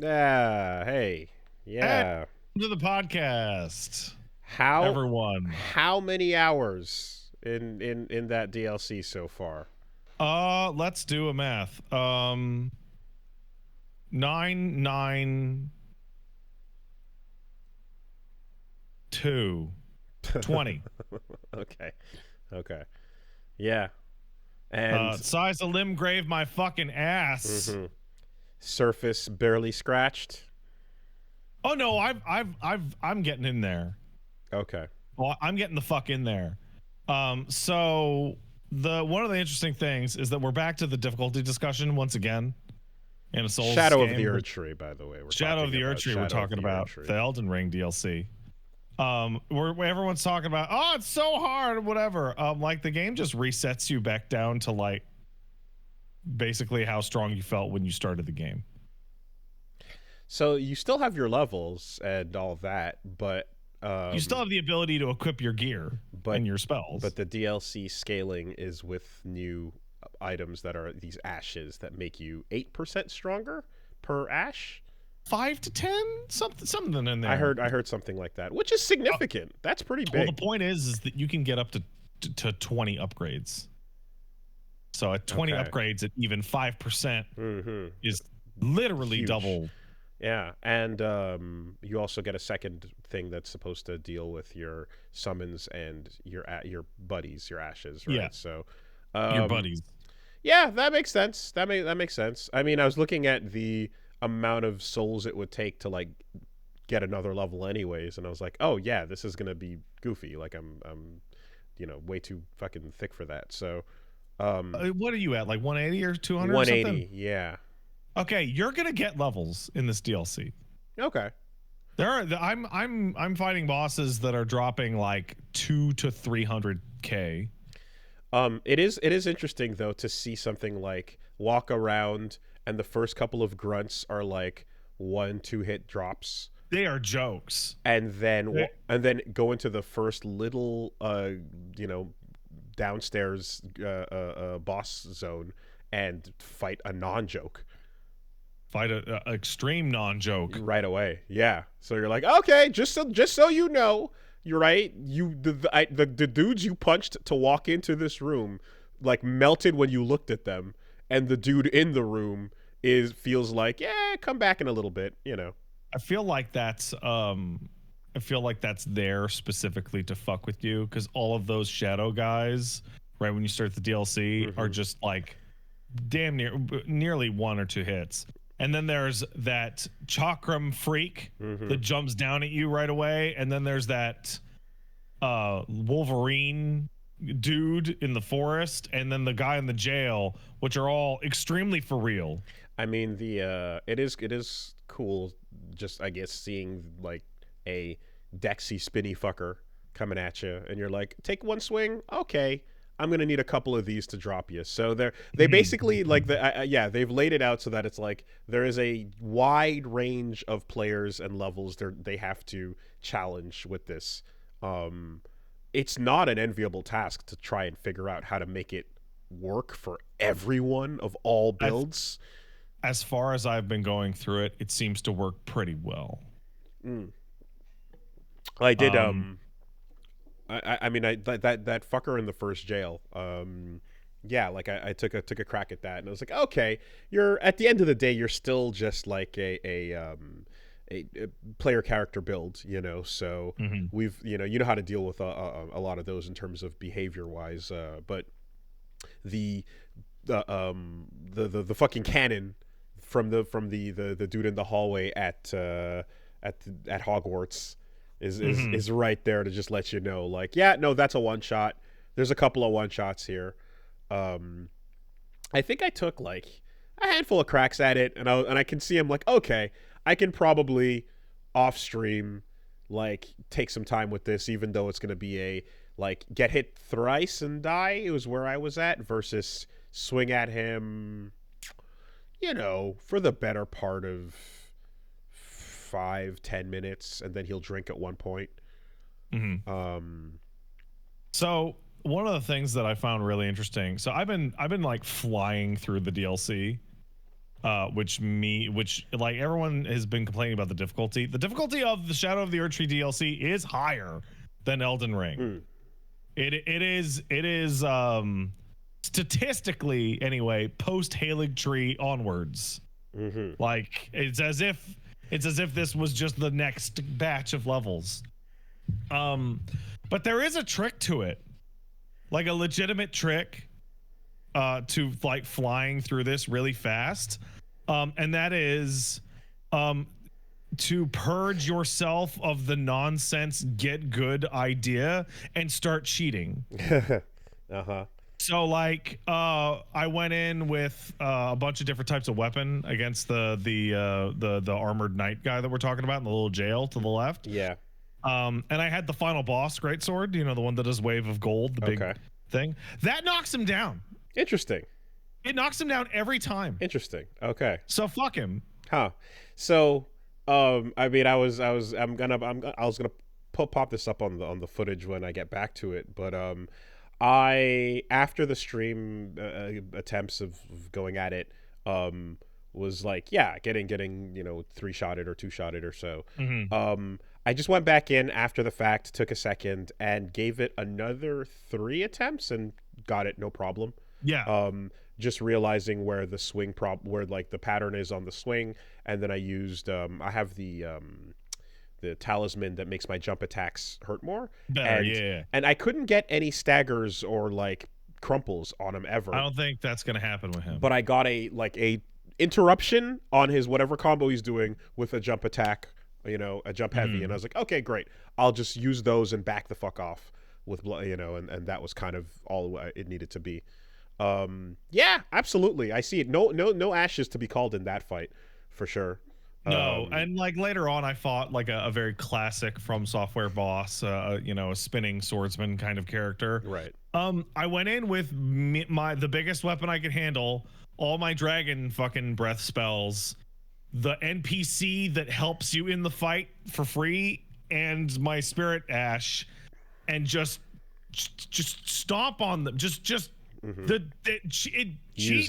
Yeah. Hey. Hey, Yeah. to the podcast, How everyone. how many hours in that DLC so far? Let's do a math. 992 20. Okay. Okay. Yeah. And Size of limb grave my fucking ass. mhm. Surface barely scratched. Oh no, I'm getting in there. Okay. Well, I'm getting the fuck in there. So the one of the interesting things is that we're back to the difficulty discussion once again in a Souls Shadow of the game. Erdtree, by the way. We're Shadow of talking the about Erdtree, we're Shadow of talking the about Erdtree. the Elden Ring DLC. Where everyone's talking about, oh, it's so hard or whatever. Like the game just resets you back down to like basically how strong you felt when you started the game. So you still have your levels and all that, but You still have the ability to equip your gear and your spells. But the DLC scaling is with new items that are these ashes that make you 8% stronger per ash. 5 to 10, something in there. I heard something like that, which is significant. That's pretty big. Well, the point is that you can get up to 20 upgrades. So at 20 upgrades at even 5% is literally huge. double. Yeah, and you also get a second thing that's supposed to deal with your summons and your buddies, your ashes, right? Yeah. So Your buddies. Yeah, that makes sense. That makes sense. I mean, I was looking at the amount of souls it would take to like get another level anyways, and I was like, "Oh, yeah, this is going to be goofy. Like I'm way too fucking thick for that." So what are you at? Like 180 or 200 180, or something? yeah. Okay, you're going to get levels in this DLC. Okay. I'm fighting bosses that are dropping like 2 to 300k. It is interesting though to see something like walk around and the first couple of grunts are like 1-2 hit drops. They are jokes. And then go into the first little downstairs boss zone and fight a non-joke. Fight a extreme non-joke right away. Yeah. So you're like, okay, just so you know, you're right. The dudes you punched to walk into this room like melted when you looked at them, and the dude in the room feels like, yeah, come back in a little bit, you know. I feel like that's there specifically to fuck with you, because all of those shadow guys, right when you start the DLC, are just like damn nearly 1 or 2 hits. And then there's that chakram freak that jumps down at you right away. And then there's that Wolverine dude in the forest. And then the guy in the jail, which are all extremely for real. I mean, it is cool just, I guess, seeing like a Dexy spinny fucker coming at you. And you're like, take one swing? Okay. I'm gonna need a couple of these to drop you. So they basically like they've laid it out so that it's like there is a wide range of players and levels they have to challenge with this. It's not an enviable task to try and figure out how to make it work for everyone of all builds. As far as I've been going through it, it seems to work pretty well. I did I mean, that fucker in the first jail. Yeah, like I took a crack at that, and I was like, okay, you're at the end of the day, you're still just like a player character build, you know. So we've you know how to deal with a lot of those in terms of behavior wise. But the fucking cannon from the dude in the hallway at Hogwarts is right there to just let you know, like, yeah, no, that's a one shot. There's a couple of one shots here. I think I took like a handful of cracks at it, and I can see I'm like, okay, I can probably off stream like take some time with this, even though it's gonna be a like get hit thrice and die. It was where I was at versus swing at him, you know, for the better part of 5-10 minutes, and then he'll drink at one point. So one of the things that I found really interesting, so I've been like flying through the DLC, which like everyone has been complaining about the difficulty. The difficulty of the Shadow of the Erdtree DLC is higher than Elden Ring. It is statistically anyway post Haligtree onwards. Like it's as if this was just the next batch of levels. But there is a trick to it, like a legitimate trick to like flying through this really fast, and that is to purge yourself of the nonsense get good idea and start cheating. So like I went in with a bunch of different types of weapon against the armored knight guy that we're talking about in the little jail to the left. Yeah. And I had the final boss greatsword, you know, the one that does wave of gold, the big thing. That knocks him down. Interesting. It knocks him down every time. Interesting. Okay. So fuck him. Huh. So I mean I was gonna pop this up on the footage when I get back to it, but I after the stream attempts of going at it was like getting you know 3-shotted or 2-shotted or so. I just went back in after the fact, took a second and gave it another 3 attempts and got it no problem. Just realizing where the swing where like the pattern is on the swing, and then I used I have the talisman that makes my jump attacks hurt more. And I couldn't get any staggers or like crumples on him ever. I don't think that's gonna happen with him. But I got a interruption on his whatever combo he's doing with a jump attack, you know, a jump heavy, and I was like, okay, great. I'll just use those and back the fuck off with blood, you know, and that was kind of all it needed to be. Yeah, absolutely. I see it. No ashes to be called in that fight for sure. No, and like later on, I fought like a very classic From Software boss, you know, a spinning swordsman kind of character. Right. I went in with the biggest weapon I could handle, all my dragon fucking breath spells, the NPC that helps you in the fight for free, and my spirit ash, and just stomp on them. Just cheese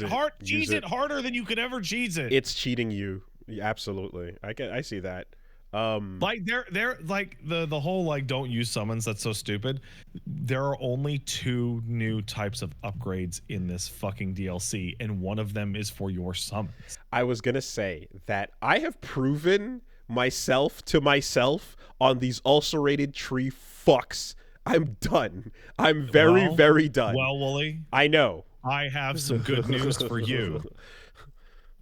it harder than you could ever cheese it. It's cheating you. Yeah, absolutely. I see that. Like they're like the whole like don't use summons, that's so stupid. There are only 2 new types of upgrades in this fucking DLC, and one of them is for your summons. I was gonna say that I have proven myself to myself on these ulcerated tree fucks. I'm done. I'm very done. Well, Wooly, I know. I have some good news for you.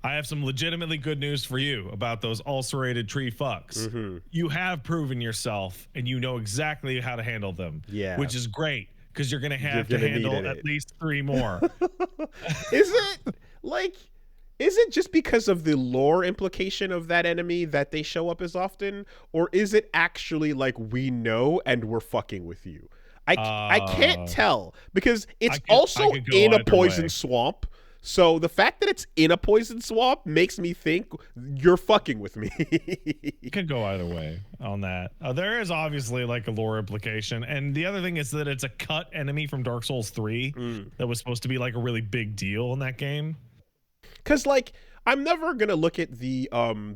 I have some legitimately good news for you about those ulcerated tree fucks. You have proven yourself, and you know exactly how to handle them. Yeah. Which is great, because you're going to have to handle at least 3 more. Is it just because of the lore implication of that enemy that they show up as often? Or is it actually like we know and we're fucking with you? I can't tell, because it's also in a poison swamp. So the fact that it's in a poison swamp makes me think you're fucking with me. It could go either way on that. There is obviously like a lore implication. And the other thing is that it's a cut enemy from Dark Souls 3 that was supposed to be like a really big deal in that game. Because like I'm never gonna look at the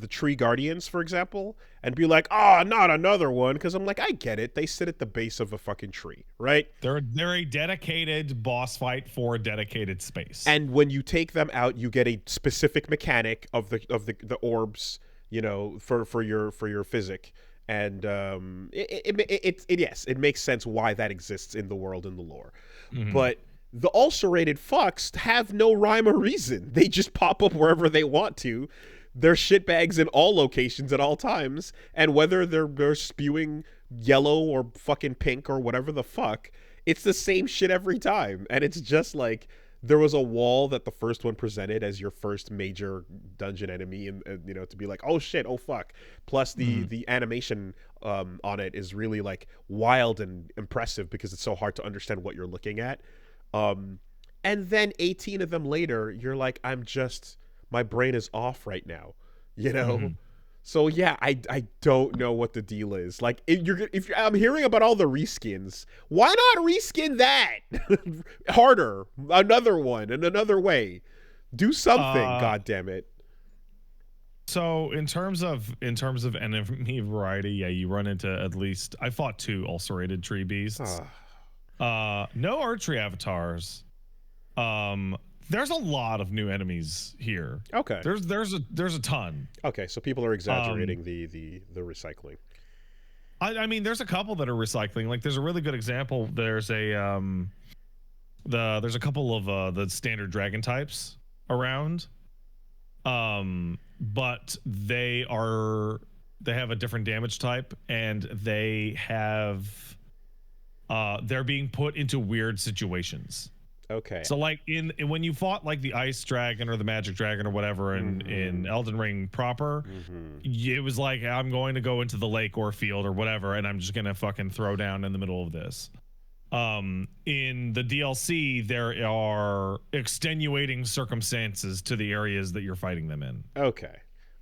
tree guardians, for example, and be like, oh, not another one, because I'm like, I get it. They sit at the base of a fucking tree, right? They're a dedicated boss fight for a dedicated space. And when you take them out, you get a specific mechanic of the orbs, you know, for your physic. And it makes sense why that exists in the world, in the lore. But the ulcerated fucks have no rhyme or reason. They just pop up wherever they want to. They're shitbags in all locations at all times. And whether they're spewing yellow or fucking pink or whatever the fuck, it's the same shit every time. And it's just like, there was a wall that the first one presented as your first major dungeon enemy, and you know, to be like, oh shit, oh fuck. Plus the animation on it is really like wild and impressive, because it's so hard to understand what you're looking at. And then 18 of them later, you're like, my brain is off right now, you know? So yeah, I don't know what the deal is. Like, I'm hearing about all the reskins. Why not reskin that harder? Another one and another way. Do something, god damn it. So in terms of enemy variety, yeah, you run into at least I fought 2 ulcerated tree beasts. No Erdtree avatars. There's a lot of new enemies here. Okay. There's a ton. Okay, so people are exaggerating the recycling. I mean, there's a couple that are recycling. Like, there's a really good example. There's a there's a couple of the standard dragon types around. But they have a different damage type, and they're being put into weird situations. Okay. So like when you fought like the ice dragon or the magic dragon or whatever in Elden Ring proper, it was like, I'm going to go into the lake or field or whatever, and I'm just gonna fucking throw down in the middle of this. In the DLC, there are extenuating circumstances to the areas that you're fighting them in. Okay.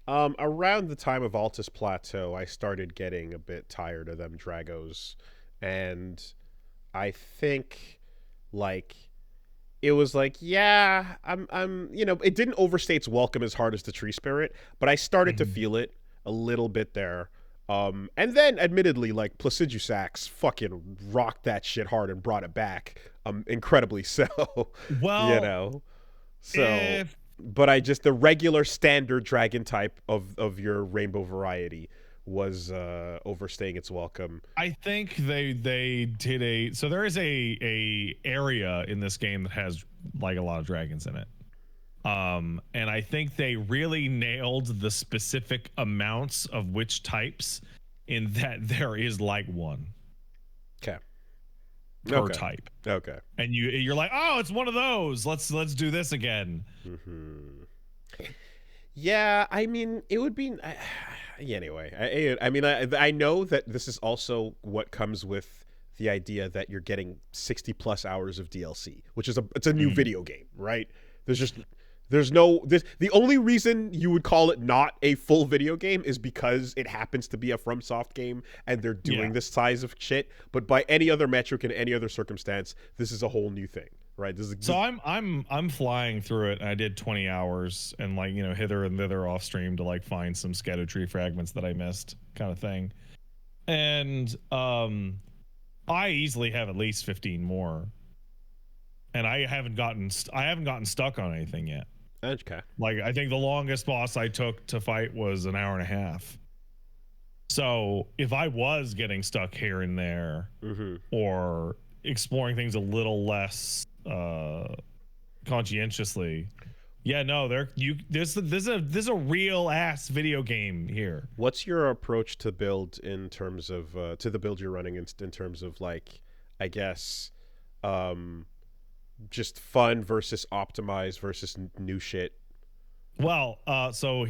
Around the time of Altus Plateau, I started getting a bit tired of them Dragos, and I think like it was like, yeah, I'm it didn't overstay its welcome as hard as the Tree Spirit, but I started to feel it a little bit there. And then admittedly, like Placidusax fucking rocked that shit hard and brought it back. Incredibly so. Well, So but I just the regular standard dragon type of your rainbow variety was overstaying its welcome. I think they did so there is a area in this game that has like a lot of dragons in it. And I think they really nailed the specific amounts of which types, in that there is like one per type. Okay. And you're like, oh, it's one of those. Let's do this again. Yeah, I mean, it would be anyway. I know that this is also what comes with the idea that you're getting 60 plus hours of DLC, which is it's a new video game, right? The only reason you would call it not a full video game is because it happens to be a FromSoft game and they're doing this size of shit. But by any other metric in any other circumstance, this is a whole new thing, right? I'm flying through it. And I did 20 hours and like, hither and thither off stream to like find some scatter tree fragments that I missed, kind of thing. And I easily have at least 15 more. And I haven't gotten stuck on anything yet. Okay. Like, I think the longest boss I took to fight was an hour and a half. So if I was getting stuck here and there, or exploring things a little less conscientiously, this is a real ass video game here. What's your approach to build in terms of to the build you're running in terms of like, I guess, just fun versus optimized versus new shit? Well, so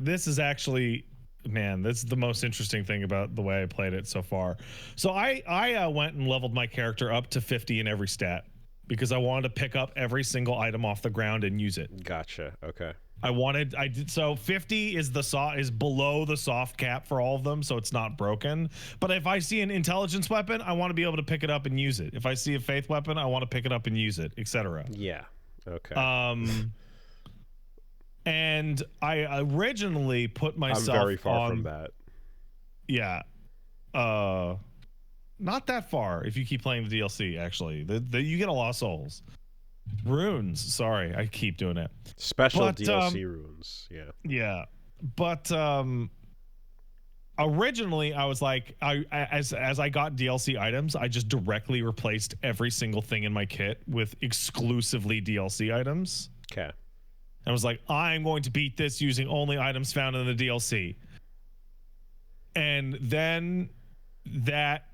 this is actually, man, this is the most interesting thing about the way I played it so far. So I went and leveled my character up to 50 in every stat because I wanted to pick up every single item off the ground and use it. Gotcha. Okay. So 50 is below the soft cap for all of them, so it's not broken. But if I see an intelligence weapon, I want to be able to pick it up and use it. If I see a faith weapon, I want to pick it up and use it, etc. Yeah. Okay. And I originally put myself I'm very far from that. Yeah. Not that far if you keep playing the DLC, actually. You get a lot of souls. Runes, sorry, I keep doing it. Special DLC runes, yeah. Yeah, but originally I was like, as I got DLC items, I just directly replaced every single thing in my kit with exclusively DLC items. Okay. I was like, I'm going to beat this using only items found in the DLC. And then that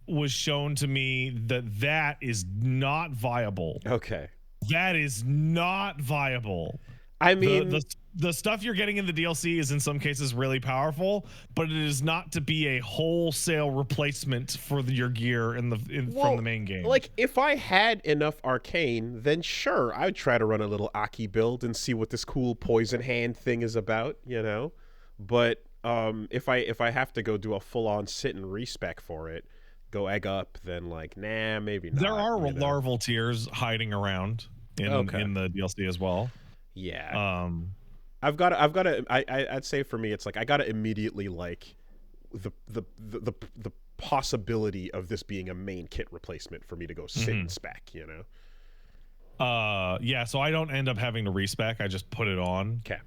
was shown to me that is not viable. Okay. That is not viable. I mean, the stuff you're getting in the DLC is in some cases really powerful, but it is not to be a wholesale replacement for your gear from the main game. Like, if I had enough arcane, then sure, I would try to run a little Aki build and see what this cool poison hand thing is about, But if I have to go do a full on sit and respec for it, go egg up, then like, nah, maybe not. There are larval tiers hiding around in the DLC as well. Yeah. I'd say for me, it's like I gotta immediately like the possibility of this being a main kit replacement for me to go sit and spec, you know. Yeah, so I don't end up having to respec. I just put it on. Okay.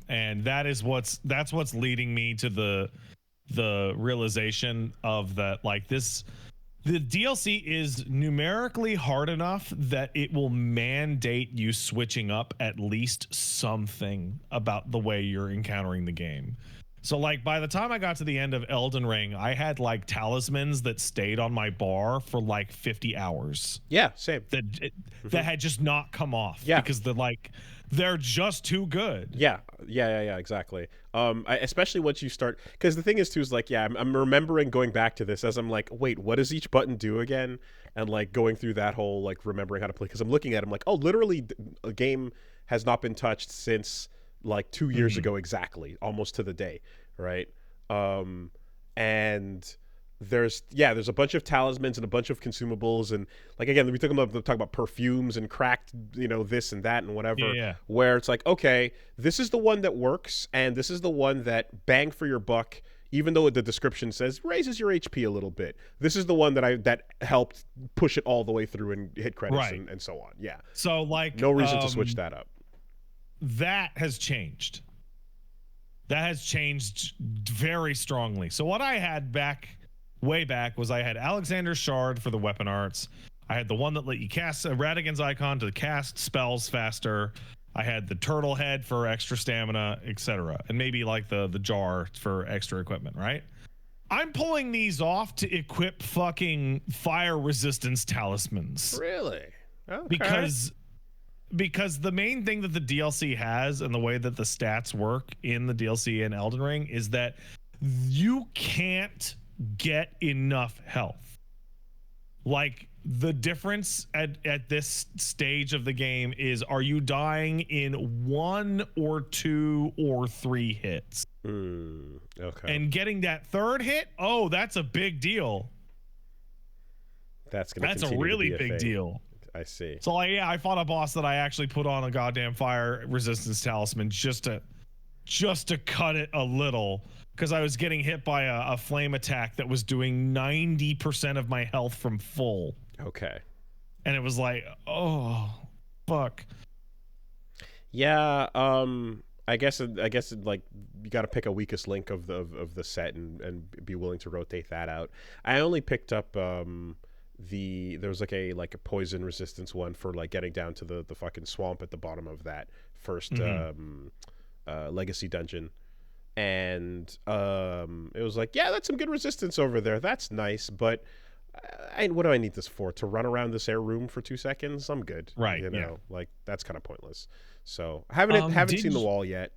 And that's what's leading me to the realization of that, like, the DLC is numerically hard enough that it will mandate you switching up at least something about the way you're encountering the game. So, like, by the time I got to the end of Elden Ring, I had like talismans that stayed on my bar for like 50 hours. Yeah, same. That had just not come off. Yeah, because they're just too good. Yeah, exactly. Especially once you start, because the thing is too is like, yeah, I'm remembering going back to this as I'm like, wait, what does each button do again? And like going through that whole like remembering how to play, because I'm looking at it, I'm like, oh, literally a game has not been touched since like 2 years ago exactly, almost to the day, right? And there's a bunch of talismans and a bunch of consumables, and like again we talk about perfumes and cracked, you know, this and that and whatever. Yeah. Where it's like, okay, this is the one that works, and this is the one that bang for your buck, even though the description says raises your HP a little bit. This is the one that helped push it all the way through and hit credits, right, and so on. Yeah. So like no reason to switch that up. That has changed. That has changed very strongly. So what I had way back was I had Alexander's Shard for the weapon arts. I had the one that let you cast a Radigan's icon to cast spells faster. I had the turtle head for extra stamina, etc. And maybe like the jar for extra equipment, right? I'm pulling these off to equip fucking fire resistance talismans. Really? Okay. Because the main thing that the DLC has, and the way that the stats work in the DLC in Elden Ring, is that you can't get enough health. Like, the difference at this stage of the game is, are you dying in 1 or 2 or 3 hits? Okay. And getting that third hit, oh, that's a big deal. That's a really big deal. I see. So like, yeah, I fought a boss that I actually put on a goddamn fire resistance talisman just to cut it a little, because I was getting hit by a flame attack that was doing 90% of my health from full. Okay. And it was like, oh, fuck. Yeah. I guess like you got to pick a weakest link of the set and be willing to rotate that out. I only picked up there was like a poison resistance one for like getting down to the fucking swamp at the bottom of that first legacy dungeon, and it was like, yeah, that's some good resistance over there, that's nice, but what do I need this for? To run around this air room for 2 seconds? I'm good, right? You know, yeah. like that's kind of pointless. So I haven't seen the wall yet.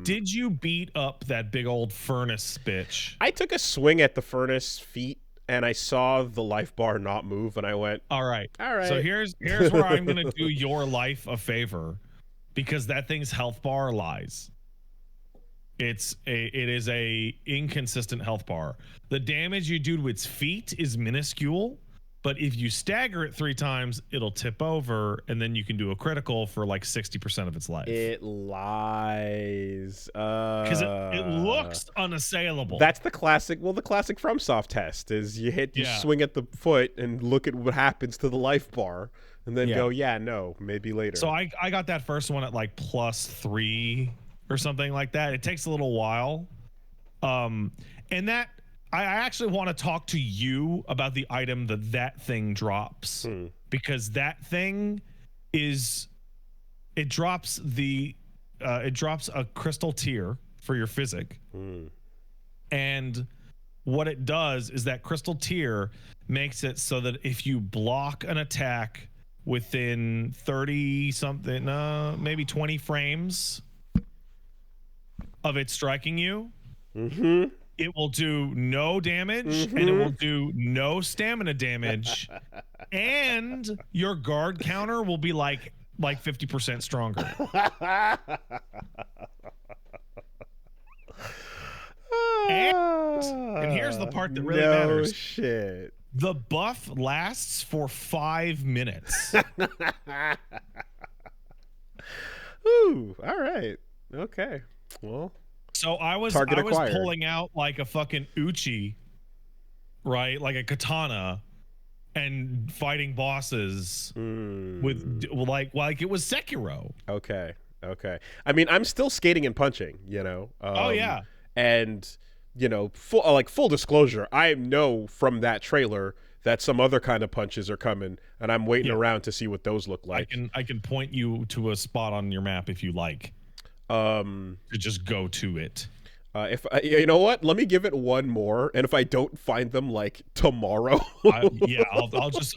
Did you beat up that big old furnace bitch? I took a swing at the furnace feet, and I saw the life bar not move, and I went, all right. So here's where I'm going to do your life a favor, because that thing's health bar lies. It is a inconsistent health bar. The damage you do to its feet is minuscule, but if you stagger it 3 times, it'll tip over, and then you can do a critical for like 60% of its life. It lies. Because it looks unassailable. That's the classic. Well, the classic FromSoft test is you swing at the foot and look at what happens to the life bar, and then go, yeah, no, maybe later. So I got that first one at like +3 or something like that. It takes a little while. And that, I actually want to talk to you about the item that thing drops, because that thing it drops a crystal tear for your physic. And what it does is that crystal tear makes it so that if you block an attack within 30 something, maybe 20 frames of it striking you, it will do no damage, and it will do no stamina damage, and your guard counter will be like 50% stronger. And here's the part that really matters. Shit. The buff lasts for 5 minutes. Ooh, all right. Okay. Well, So I was target acquired. pulling out like a fucking uchi, right? Like a katana, and fighting bosses with like it was Sekiro. Okay. Okay. I mean, I'm still skating and punching, Oh yeah. And full disclosure, I know from that trailer that some other kind of punches are coming, and I'm waiting around to see what those look like. I can point you to a spot on your map if you like. To just go to it. If you know what, let me give it one more, and if I don't find them like tomorrow, I'll just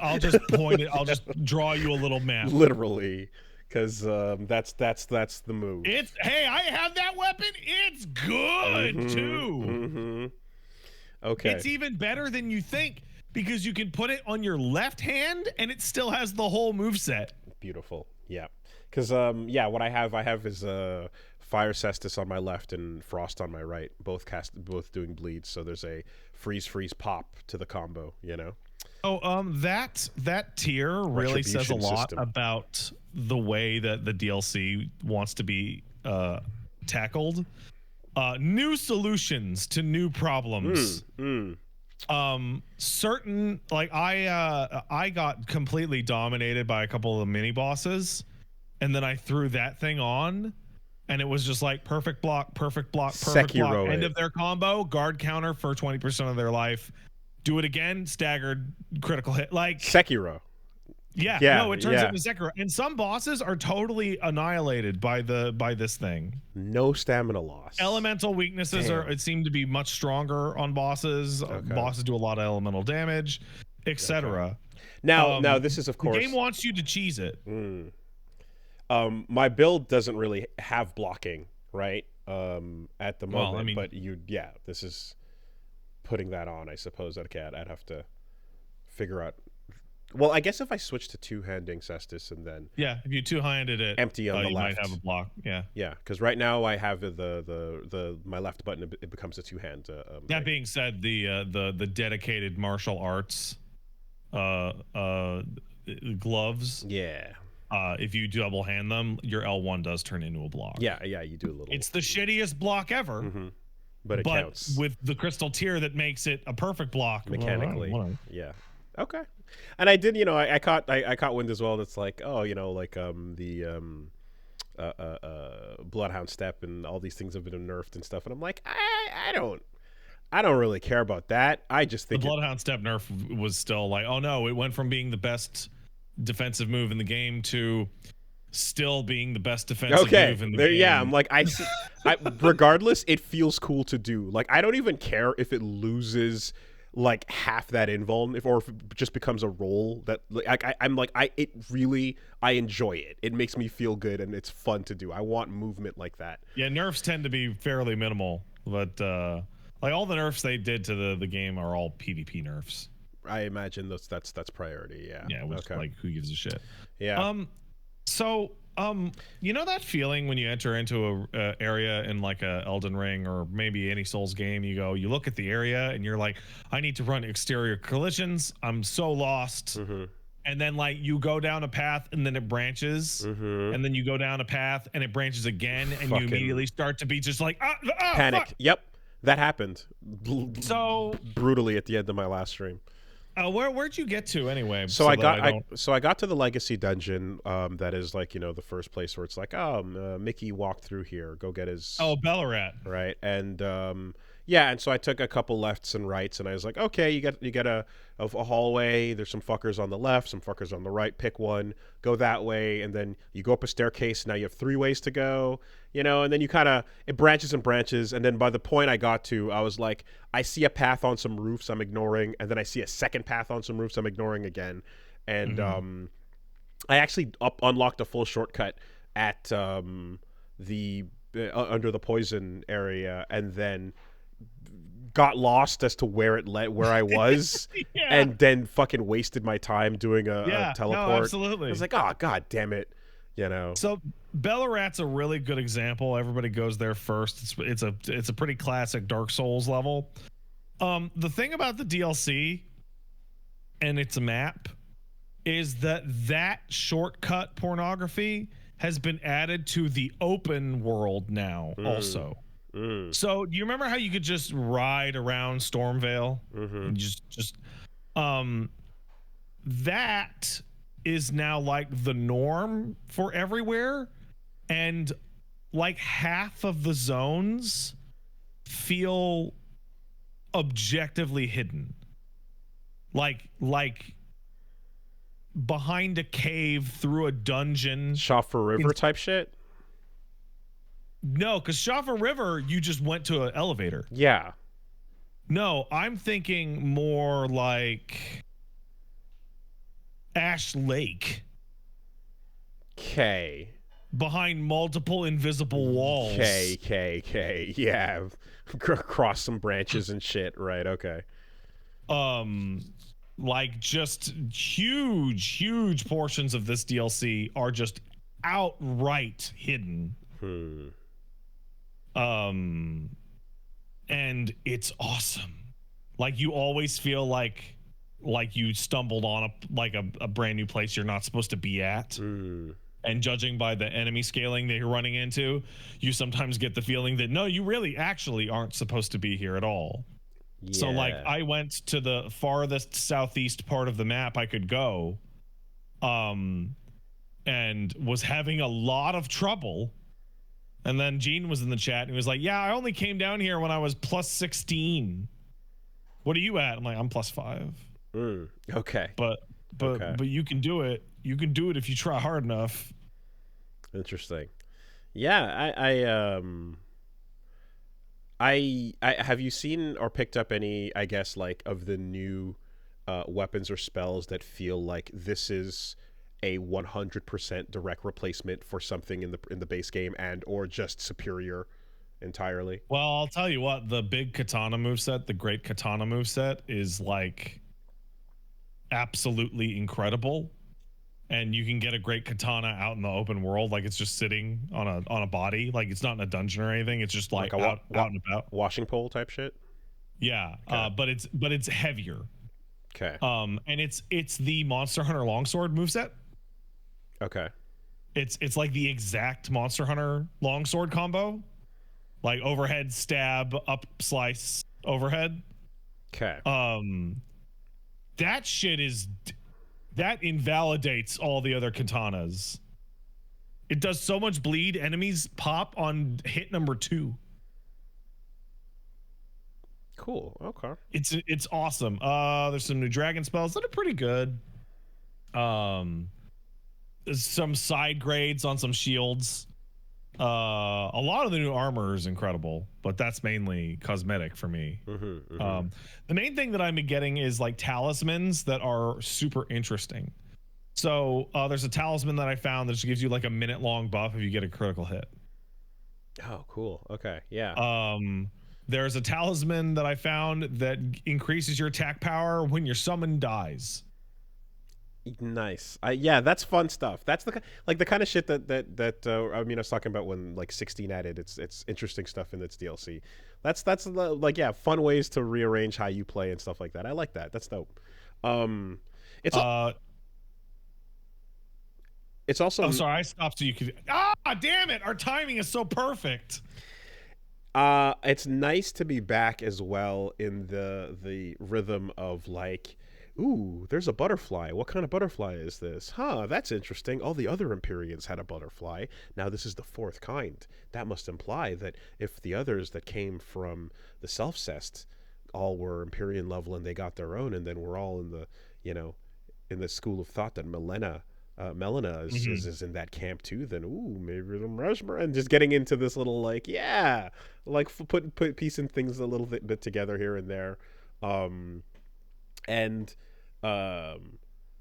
point it. I'll just draw you a little map. Literally, because that's the move. Hey, I have that weapon. It's good too. Okay, it's even better than you think because you can put it on your left hand and it still has the whole moveset. Beautiful, yeah. Because what I have is Fire Cestus on my left and Frost on my right, both doing bleeds. So there's a freeze pop to the combo, Oh, that tier really says a lot system. about the way that the DLC wants to be tackled. New solutions to new problems. Certain, like I got completely dominated by a couple of the mini bosses, and then I threw that thing on, and it was just like perfect block, perfect block, perfect Sekiro block. End of their combo, guard counter for 20% of their life. Do it again, staggered critical hit. Like Sekiro. Yeah, no, it turns into Sekiro. And some bosses are totally annihilated by this thing. No stamina loss. Elemental weaknesses seem to be much stronger on bosses. Okay. Bosses do a lot of elemental damage, etc. Okay. Now this is, of course, the game wants you to cheese it. My build doesn't really have blocking, right? At the moment, Well, I mean, but this is putting that on. I suppose I'd have to figure out. Well, I guess if I switch to two-handing Cestus and then if you two-handed it, empty on the you left, might have a block. Yeah, because right now I have the my left button. It becomes a two-hand. That being said, the dedicated martial arts gloves. Yeah. If you double hand them, your L1 does turn into a block. Yeah, you do a little. It's the shittiest block ever. But it counts with the crystal tier that makes it a perfect block mechanically. Yeah. Okay. And I did, I caught wind as well. That's like, the Bloodhound Step and all these things have been nerfed and stuff. And I'm like, I don't really care about that. I just think the Bloodhound Step nerf was still like, oh no, it went from being the best defensive move in the game to still being the best defensive move in the game. Yeah, I'm like, regardless, it feels cool to do. Like, I don't even care if it loses like half that invuln, or if it just becomes a roll that I enjoy it. It makes me feel good and it's fun to do. I want movement like that. Yeah, nerfs tend to be fairly minimal, but like all the nerfs they did to the game are all PvP nerfs. I imagine that's priority. Yeah, which, like, who gives a shit? Yeah. So you know that feeling when you enter into a area in like a Elden Ring or maybe any Souls game, you look at the area and you're like, I need to run exterior collisions. I'm so lost. And then like you go down a path and then it branches, and then you go down a path and it branches again, and you immediately start to be just like panic. Fuck. Yep, that happened. So brutally at the end of my last stream. Where'd you get to anyway? So I got to the Legacy dungeon. That is like, the first place where it's like, Mickey walked through here. Go get his. Oh, Ballarat. Right, and and so I took a couple lefts and rights, and I was like, okay, you get a hallway. There's some fuckers on the left, some fuckers on the right. Pick one, go that way, and then you go up a staircase. Now you have 3 ways to go. And then it branches and branches, and then by the point I got to, I was like, I see a path on some roofs I'm ignoring, and then I see a second path on some roofs I'm ignoring again, and I actually unlocked a full shortcut at the under the poison area, and then got lost as to where I was, and then fucking wasted my time doing a teleport. No, absolutely. I was like, oh god damn it. So Ballarat's a really good example. Everybody goes there first. It's a pretty classic Dark Souls level. The thing about the DLC and its map is that shortcut pornography has been added to the open world now also. So do you remember how you could just ride around Stormvale and just that is now like the norm for everywhere, and like half of the zones feel objectively hidden, like behind a cave, through a dungeon. Shaffer River type shit? No, because Shaffer River, you just went to an elevator. Yeah. No, I'm thinking more like Ash Lake. Okay. Behind multiple invisible walls. Okay. Yeah. Cross some branches and shit. Right, okay. Like just huge portions of this DLC are just outright hidden. And it's awesome. Like you always feel like you stumbled on a brand new place you're not supposed to be at. And judging by the enemy scaling that you're running into, you sometimes get the feeling that no, you really actually aren't supposed to be here at all. Yeah. So like I went to the farthest southeast part of the map I could go, and was having a lot of trouble. And then Gene was in the chat and he was like, yeah, I only came down here when I was plus 16. What are you at? I'm like, I'm plus 5. Okay. But you can do it. You can do it if you try hard enough. Interesting. Yeah, I have you seen or picked up any, I guess, like of the new weapons or spells that feel like this is a 100% direct replacement for something in the base game and or just superior entirely? Well, I'll tell you what, the big katana moveset, the great katana moveset is like absolutely incredible. And you can get a great katana out in the open world, like it's just sitting on a body, like it's not in a dungeon or anything. It's just like out and about, washing pole type shit. Yeah, okay. But it's heavier. Okay. And it's the Monster Hunter longsword moveset. Okay. It's like the exact Monster Hunter longsword combo, like overhead stab, up slice, overhead. Okay. That shit that invalidates all the other katanas. It does so much bleed, enemies pop on hit number 2. Cool. Okay. It's awesome. There's some new dragon spells that are pretty good. There's some side grades on some shields. A lot of the new armor is incredible, but that's mainly cosmetic for me. The main thing that I'm getting is like talismans that are super interesting. So there's a talisman that I found that just gives you like a minute-long buff if you get a critical hit. Oh, cool. Okay, yeah. There's a talisman that I found that increases your attack power when your summon dies. Nice. Yeah, that's fun stuff. That's the kind of shit that I mean, I was talking about when like 16 added. It's interesting stuff in its DLC. That's like, yeah, fun ways to rearrange how you play and stuff like that. I like that. That's dope. It's also. I'm sorry, I stopped so you could. Damn it! Our timing is so perfect. It's nice to be back as well in the rhythm of like, ooh, there's a butterfly. What kind of butterfly is this? Huh, that's interesting. All the other Empyreans had a butterfly. Now this is the 4th kind. That must imply that if the others that came from the Self-Cest all were Empyrean level and they got their own, and then we're all in the, in the school of thought that Melina is in that camp too, then ooh, maybe the Mesmer, and just getting into this little like, yeah, like put piecing things a little bit together here and there.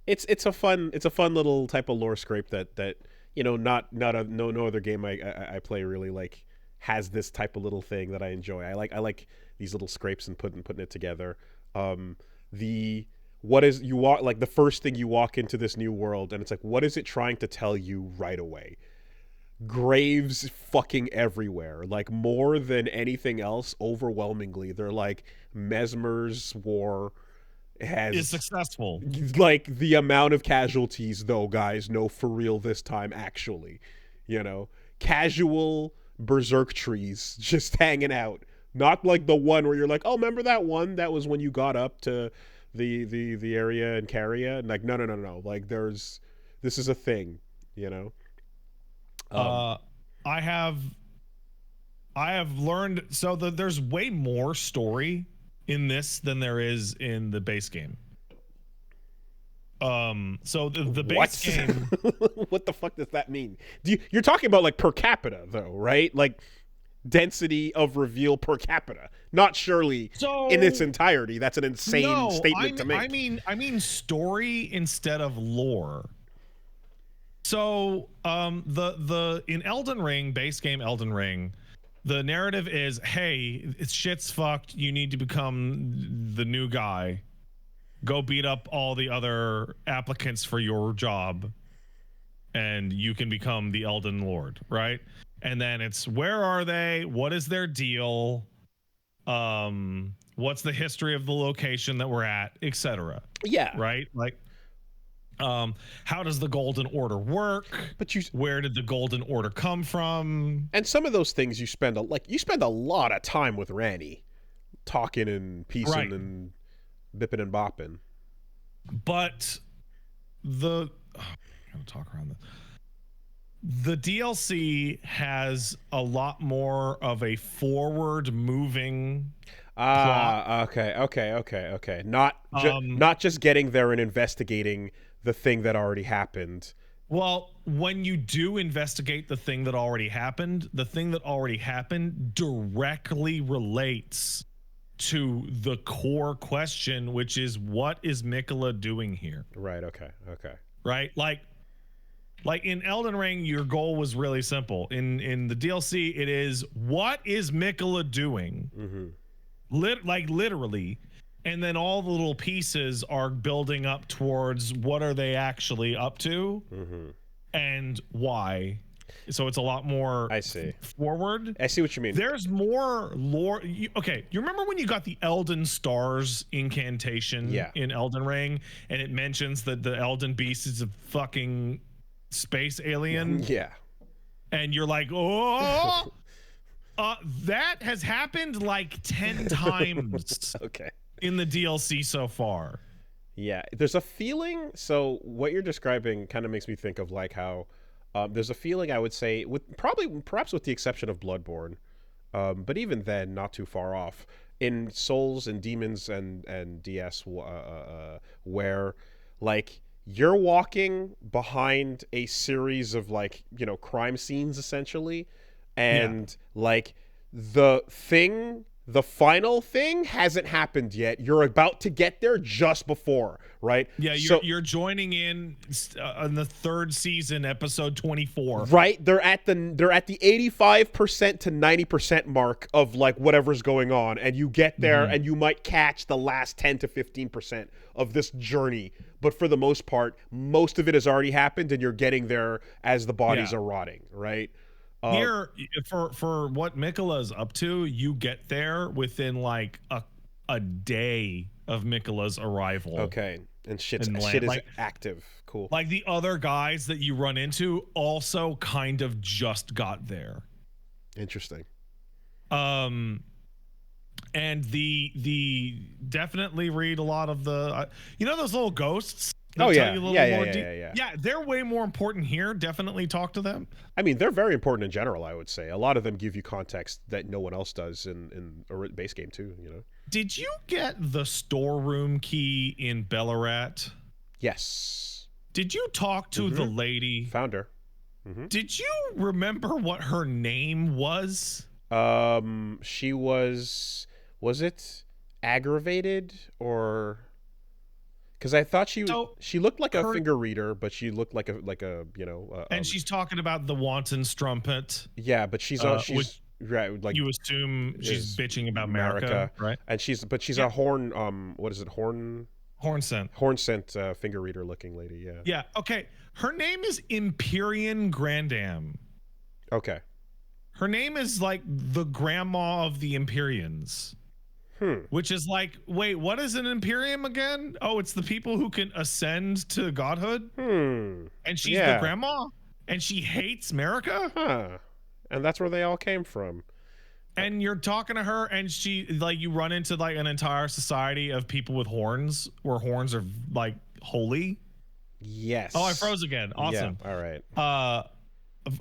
It's a fun little type of lore scrape that no other game I play really like has this type of little thing that I enjoy. I like these little scrapes and putting it together. What is you walk like the first thing you walk into this new world and it's like, what is it trying to tell you right away? Graves fucking everywhere, like more than anything else. Overwhelmingly, they're like Mesmer's war is successful. Like the amount of casualties, though, guys, no, for real this time, actually, you know, casual berserk trees just hanging out. Not like the one where you're like, oh, remember that one? That was when you got up to the area in Caria. And like, no. Like, this is a thing, you know. I have learned so there's way more story in this than there is in the base game. So the base game. What the fuck does that mean? You're talking about like per capita though, right? Like density of reveal per capita, not surely in its entirety. That's an insane statement to make. I mean story instead of lore. So the in Elden Ring, base game Elden Ring, the narrative is, hey, it's shit's fucked. You need to become the new guy. Go beat up all the other applicants for your job, and you can become the Elden Lord, right? And then it's, where are they? What is their deal? What's the history of the location that we're at, etc. Yeah. Right? Like, how does the Golden Order work? But where did the Golden Order come from? And some of those things you spend a lot of time with Ranny, talking and piecing and bipping and bopping. But I'm gonna talk around this. The DLC has a lot more of a forward moving plot. Okay. Not just getting there and investigating the thing that already happened. Well, when you do investigate the thing that already happened directly relates to the core question, which is, what is Mikola doing here? Right, okay. Right? Like in Elden Ring, your goal was really simple. In the DLC, it is, what is Mikola doing? Mm-hmm. Literally. And then all the little pieces are building up towards what are they actually up to, and why. So it's a lot more forward. I see what you mean. There's more lore. You remember when you got the Elden Stars incantation in Elden Ring, and it mentions that the Elden Beast is a fucking space alien? Yeah. And you're like, oh, that has happened like 10 times. Okay. In the DLC so far. Yeah, there's a feeling. So what you're describing kind of makes me think of like how there's a feeling, I would say, perhaps with the exception of Bloodborne, but even then, not too far off, in Souls and Demons and DS, where like you're walking behind a series of like, you know, crime scenes essentially, and like the final thing hasn't happened yet. You're about to get there just before, right? Yeah, you're joining in the third season, episode 24. Right, they're at the 85% to 90% mark of like whatever's going on, and you get there and you might catch the last 10 to 15% of this journey. But for the most part, most of it has already happened, and you're getting there as the bodies are rotting, right? Here, for what Mikola's up to, you get there within like a day of Mikola's arrival. Okay, and shit is active. Cool. Like the other guys that you run into also kind of just got there. Interesting. And the definitely read a lot of the those little ghosts. Yeah, they're way more important here. Definitely talk to them. I mean, they're very important in general, I would say. A lot of them give you context that no one else does in a base game too, you know. Did you get the storeroom key in Bellarat? Yes. Did you talk to the lady? Found her. Did you remember what her name was? She was it aggravated, or... Because I thought she looked like a finger reader, but she looked like a and she's talking about the wanton strumpet. Yeah, but she's right, like you assume she's bitching about America, right? And she's a horn what is it, horn scent finger reader looking lady. Yeah. Okay, her name is Empyrean Grandam. Okay, her name is like the grandma of the Empyreans. Which is like, wait, what is an Imperium again? Oh, it's the people who can ascend to godhood. And she's the grandma. and she hates America. Huh. And that's where they all came from. And you're talking to her, and she like you run into like an entire society of people with horns, where horns are like holy. Yes. Oh, I froze again. Awesome. Yeah. All right.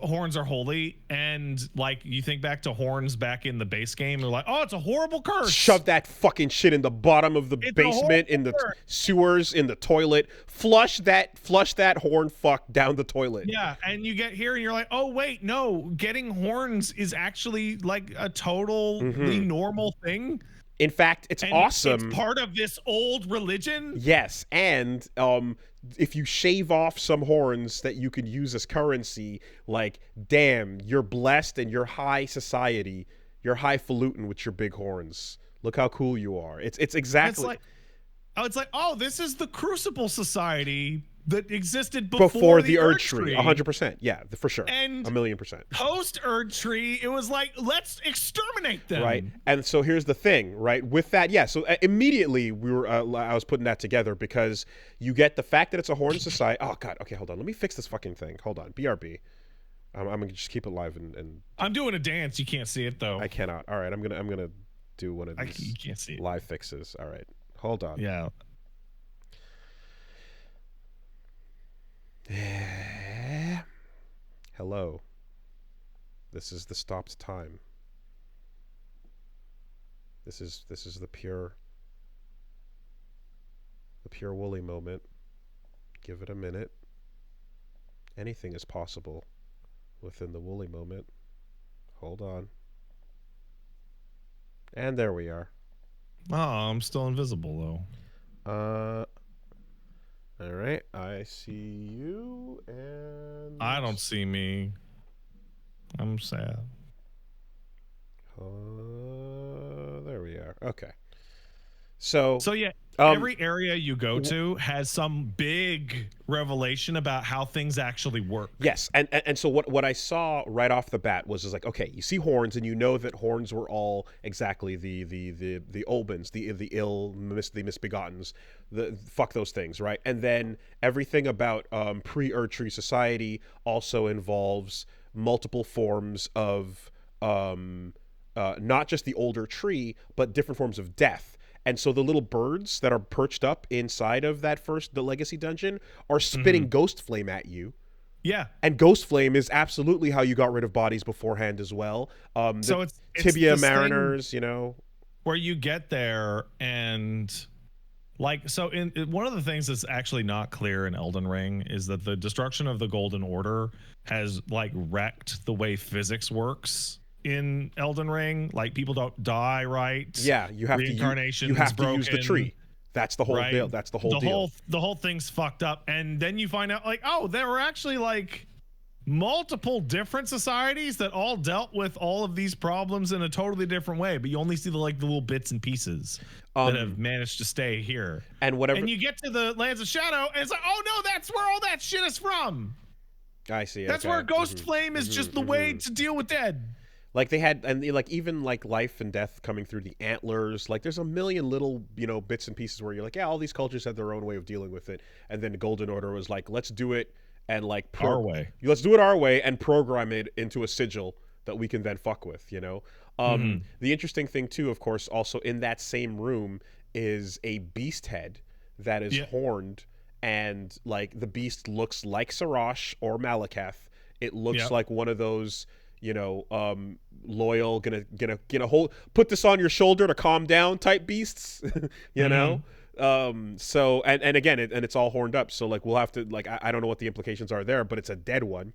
Horns are holy, and like you think back to horns back in the base game, they're like, oh, it's a horrible curse. Shove that fucking shit in the bottom of the basement, in the sewers, in the toilet. Flush that horn fuck down the toilet. Yeah, and you get here and you're like, oh wait, no, getting horns is actually like a totally normal thing. In fact, it's awesome. It's part of this old religion. Yes, and if you shave off some horns that you could use as currency, like, damn, you're blessed and you're high society. You're highfalutin with your big horns. Look how cool you are. It's exactly. It's like, oh, this is the Crucible Society that existed before the Erdtree. 100%. Yeah, for sure. And 1,000,000%. Post Erdtree, it was like, let's exterminate them. Right. And so here's the thing, right? With that, yeah. So immediately I was putting that together because you get the fact that it's a horn society. Oh God. Okay, hold on. Let me fix this fucking thing. Hold on. BRB. I'm gonna just keep it live and. I'm doing a dance. You can't see it though. I cannot. All right. I'm gonna do one of these. You can't see it. Live fixes. All right. Hold on. Yeah. Hello. This is the stopped time. This is the pure Wooly moment. Give it a minute. Anything is possible within the Wooly moment. Hold on. And there we are. Oh, I'm still invisible though. All right, I see you, and I don't see me. I'm sad. There we are. Okay. So yeah, every area you go to has some big revelation about how things actually work. Yes, and so what I saw right off the bat was like, okay, you see horns, and you know that horns were all exactly the Olbans, the misbegottens, fuck those things, right? And then everything about pre-Erdtree society also involves multiple forms of not just the older tree, but different forms of death. And so the little birds that are perched up inside of the legacy dungeon are spitting ghost flame at you. Yeah. And ghost flame is absolutely how you got rid of bodies beforehand as well. So it's Tibia Mariners, you know. Where you get there and like, so in one of the things that's actually not clear in Elden Ring is that the destruction of the Golden Order has like wrecked the way physics works. In Elden Ring, like people don't die, right? Yeah, you have reincarnation. You have to use the tree. That's the whole deal. That's the whole deal. The whole thing's fucked up, and then you find out like, oh, there were actually like multiple different societies that all dealt with all of these problems in a totally different way, but you only see the little bits and pieces that have managed to stay here. And you get to the Lands of Shadow, and it's like, oh no, that's where all that shit is from. I see. That's where Ghost Flame is just the way to deal with dead. Like they had, and like even like life and death coming through the antlers. Like there's a million little, bits and pieces where you're like, yeah, all these cultures had their own way of dealing with it. And then the Golden Order was like, let's do it and like our way. Let's do it our way and program it into a sigil that we can then fuck with. The interesting thing too, of course, also in that same room is a beast head that is horned, and like the beast looks like Sarash or Malekith. It looks like one of those. Loyal, gonna hold, put this on your shoulder to calm down type beasts, know. So and again, it's all horned up. So like we'll have to like I don't know what the implications are there, but it's a dead one.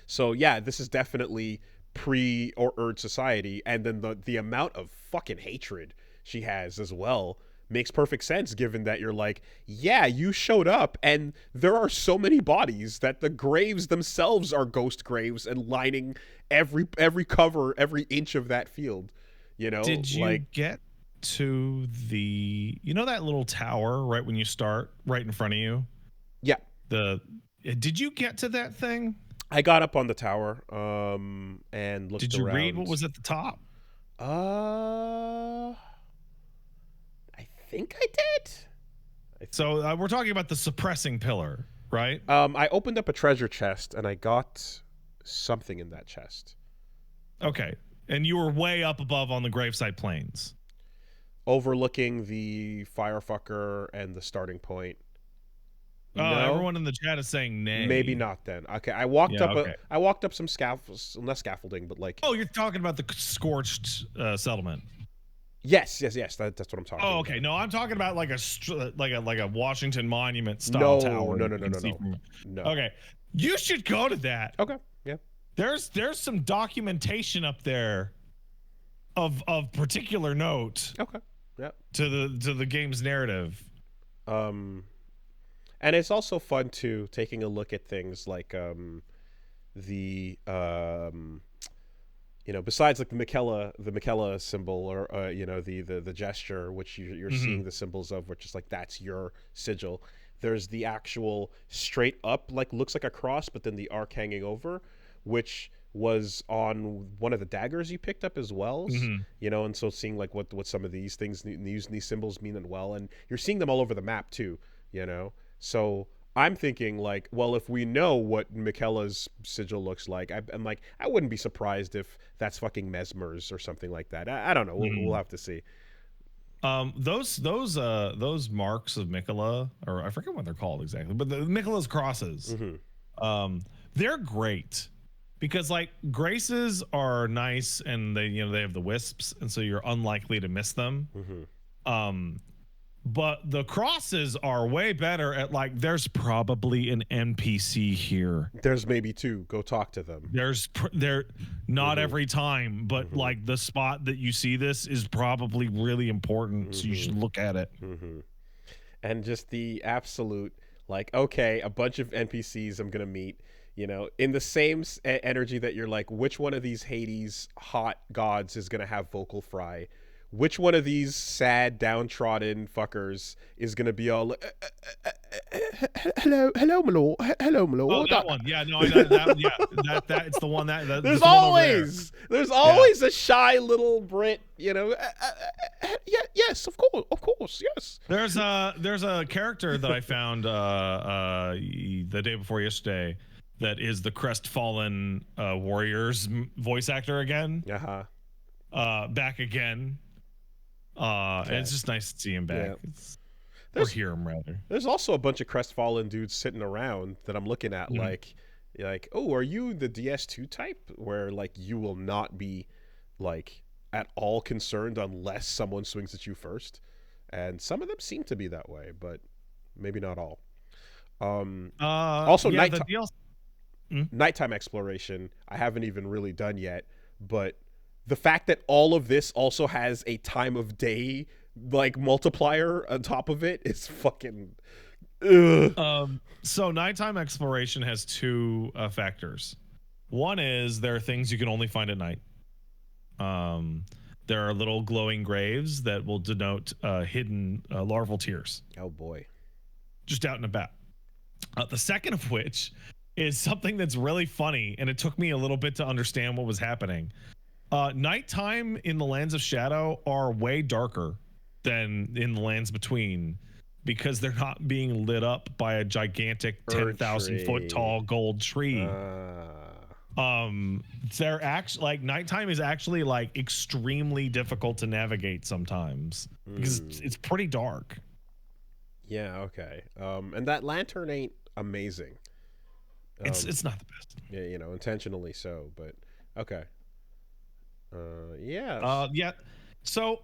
So yeah, this is definitely pre or Erd society, and then the amount of fucking hatred she has as well makes perfect sense, given that you're like, yeah, you showed up and there are so many bodies that the graves themselves are ghost graves and lining every cover, every inch of that field. Did you get to the that little tower right when you start, right in front of you? Yeah. Did you get to that thing? I got up on the tower and looked around. Did you read what was at the top? I think I did. So we're talking about the suppressing pillar. right? I opened up a treasure chest and I got something in that chest. Okay. And you were way up above on the gravesite plains. Overlooking the firefucker and the starting point. No, everyone in the chat is saying nay. Maybe not then. Okay, I walked up. okay. I walked up some not scaffolding, but like. Oh, you're talking about the scorched settlement. Yes. That's what I'm talking. Oh, okay. About. No, I'm talking about like a Washington Monument style tower. No. Okay, you should go to that. Okay, yeah. There's some documentation up there of particular note. Okay, yeah. To the game's narrative. And it's also fun too, taking a look at things like besides like the Miquella symbol, or the gesture, which you're seeing the symbols of, which is like that's your sigil. There's the actual straight up, like looks like a cross, but then the arc hanging over, which was on one of the daggers you picked up as well. And so seeing like what some of these things, these symbols mean as well, and you're seeing them all over the map too. So I'm thinking like, well, if we know what Miquella's sigil looks like, I'm like, I wouldn't be surprised if that's fucking Mesmer's or something like that. I don't know. We'll have to see. Those marks of Miquella, or I forget what they're called exactly, but the Miquella's crosses, they're great because like graces are nice and they have the wisps, and so you're unlikely to miss them. But the crosses are way better at like, there's probably an NPC here. There's maybe two. Go talk to them. They're not every time, but like the spot that you see this is probably really important, so you should look at it. And just the absolute like, okay, a bunch of NPCs I'm gonna meet, in the same energy that you're like, which one of these Hades hot gods is gonna have vocal fry? Which one of these sad, downtrodden fuckers is gonna be all hello, my lord, hello, my lord? Oh, that one, yeah, no, I know that. Yeah, that it's the one that. There's always a shy little Brit, yes, of course, yes. There's a character that I found the day before yesterday that is the crestfallen warriors voice actor again. Back again. And it's just nice to see him back. Or hear him rather. There's also a bunch of crestfallen dudes sitting around that I'm looking at like, oh, are you the DS2 type where like you will not be like at all concerned unless someone swings at you first? And some of them seem to be that way, but maybe not all. Also, nighttime exploration I haven't even really done yet, but the fact that all of this also has a time of day like multiplier on top of it is fucking. So nighttime exploration has two factors. One is there are things you can only find at night. There are little glowing graves that will denote hidden larval tears. Oh boy, just out and about. The second of which is something that's really funny, and it took me a little bit to understand what was happening. Nighttime in the Lands of Shadow are way darker than in the Lands Between because they're not being lit up by a gigantic 10,000 foot tall gold tree. They're actually like nighttime is actually like extremely difficult to navigate sometimes because it's pretty dark. Yeah. Okay. And that lantern ain't amazing. It's not the best. Yeah. Intentionally so, but okay. Yeah. So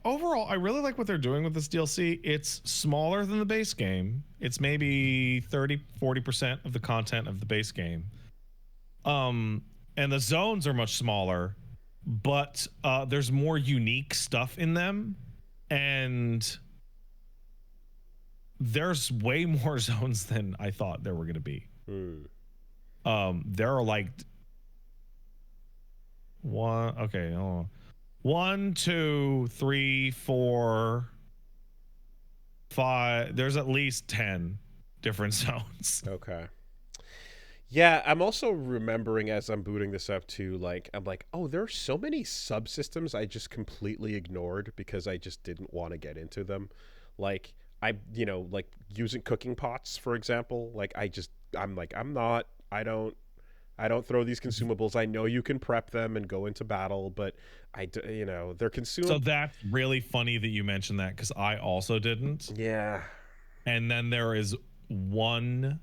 overall I really like what they're doing with this DLC. It's smaller than the base game. It's maybe 30-40% of the content of the base game. And the zones are much smaller, but there's more unique stuff in them, and there's way more zones than I thought there were going to be. There are like 1, 2, 3, 4, 5. There's at least 10 different zones. Okay. Yeah, I'm also remembering as I'm booting this up too, like, I'm like, oh, there are so many subsystems I just completely ignored because I just didn't want to get into them. Like, I like using cooking pots, for example. Like I'm like I don't throw these consumables. I know you can prep them and go into battle, but they're So consumable. that's really funny that you mentioned that, because I also didn't. Yeah. And then there is one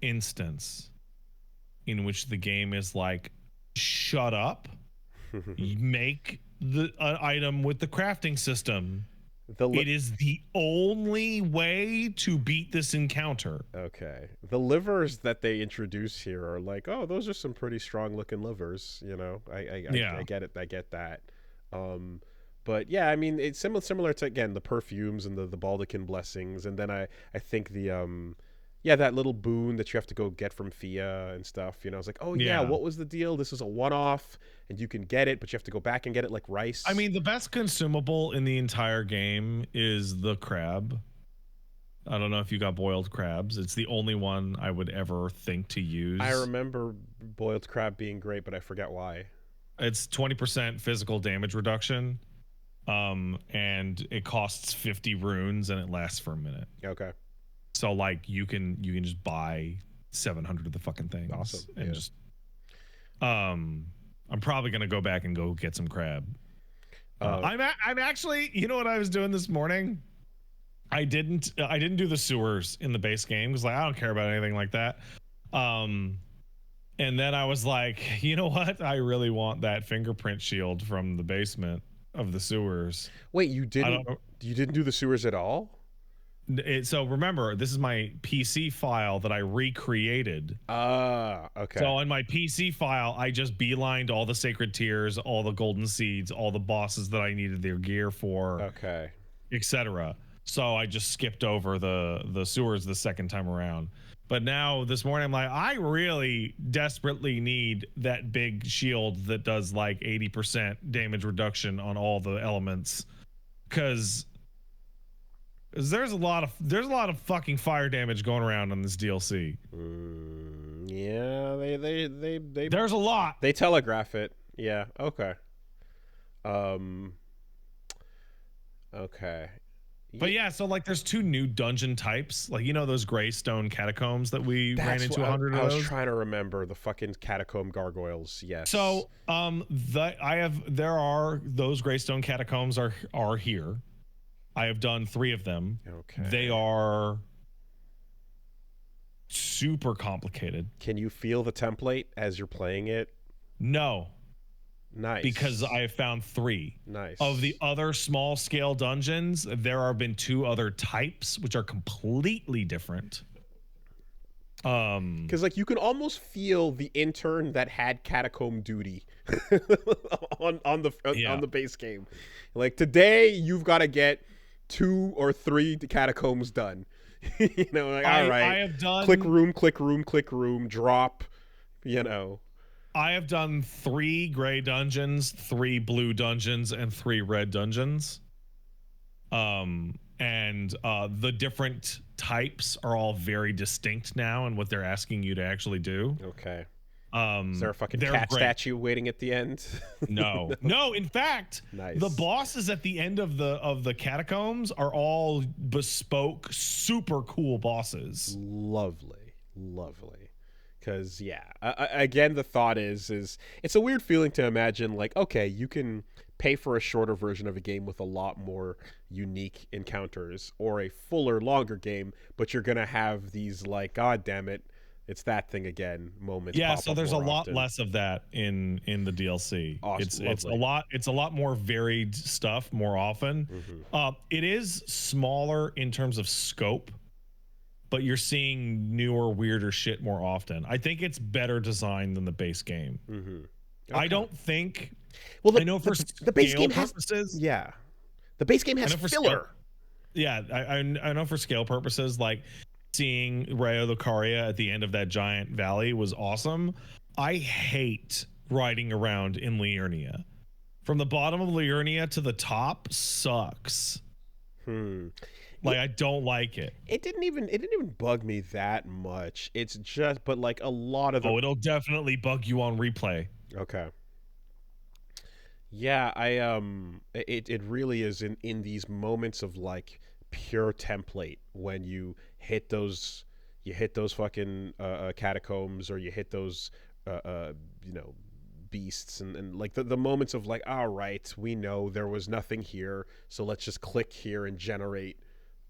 instance in which the game is like, shut up, you make the item with the crafting system. It is the only way to beat this encounter. Okay. The livers that they introduce here are like, oh, those are some pretty strong looking livers. I get it. I get that. But yeah, I mean, it's similar to, again, the perfumes and the Baldachin blessings, and then I think that little boon that you have to go get from Fia and stuff. I was like, oh yeah, what was the deal? This is a one-off, and you can get it, but you have to go back and get it like rice. I mean, the best consumable in the entire game is the crab. I don't know if you got boiled crabs. It's the only one I would ever think to use. I remember boiled crab being great, but I forget why. It's 20% physical damage reduction, and it costs 50 runes, and it lasts for a minute. Okay. So like you can just buy 700 of the fucking things. Awesome. And just I'm probably gonna go back and go get some crab. I'm actually, you know what I was doing this morning? I didn't do the sewers in the base game because like I don't care about anything like that. And then I was like, you know what? I really want that fingerprint shield from the basement of the sewers. Wait, you didn't do the sewers at all? So remember, this is my PC file that I recreated. Okay. So on my PC file, I just beelined all the sacred tears, all the golden seeds, all the bosses that I needed their gear for, okay, etc. So I just skipped over the sewers the second time around. But now this morning, I'm like, I really desperately need that big shield that does like 80% damage reduction on all the elements, because there's a lot of fucking fire damage going around on this DLC. Yeah, they there's a lot. They telegraph it. Yeah. Okay. Okay. But yeah, so like there's two new dungeon types, like those gray stone catacombs that we ran into 100 of those. I was trying to remember the fucking catacomb gargoyles. Yes. So there are those gray stone catacombs are here. I have done 3 of them. Okay. They are super complicated. Can you feel the template as you're playing it? No. Nice. Because I have found 3. Nice. Of the other small scale dungeons, there have been 2 other types which are completely different. Because like you can almost feel the intern that had catacomb duty on the base game. Like today, you've got to get 2 or 3 catacombs done. Like all right, I have done click room, drop. I have done 3 gray dungeons, 3 blue dungeons, and 3 red dungeons. And the different types are all very distinct now in what they're asking you to actually do. Okay. Is there a fucking cat statue waiting at the end? No. In fact, nice. The bosses at the end of the catacombs are all bespoke, super cool bosses. Lovely. Because again, the thought is it's a weird feeling to imagine like, okay, you can pay for a shorter version of a game with a lot more unique encounters, or a fuller, longer game, but you're gonna have these like, god damn it, it's that thing again moments. Yeah, so there's a lot less of that in the DLC. Awesome. It's a lot more varied stuff more often. Mm-hmm. It is smaller in terms of scope, but you're seeing newer, weirder shit more often. I think it's better designed than the base game. Mm-hmm. Okay. I don't think. Well, I know for the base game purposes, the base game has filler. I know for scale purposes, like seeing Rayo Lucaria at the end of that giant valley was awesome. I hate riding around in Liurnia. From the bottom of Liurnia to the top sucks. Like I don't like it. It didn't even bug me that much. It's just, but like a lot of it'll definitely bug you on replay. Okay. Yeah, it really is in these moments of like pure template when you hit those fucking catacombs, or you hit those you know, beasts, and like the moments of like, all right, we know there was nothing here, so let's just click here and generate,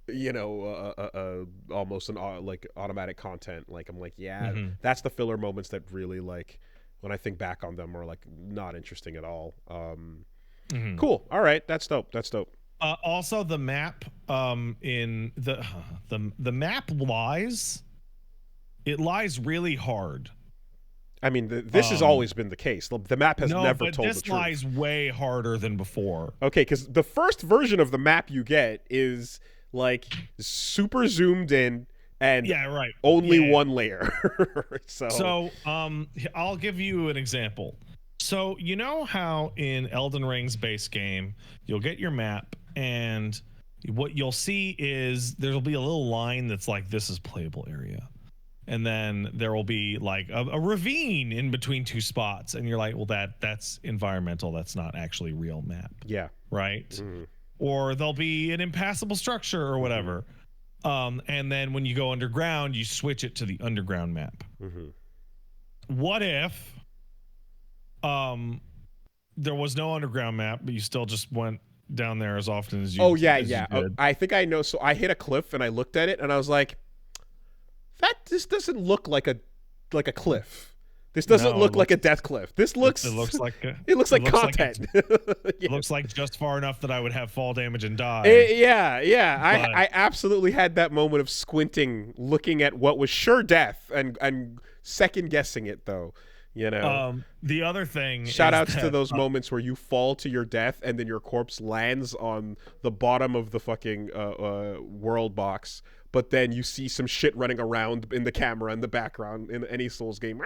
you know, almost an like automatic content. Like, I'm like, yeah, that's the filler moments that really, like, when I think back on them, are like not interesting at all. Cool. All right, that's dope. That's dope. Also, the map in the map lies. It lies really hard. I mean, this has always been the case. The map has never told the truth. This lies way harder than before. Okay, because the first version of the map you get is like super zoomed in and only one layer. So I'll give you an example. So you know how in Elden Ring's base game, you'll get your map, and what you'll see is there'll be a little line that's like, this is playable area. And then there will be like a ravine in between two spots, and you're like, well, that's environmental. That's not actually real map. Yeah. Right. Or there'll be an impassable structure or whatever. And then when you go underground, you switch it to the underground map. What if there was no underground map, but you still just went down there as often as you? Oh yeah, yeah. I think I know. So I hit a cliff and I looked at it and I was like, this doesn't look like a cliff. This doesn't look like a death cliff. This looks. It looks like content. It looks like just far enough that I would have fall damage and die. Yeah. I absolutely had that moment of squinting, looking at what was sure death, and second guessing it though. You know. The other thing. Shout outs to those moments where you fall to your death and then your corpse lands on the bottom of the fucking world box. But then you see some shit running around in the camera in the background in any Souls game.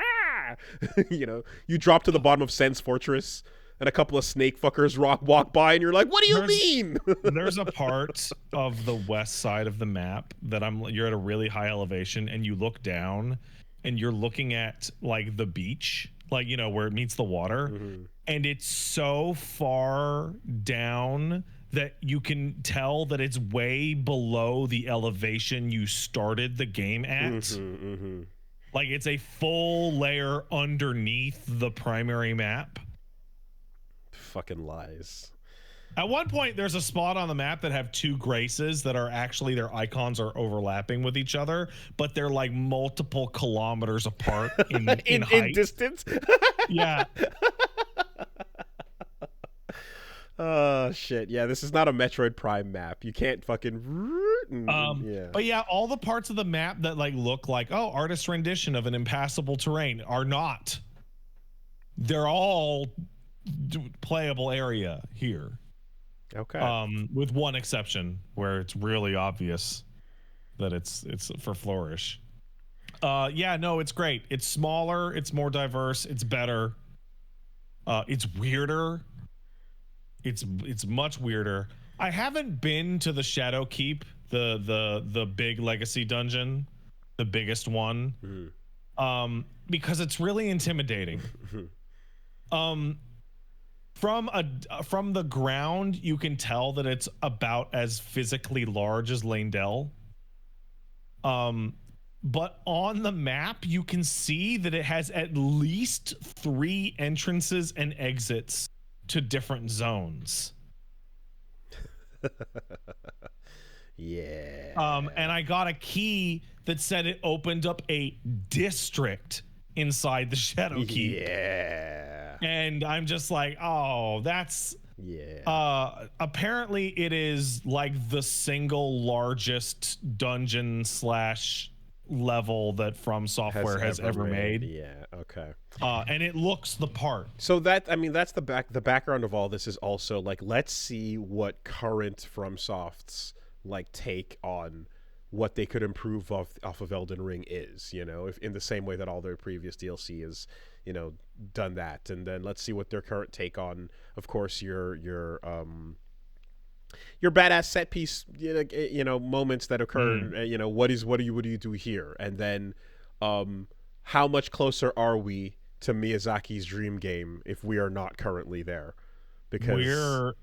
You know, you drop to the bottom of Sen's Fortress and a couple of snake fuckers walk by and you're like, what do you mean? There's a part of the west side of the map that you're at a really high elevation and you look down and you're looking at like the beach, like, you know, where it meets the water. And it's so far down that you can tell that it's way below the elevation you started the game at. Like, it's a full layer underneath the primary map. Fucking lies. At one point, there's a spot on the map that have two graces that are actually, their icons are overlapping with each other, but they're like multiple kilometers apart in height. In distance? Yeah. Oh shit! Yeah, this is not a Metroid Prime map. You can't fucking. But yeah, all the parts of the map that like look like, oh, artist rendition of an impassable terrain are not. They're all playable area here. Okay. With one exception where it's really obvious that it's for Flourish. Yeah, no, it's great. It's smaller. It's more diverse. It's better. It's weirder. It's much weirder. I haven't been to the Shadow Keep, the big legacy dungeon, the biggest one, because it's really intimidating. From the ground, you can tell that it's about as physically large as Leyndell. But on the map, you can see that it has at least 3 entrances and exits to different zones. Yeah. And I got a key that said it opened up a district inside the Shadow Keep. Yeah. And I'm just like, oh, that's... Yeah. Apparently it is like the single largest dungeon / level that From Software has ever made. Yeah, okay. And it looks the part. So that, I mean, that's the background of all this is also like, let's see what current FromSoft's like take on what they could improve off of Elden Ring is, you know, if in the same way that all their previous DLC has, you know, done that. And then let's see what their current take on, of course, your badass set piece, you know, moments that occur. You know, what do you do here? And then, how much closer are we to Miyazaki's dream game if we are not currently there? Because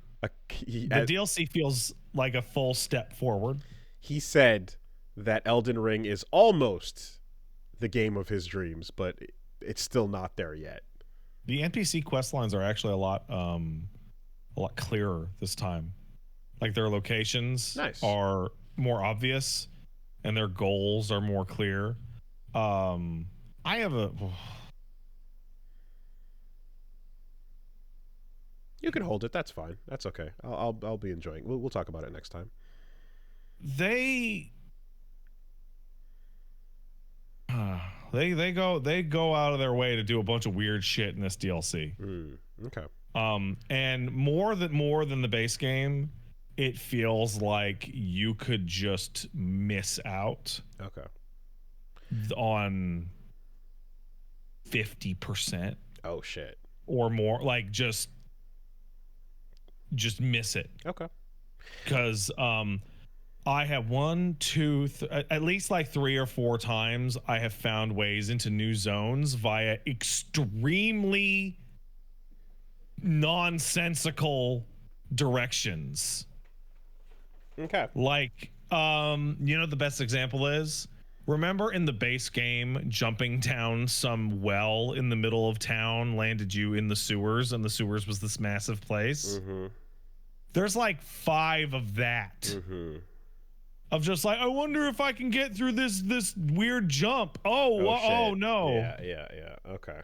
The DLC feels like a full step forward. He said that Elden Ring is almost the game of his dreams, but it's still not there yet. The NPC quest lines are actually a lot clearer this time. Like their locations are more obvious, and their goals are more clear. I have a. You can hold it. That's fine. That's okay. I'll be enjoying. We'll talk about it next time. They go out of their way to do a bunch of weird shit in this DLC. Okay. And more than the base game, it feels like you could just miss out. Okay. On 50%. Oh shit. Or more, like just miss it. Okay. Because I have at least like 3 or 4 times I have found ways into new zones via extremely nonsensical directions. Okay. Like, the best example is, remember in the base game, jumping down some well in the middle of town landed you in the sewers, and the sewers was this massive place? Mm-hmm. There's like 5 of that. Mm-hmm. Of just like, I wonder if I can get through this weird jump. Oh no. Yeah. Okay.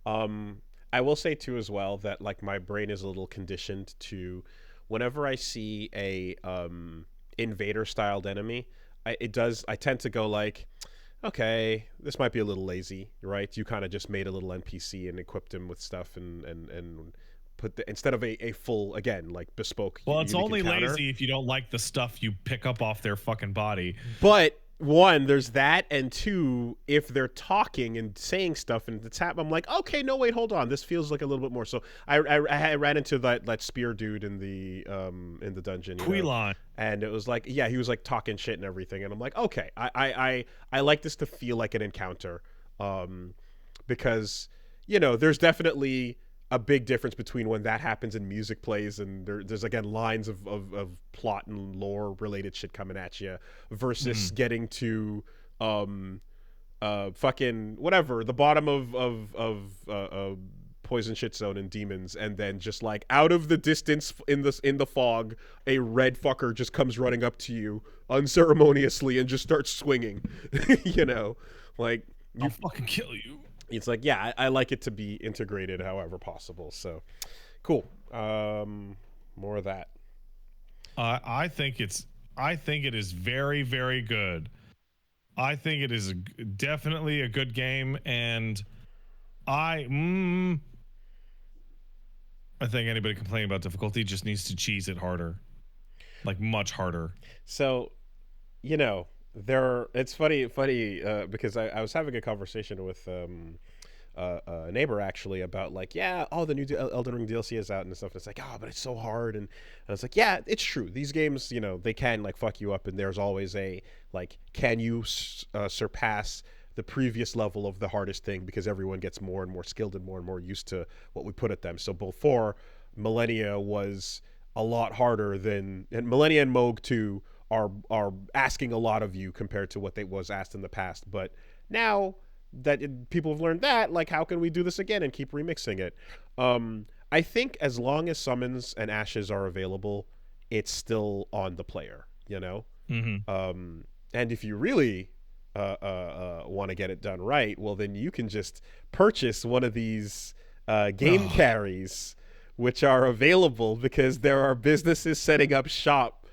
I will say too as well that like my brain is a little conditioned to whenever I see a invader styled enemy, I tend to go like, okay, this might be a little lazy, right? You kind of just made a little NPC and equipped him with stuff and put instead of a full, again, like bespoke. Well, it's only lazy if you don't like the stuff you pick up off their fucking body. But 1, there's that, and 2, if they're talking and saying stuff and it's happening, I'm like, okay, no, wait, hold on, this feels like a little bit more. So I ran into that spear dude in the dungeon, Quilon, and it was like, yeah, he was like talking shit and everything, and I'm like, okay, I like this to feel like an encounter, because there's definitely a big difference between when that happens and music plays and there's again lines of plot and lore related shit coming at you versus getting to fucking whatever, the bottom of poison shit zone and demons, and then just like out of the distance in the fog, a red fucker just comes running up to you unceremoniously and just starts swinging. Like, I'll fucking kill you. It's like, yeah, I like it to be integrated however possible. So, cool. More of that. I think it is very, very good. I think it is definitely a good game, and I think anybody complaining about difficulty just needs to cheese it harder, like much harder. So, it's funny because I was having a conversation with a neighbor actually about like, yeah, the new Elden Ring DLC is out and stuff, and it's like, but it's so hard, and I was like, yeah, it's true, these games, they can like fuck you up, and there's always a like, can you surpass the previous level of the hardest thing, because everyone gets more and more skilled and more used to what we put at them. So before, Millennia was a lot harder than, and Millennia and Moog 2 are asking a lot of you compared to what they was asked in the past. But now that people have learned that, like, how can we do this again and keep remixing it? I think as long as summons and ashes are available, it's still on the player, Mm-hmm. And if you really want to get it done right, well, then you can just purchase one of these game carries, which are available because there are businesses setting up shop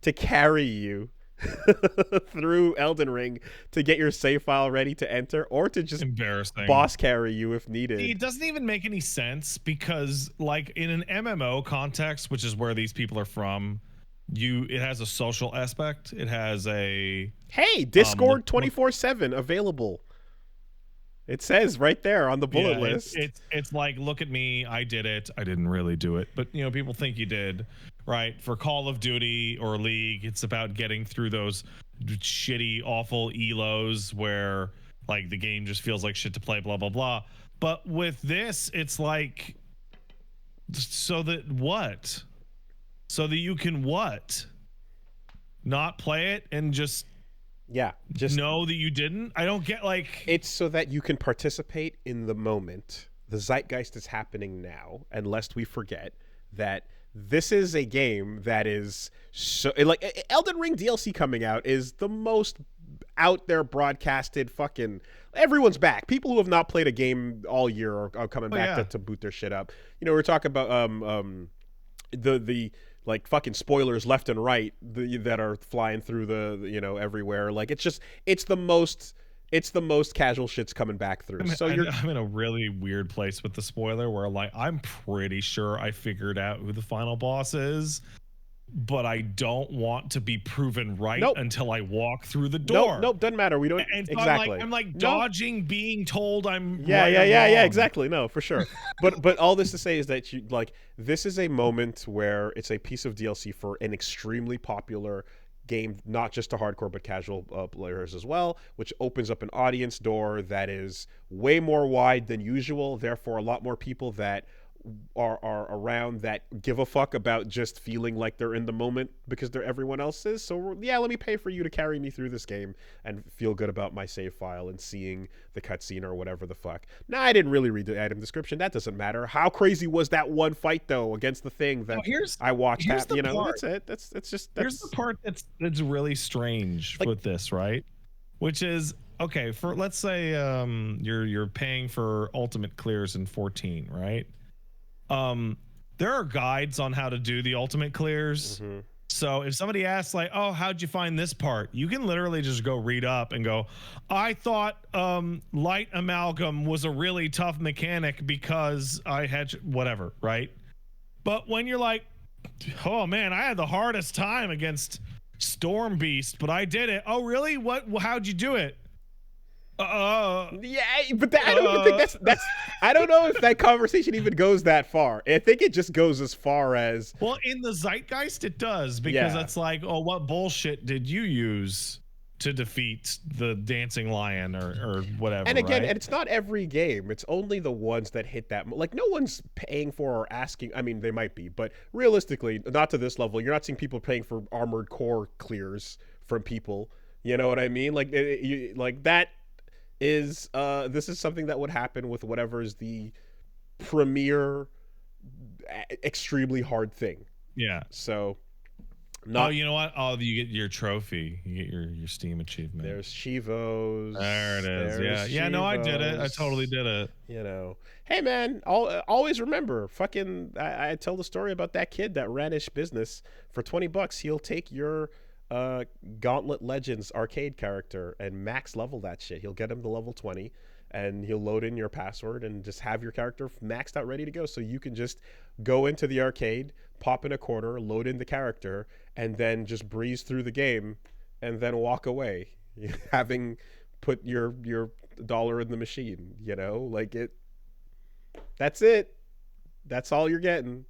to carry you through Elden Ring to get your save file ready to enter, or to just boss carry you if needed. It doesn't even make any sense, because like in an MMO context, which is where these people are from, it has a social aspect. It has a Discord 24/7 available. It says right there on the bullet list. It's like, look at me, I did it. I didn't really do it, but people think you did, right? For Call of Duty or League, it's about getting through those shitty, awful elos where like the game just feels like shit to play, blah blah blah. But with this, it's like, so that what? so that you can what? Not play it and just know that you didn't? I don't get, like, it's so that you can participate in the moment. The zeitgeist is happening now, and lest we forget that this is a game that is so, like, Elden Ring DLC coming out is the most out there broadcasted fucking, everyone's back. People who have not played a game all year are coming back to boot their shit up. You know, we're talking about the like fucking spoilers left and right that are flying through the you know, everywhere. Like, it's the most casual shit's coming back through. I'm in a really weird place with the spoiler where, like, I'm pretty sure I figured out who the final boss is, but I don't want to be proven right until I walk through the door. Nope, doesn't matter. We don't and so exactly. I'm like dodging being told I'm yeah, right yeah, exactly. No, for sure. but all this to say is that you, like, this is a moment where it's a piece of DLC for an extremely popular game, not just to hardcore but casual players as well, which opens up an audience door that is way more wide than usual. Therefore, a lot more people that are around that give a fuck about just feeling like they're in the moment because they're everyone else is. So yeah, let me pay for you to carry me through this game and feel good about my save file and seeing the cutscene or whatever the fuck. Nah, I didn't really read the item description. That doesn't matter. How crazy was that one fight though against the thing that I watched? You know, that's it. That's here's the part that's really strange, like, with this, right? Which is, okay, for let's say you're paying for ultimate clears in 14, right? There are guides on how to do the ultimate clears. Mm-hmm. So if somebody asks, like, oh, how'd you find this part? You can literally just go read up and go, I thought light amalgam was a really tough mechanic because I had whatever, right? But when you're like, oh man, I had the hardest time against Storm Beast, but I did it. Oh really? How'd you do it? Yeah, but I don't even think that's I don't know if that conversation even goes that far. I think it just goes as far as, well, in the zeitgeist it does, because it's like, oh, what bullshit did you use to defeat the dancing lion or whatever? And again, right? and it's not every game. It's only the ones that hit that, like, no one's paying for or asking. I mean, they might be, but realistically, not to this level. You're not seeing people paying for Armored Core clears from people. You know what I mean? Like, like that is this is something that would happen with whatever is the premier extremely hard thing. Yeah. So you know what? Oh, you get your trophy. You get your Steam achievement. There's Chivos. There it is. Yeah. No, I did it. I totally did it. You know. Hey man, always remember, fucking I tell the story about that kid that ran his business for $20. He'll take your Gauntlet Legends arcade character and max level that shit. He'll get him to level 20 and he'll load in your password and just have your character maxed out, ready to go. So you can just go into the arcade, pop in a quarter, load in the character, and then just breeze through the game and then walk away, having put your dollar in the machine, you know? Like, that's it. That's all you're getting.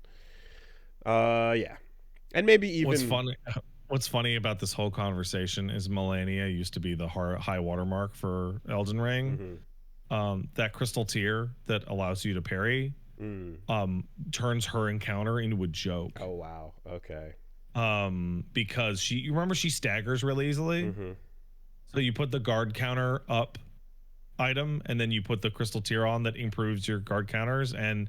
Yeah. And maybe even What's funny about this whole conversation is Melania used to be the high watermark for Elden Ring. Mm-hmm. That crystal tier that allows you to parry turns her encounter into a joke. Oh wow, okay. Because you remember she staggers really easily. Mm-hmm. So you put the guard counter up item, and then you put the crystal tier on that improves your guard counters, and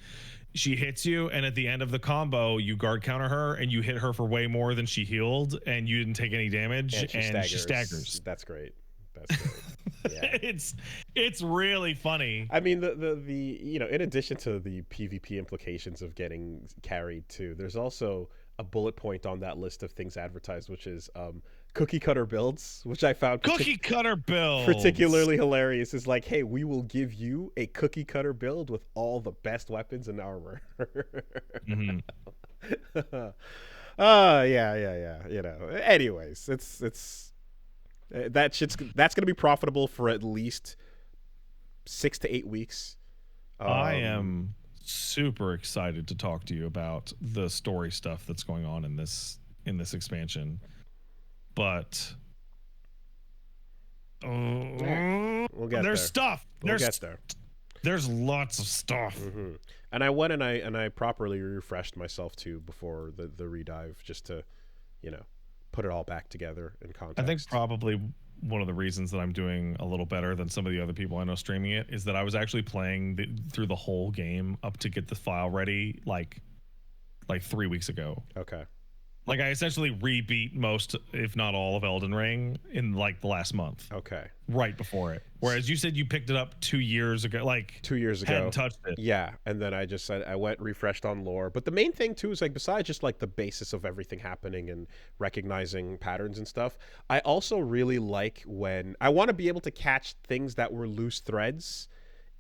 she hits you, and at the end of the combo, you guard counter her, and you hit her for way more than she healed, and you didn't take any damage, and she staggers. That's great. That's great. Yeah. It's really funny. I mean, the you know, in addition to the PvP implications of getting carried too, there's also a bullet point on that list of things advertised, which is cookie cutter builds, which I found particularly hilarious. Is like, hey, we will give you a cookie cutter build with all the best weapons and armor. Mm-hmm. Yeah. You know. Anyways, it's that's gonna be profitable for at least 6 to 8 weeks. I am super excited to talk to you about the story stuff that's going on in this expansion, but we'll get there's there. stuff. We'll get there. There's lots of stuff. Mm-hmm. And I went and I properly refreshed myself too before the redive, just to, you know, put it all back together in context. I think probably one of the reasons that I'm doing a little better than some of the other people I know streaming it is that I was actually playing through the whole game up to get the file ready like 3 weeks ago. Okay. Like I essentially rebeat most, if not all, of Elden Ring in like the last month. Okay. Right before it. Whereas you said you picked it up 2 years ago, like 2 years ago. Hadn't touched it. Yeah, and then I just said I went refreshed on lore. But the main thing too is like besides just like the basis of everything happening and recognizing patterns and stuff, I also really like when I want to be able to catch things that were loose threads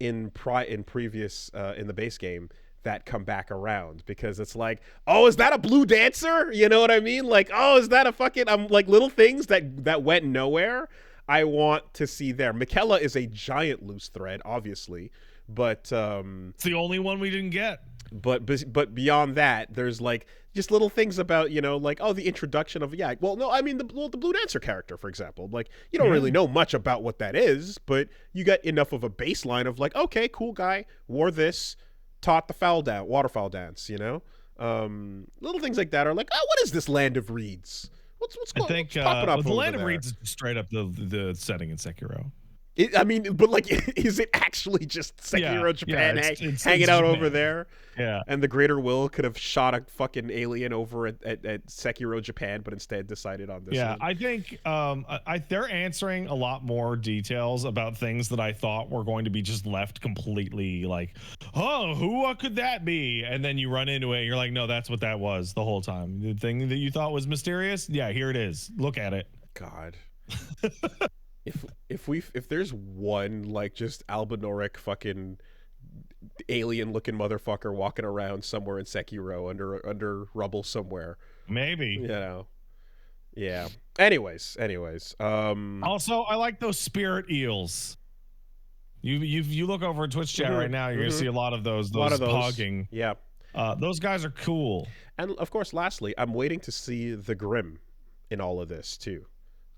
in previous in the base game that come back around, because it's like, oh, is that a blue dancer? You know what I mean? Like, oh, is that a fucking like little things that went nowhere. I want to see there. Michaela is a giant loose thread, obviously, but it's the only one we didn't get. But beyond that, there's like just little things about, you know, like, oh, the introduction of the Blue Dancer character, for example. Like, you don't really know much about what that is, but you got enough of a baseline of like, okay, cool guy, wore this, taught the waterfowl dance, you know. Little things like that are like, oh, what is this Land of Reeds? What's popping up? The Land of Reeds is straight up the setting in Sekiro. I mean, but like, is it actually just Sekiro Japan hanging out Japan over there? Yeah. And the Greater Will could have shot a fucking alien over at Sekiro Japan, but instead decided on this. Yeah, one. I think they're answering a lot more details about things that I thought were going to be just left completely like, oh, what could that be? And then you run into it, and you're like, no, that's what that was the whole time. The thing that you thought was mysterious, yeah, here it is. Look at it. God. If there's one like just albinoric fucking alien looking motherfucker walking around somewhere in Sekiro under rubble somewhere, maybe, you know. Yeah. Anyways. Also, I like those spirit eels. You look over at Twitch chat right now, you're gonna see a lot of those pogging. Yeah. Those guys are cool. And of course, lastly, I'm waiting to see the Grim in all of this too,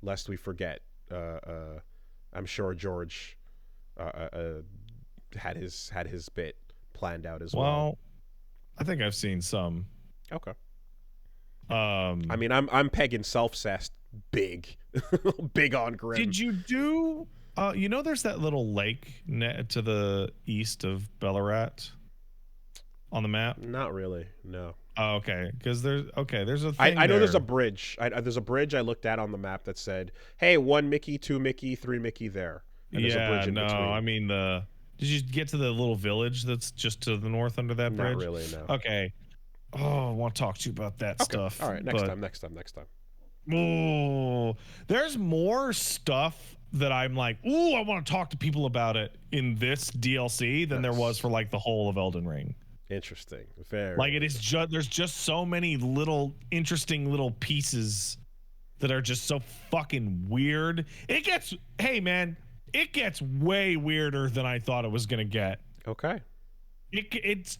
lest we forget. I'm sure George had his bit planned out as well. Well, I think I've seen some. Okay. I mean, I'm pegging self-cessed big on Grim. Did you do? You know, there's that little lake to the east of Ballarat on the map. Not really. No. Oh, okay, because there's a thing I know there's a bridge. There's a bridge I looked at on the map that said, "Hey, 1 Mickey, 2 Mickey, 3 Mickey there." And there's a bridge in between. I mean did you get to the little village that's just to the north under that bridge? Not really, no. Okay. Oh, I want to talk to you about that stuff. All right, next time. Oh, there's more stuff that I'm like, ooh, I want to talk to people about it in this DLC than there was for like the whole of Elden Ring. Interesting. Fair. Like, it is just, there's just so many little interesting little pieces that are just so fucking weird. It gets way weirder than I thought it was gonna get. Okay. It's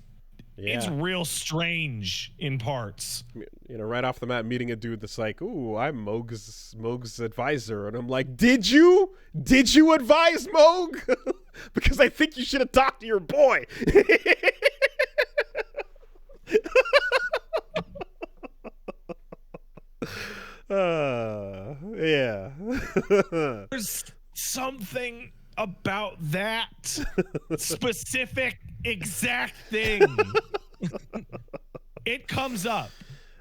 real strange in parts. You know, right off the map, meeting a dude that's like, "Ooh, I'm Moog's advisor," and I'm like, "Did you advise Moog? Because I think you should have talked to your boy." Yeah. There's something about that specific exact thing. It comes up.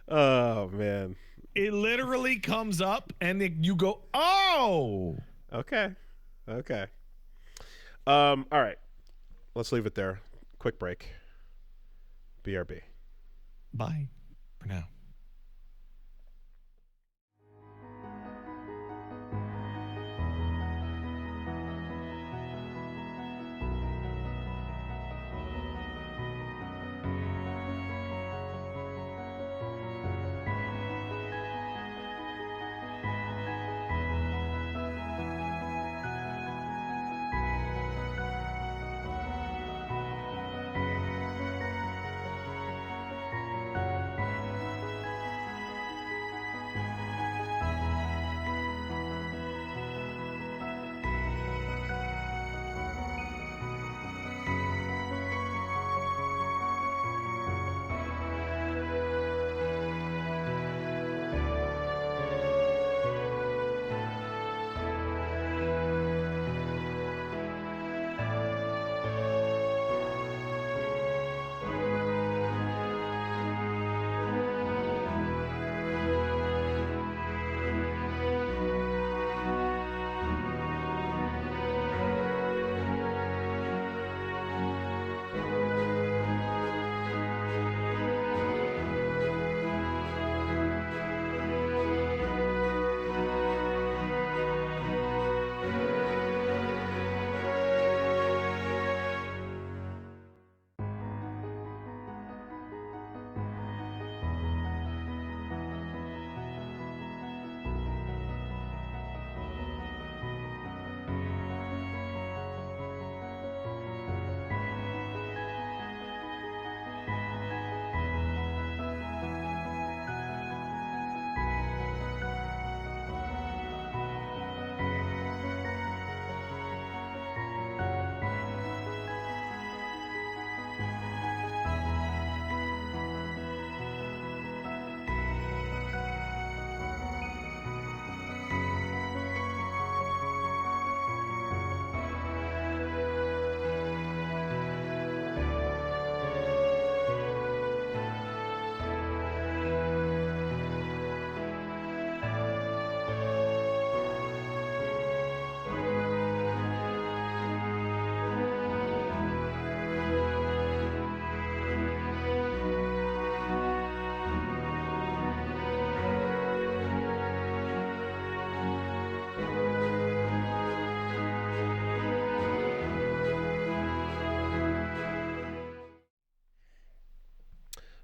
Oh man. It literally comes up and you go, "Oh." Okay. All right. Let's leave it there. Quick break. BRB. Bye for now.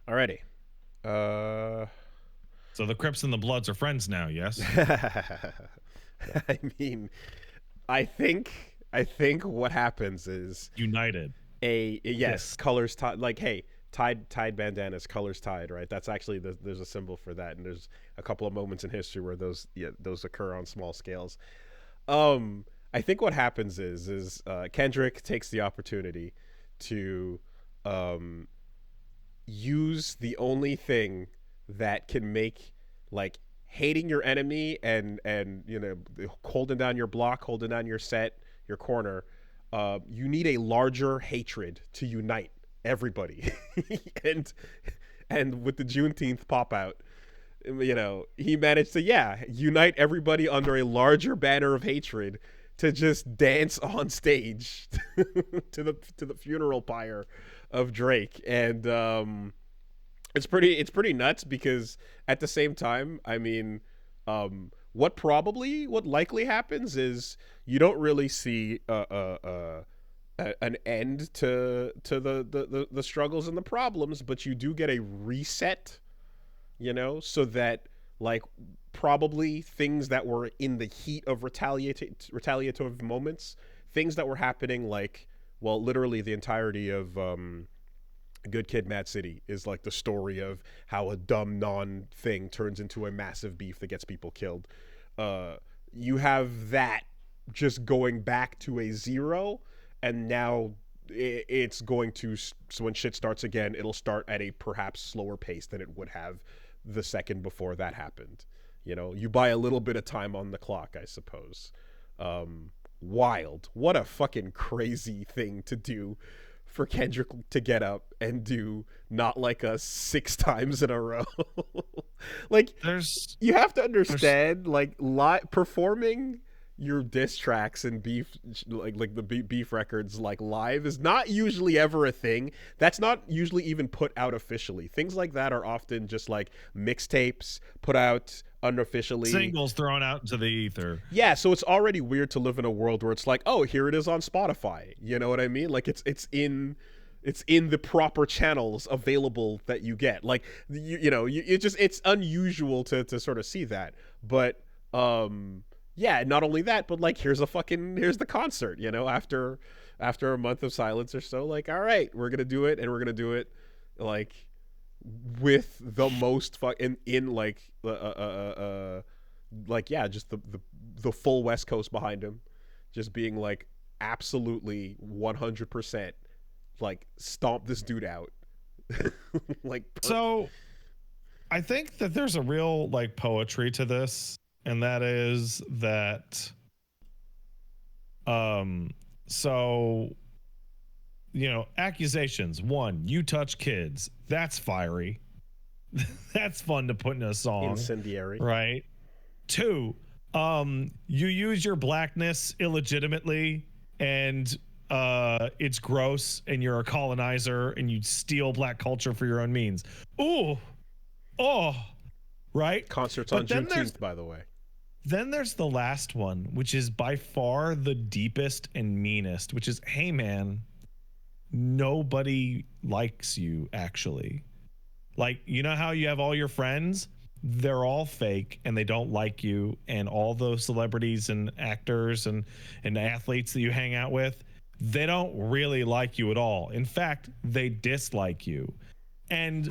Alrighty. Uh, So the Crips and the Bloods are friends now, yes? I mean, I think what happens is United. yes, colors tied. Like, hey, tied bandanas, colors tied, right? That's actually there's a symbol for that, and there's a couple of moments in history where those occur on small scales. I think what happens is Kendrick takes the opportunity to use the only thing that can make like hating your enemy and holding down your block, holding down your set, your corner. You need a larger hatred to unite everybody, and with the Juneteenth pop out, he managed to unite everybody under a larger banner of hatred to just dance on stage to the funeral pyre of Drake. And it's pretty nuts because at the same time, I mean, what likely happens is you don't really see an end to the struggles and the problems, but you do get a reset, so that like probably things that were in the heat of retaliative moments, things that were happening, like, well, literally the entirety of Good Kid, Mad City is like the story of how a dumb non-thing turns into a massive beef that gets people killed. You have that just going back to a zero, and now it's going to, so when shit starts again, it'll start at a perhaps slower pace than it would have the second before that happened. You buy a little bit of time on the clock, I suppose. Wild. What a fucking crazy thing to do for Kendrick to get up and do Not Like Us 6 times in a row. Like, you have to understand, like, performing your diss tracks and beef, like the beef records, like live, is not usually ever a thing. That's not usually even put out officially. Things like that are often just like mixtapes put out unofficially, singles thrown out into the ether. Yeah, so it's already weird to live in a world where it's like, oh, here it is on Spotify. You know what I mean? Like it's in the proper channels available that you get. Like it's unusual to sort of see that. But yeah, not only that, but like here's the concert, after a month of silence or so, like, all right, we're gonna do it, and we're gonna do it like with the most in like just the full West Coast behind him, just being like absolutely 100% like stomp this dude out. Like, so I think that there's a real like poetry to this, and that is that so accusations. One, you touch kids. That's fiery. That's fun to put in a song. Incendiary. Right. Two, you use your blackness illegitimately, and it's gross, and you're a colonizer, and you steal black culture for your own means. Ooh. Oh. Right? Concerts on Juneteenth, by the way. Then there's the last one, which is by far the deepest and meanest, which is, hey, man, nobody likes you, actually. Like, you know how you have all your friends? They're all fake, and they don't like you. And all those celebrities and actors and athletes that you hang out with, they don't really like you at all. In fact, they dislike you. And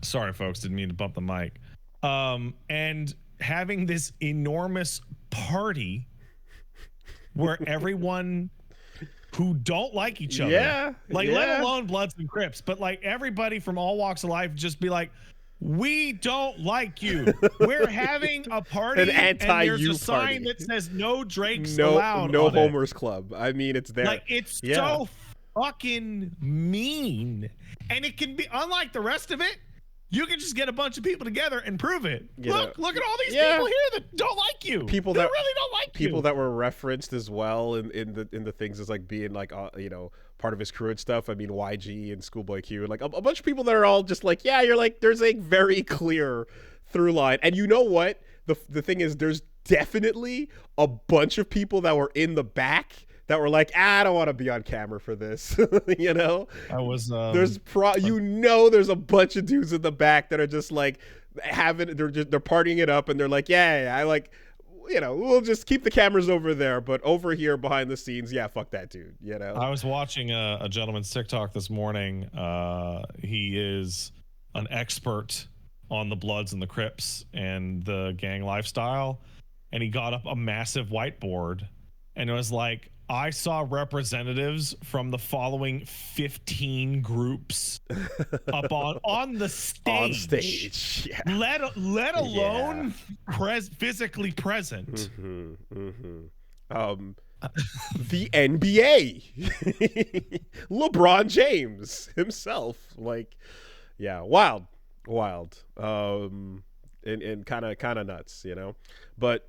sorry, folks, didn't mean to bump the mic. And having this enormous party where everyone who don't like each other, let alone Bloods and Crips, but like everybody from all walks of life, just be like, we don't like you. We're having a party, an anti-you and there's a sign party that says no Drakes allowed. No Homer's Club. I mean, it's there. Like, it's so fucking mean, and it can be, unlike the rest of it, you can just get a bunch of people together and prove it. Look at all these people here that don't like you. People that really don't like you. People that were referenced as well in the things as like being like part of his crew and stuff. I mean, YG and Schoolboy Q, and like a bunch of people that are all just like, you're like, there's a very clear through line. And you know what? The thing is, there's definitely a bunch of people that were in the back that were like, I don't want to be on camera for this. You know, I was there's there's a bunch of dudes in the back that are just like they're partying it up, and they're like, yeah, I like, you know, we'll just keep the cameras over there, but over here behind the scenes, yeah, fuck that dude, you know. I was watching a gentleman's TikTok this morning. He is an expert on the Bloods and the Crips and the gang lifestyle, and he got up a massive whiteboard and it was like, I saw representatives from the following 15 groups up on the stage. On stage, yeah. Let alone physically present. The NBA, LeBron James himself, like, yeah, wild, and kind of nuts, you know, but.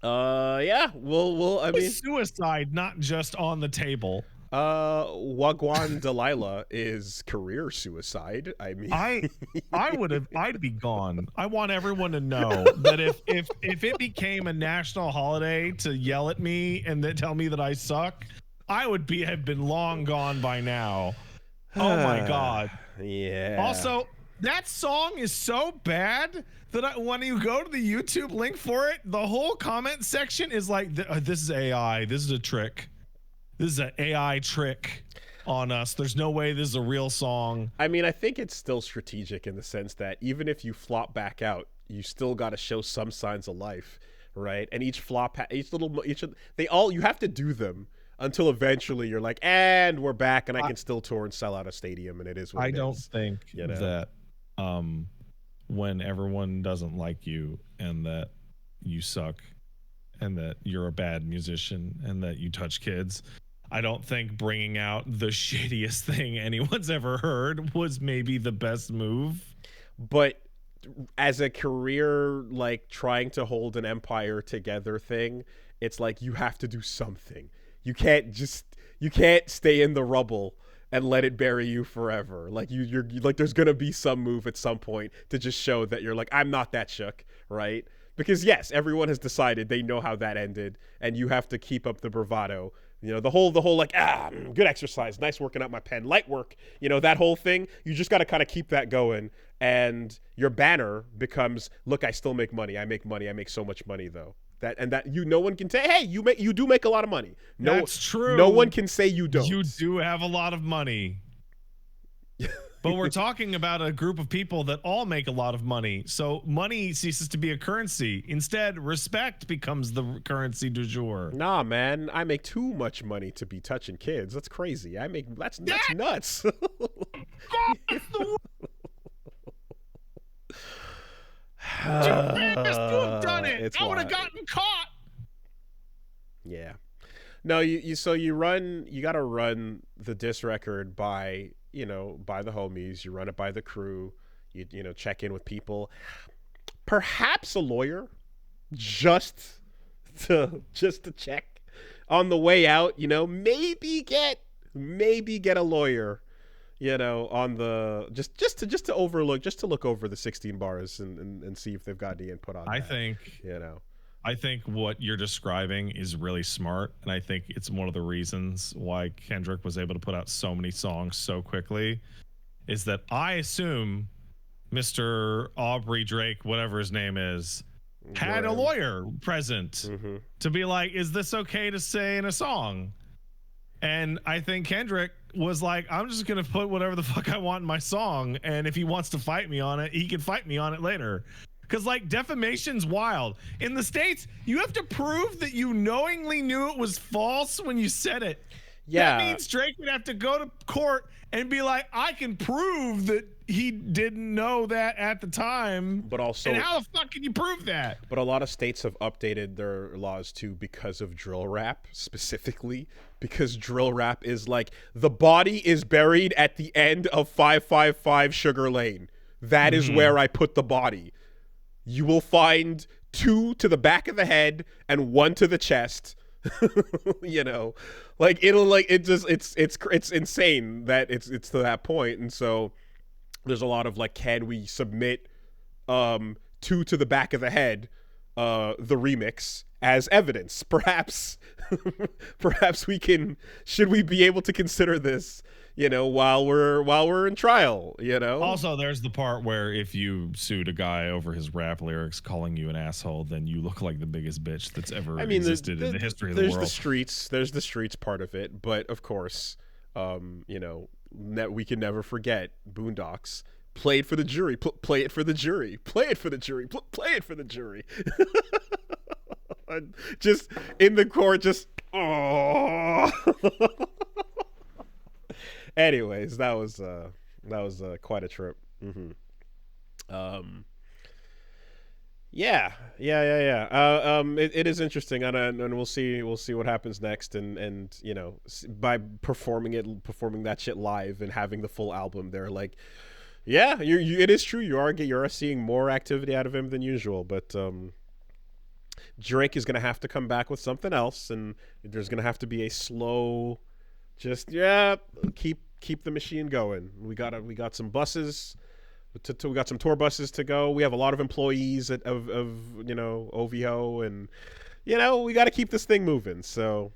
Yeah, I mean, suicide not just on the table. Wagwan Delilah is career suicide. I mean, I'd be gone. I want everyone to know that if it became a national holiday to yell at me and then tell me that I suck, I would have been long gone by now. Oh my God. Yeah. Also, that song is so bad that when you go to the YouTube link for it, the whole comment section is like, this is AI. This is a trick. This is an AI trick on us. There's no way this is a real song. I mean, I think it's still strategic in the sense that even if you flop back out, you still got to show some signs of life, right? And you have to do them until eventually you're like, and we're back, and I can still tour and sell out a stadium, and it is what it is. I don't think that when everyone doesn't like you and that you suck and that you're a bad musician and that you touch kids, I don't think bringing out the shittiest thing anyone's ever heard was maybe the best move. But as a career, like, trying to hold an empire together thing, it's like you have to do something. You can't stay in the rubble and let it bury you forever. Like you're like, there's gonna be some move at some point to just show that you're like, I'm not that shook, right? Because yes, everyone has decided they know how that ended, and you have to keep up the bravado. You know, the whole like, good exercise, nice working out my pen, light work. You know, that whole thing. You just got to kind of keep that going, and your banner becomes, look, I still make money. I make money. I make so much money though. No one can say, hey, you do make a lot of money. No, that's true. No one can say you don't. You do have a lot of money. But we're talking about a group of people that all make a lot of money. So money ceases to be a currency. Instead, respect becomes the currency du jour. Nah, man, I make too much money to be touching kids. That's crazy. That's nuts. To have done it. I would have gotten caught. Yeah. No, you got to run the disc record by the homies. You run it by the crew. You know, check in with people. Perhaps a lawyer, just to check on the way out. You know, maybe get a lawyer. You know, on the just to look over the 16 bars and see if they've got any input on. I think what you're describing is really smart, and I think it's one of the reasons why Kendrick was able to put out so many songs so quickly, is that I assume Mr. Aubrey Drake, whatever his name is, had a lawyer present to be like, is this okay to say in a song? And I think Kendrick was like, I'm just going to put whatever the fuck I want in my song, and if he wants to fight me on it, he can fight me on it later. Because, like, defamation's wild. In the States, you have to prove that you knowingly knew it was false when you said it. Yeah. That means Drake would have to go to court and be like, I can prove that he didn't know that at the time. But also, and how the fuck can you prove that? But a lot of states have updated their laws too because of drill rap, specifically because drill rap is like, the body is buried at the end of 555 Sugar Lane. That is where I put the body. You will find 2 to the back of the head and 1 to the chest. You know, like it's insane that it's to that point. And so there's a lot of like, can we submit 2 to the back of the head the remix as evidence. Perhaps perhaps should we be able to consider this, while we're in trial, Also, there's the part where if you sued a guy over his rap lyrics calling you an asshole, then you look like the biggest bitch that's ever existed in the history of the world. There's the streets part of it, but of course, we can never forget Boondocks. Play it for the jury. Play it for the jury. Play it for the jury. Play it for the jury. Just in the court, just oh. Anyways, that was quite a trip. Yeah. It is interesting, and we'll see what happens next, and by performing that shit live and having the full album, they're like, yeah, it is true. You are seeing more activity out of him than usual, but Drake is gonna have to come back with something else, and there's gonna have to be a slow, just keep the machine going. We got some buses. We got some tour buses to go. We have a lot of employees of OVO, and we got to keep this thing moving. So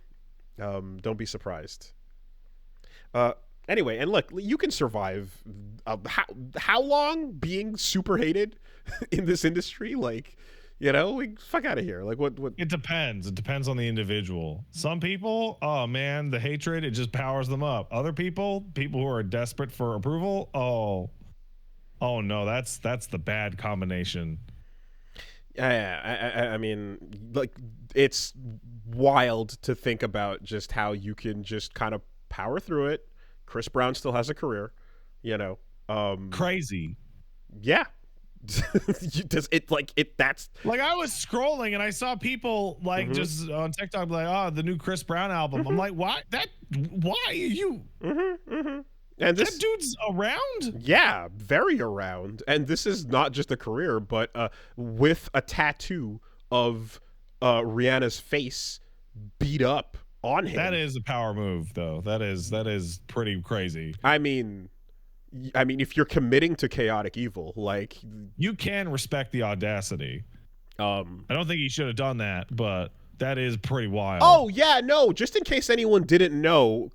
don't be surprised. Anyway, and look, you can survive how long being super hated in this industry? Like, fuck out of here. Like, what? It depends. It depends on the individual. Some people, oh man, the hatred, it just powers them up. Other people who are desperate for approval, oh no, that's the bad combination. I mean, like, it's wild to think about just how you can just kind of power through it. Chris Brown still has a career, Crazy. Yeah. Does it like it? That's like, I was scrolling and I saw people like just on TikTok like, oh, the new Chris Brown album. I'm like, why are you? And that dude's around? Yeah, very around. And this is not just a career, but with a tattoo of Rihanna's face beat up on him. That is a power move, though. That is pretty crazy. I mean, if you're committing to chaotic evil, like, you can respect the audacity. I don't think he should have done that, but that is pretty wild. Oh yeah, no. Just in case anyone didn't know,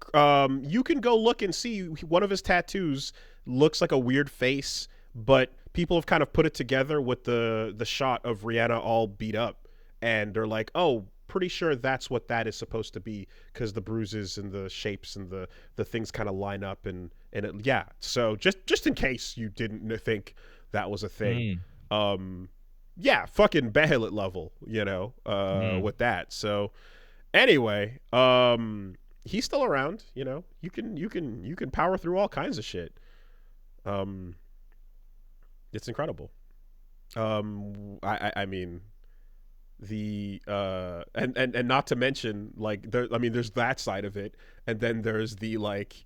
you can go look and see one of his tattoos looks like a weird face, but people have kind of put it together with the shot of Rihanna all beat up, and they're like, oh, pretty sure that's what that is supposed to be, because the bruises and the shapes and the things kind of line up, and yeah. So just in case you didn't think that was a thing. Yeah, fucking Behelit level, with that. So anyway, he's still around, you can power through all kinds of shit. It's incredible. I mean, the and not to mention, like, there's that side of it, and then there's the, like,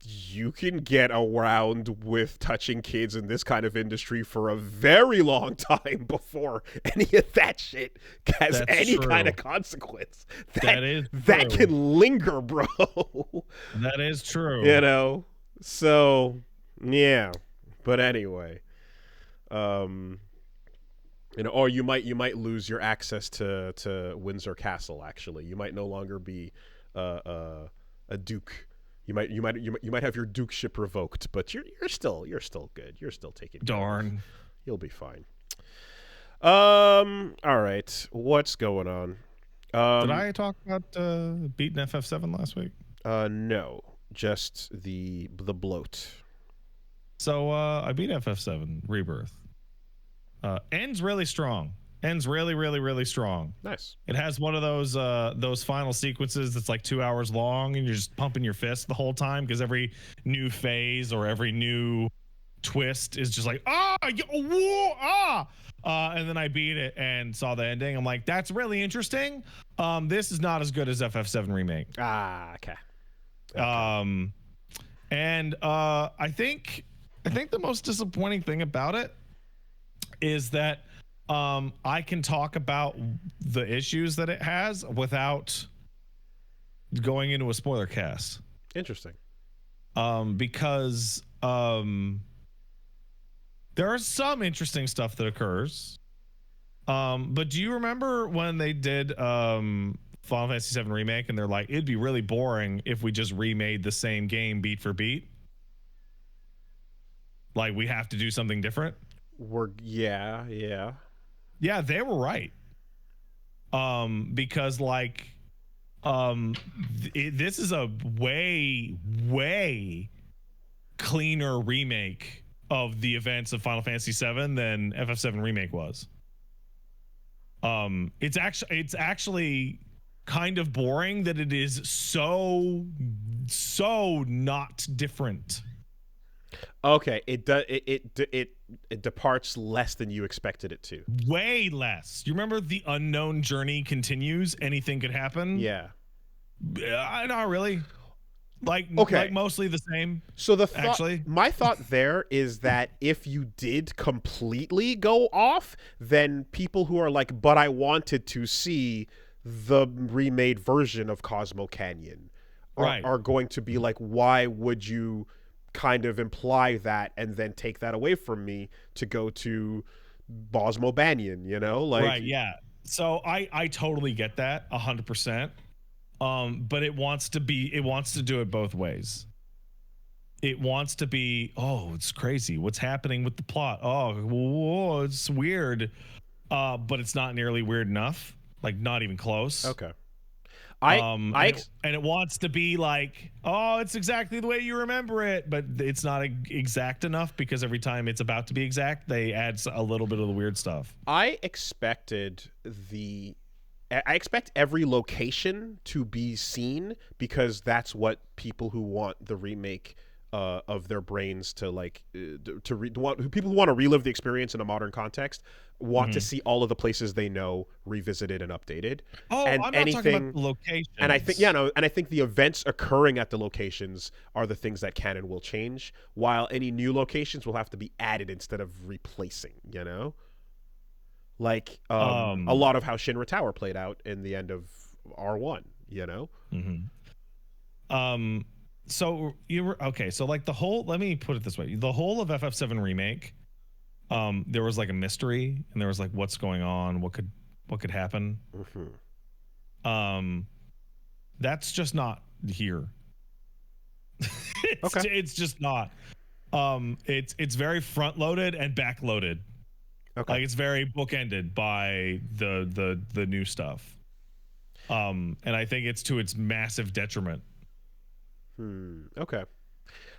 you can get around with touching kids in this kind of industry for a very long time before any of that shit has any kind of consequence. That can linger, bro. That is true. So yeah. But anyway, or you might lose your access to Windsor Castle. Actually, you might no longer be a duke. You might have your dukeship revoked, but you're still good. You're still taking care. Darn. You'll be fine. All right. What's going on? Did I talk about beating FF7 last week? No, just the bloat. So I beat FF7 Rebirth. Ends really strong. Ends really, really, really strong. Nice. It has one of those final sequences that's like 2 hours long, and you're just pumping your fist the whole time, because every new phase or every new twist is just like, and then I beat it and saw the ending. I'm like, that's really interesting. This is not as good as FF7 Remake. Okay. And I think the most disappointing thing about it is that I can talk about the issues that it has without going into a spoiler cast. Interesting. Because There are some interesting stuff that occurs. But do you remember when they did Final Fantasy VII Remake and they're like, it'd be really boring if we just remade the same game beat for beat? Like, we have to do something different? Yeah. Yeah, they were right. Because like, this is a way cleaner remake of the events of Final Fantasy VII than FF7 Remake was. It's actually kind of boring that it is so not different. Okay, it departs less than you expected it to. Way less. You remember the unknown journey continues? Anything could happen. Yeah. Not really. Like, okay. Like mostly the same. So my thought there is that if you did completely go off, then people who are like, but I wanted to see the remade version of Cosmo Canyon are going to be like, why would you kind of imply that and then take that away from me to go to Bosmo Banyan, you know? Like, right, yeah. So I totally get that 100%. But it wants to do it both ways. It wants to be, oh, it's crazy. What's happening with the plot? Oh, whoa, it's weird. But it's not nearly weird enough. Like, not even close. Okay. And it wants to be like, oh, it's exactly the way you remember it, but it's not exact enough because every time it's about to be exact, they add a little bit of the weird stuff. I expect every location to be seen because that's what people who want the remake of their brains to like people who want to relive the experience in a modern context want to see all of the places they know revisited and updated. Oh, and I'm not talking about the locations. And I think the events occurring at the locations are the things that canon will change, while any new locations will have to be added instead of replacing, you know? Like a lot of how Shinra Tower played out in the end of R1, you know? So you were okay. So like let me put it this way: the whole of FF7 Remake, there was like a mystery, and there was like, what's going on? What could happen? That's just not here. It's just not. It's very front loaded and back loaded. Okay. Like, it's very bookended by the new stuff. And I think it's to its massive detriment. Okay.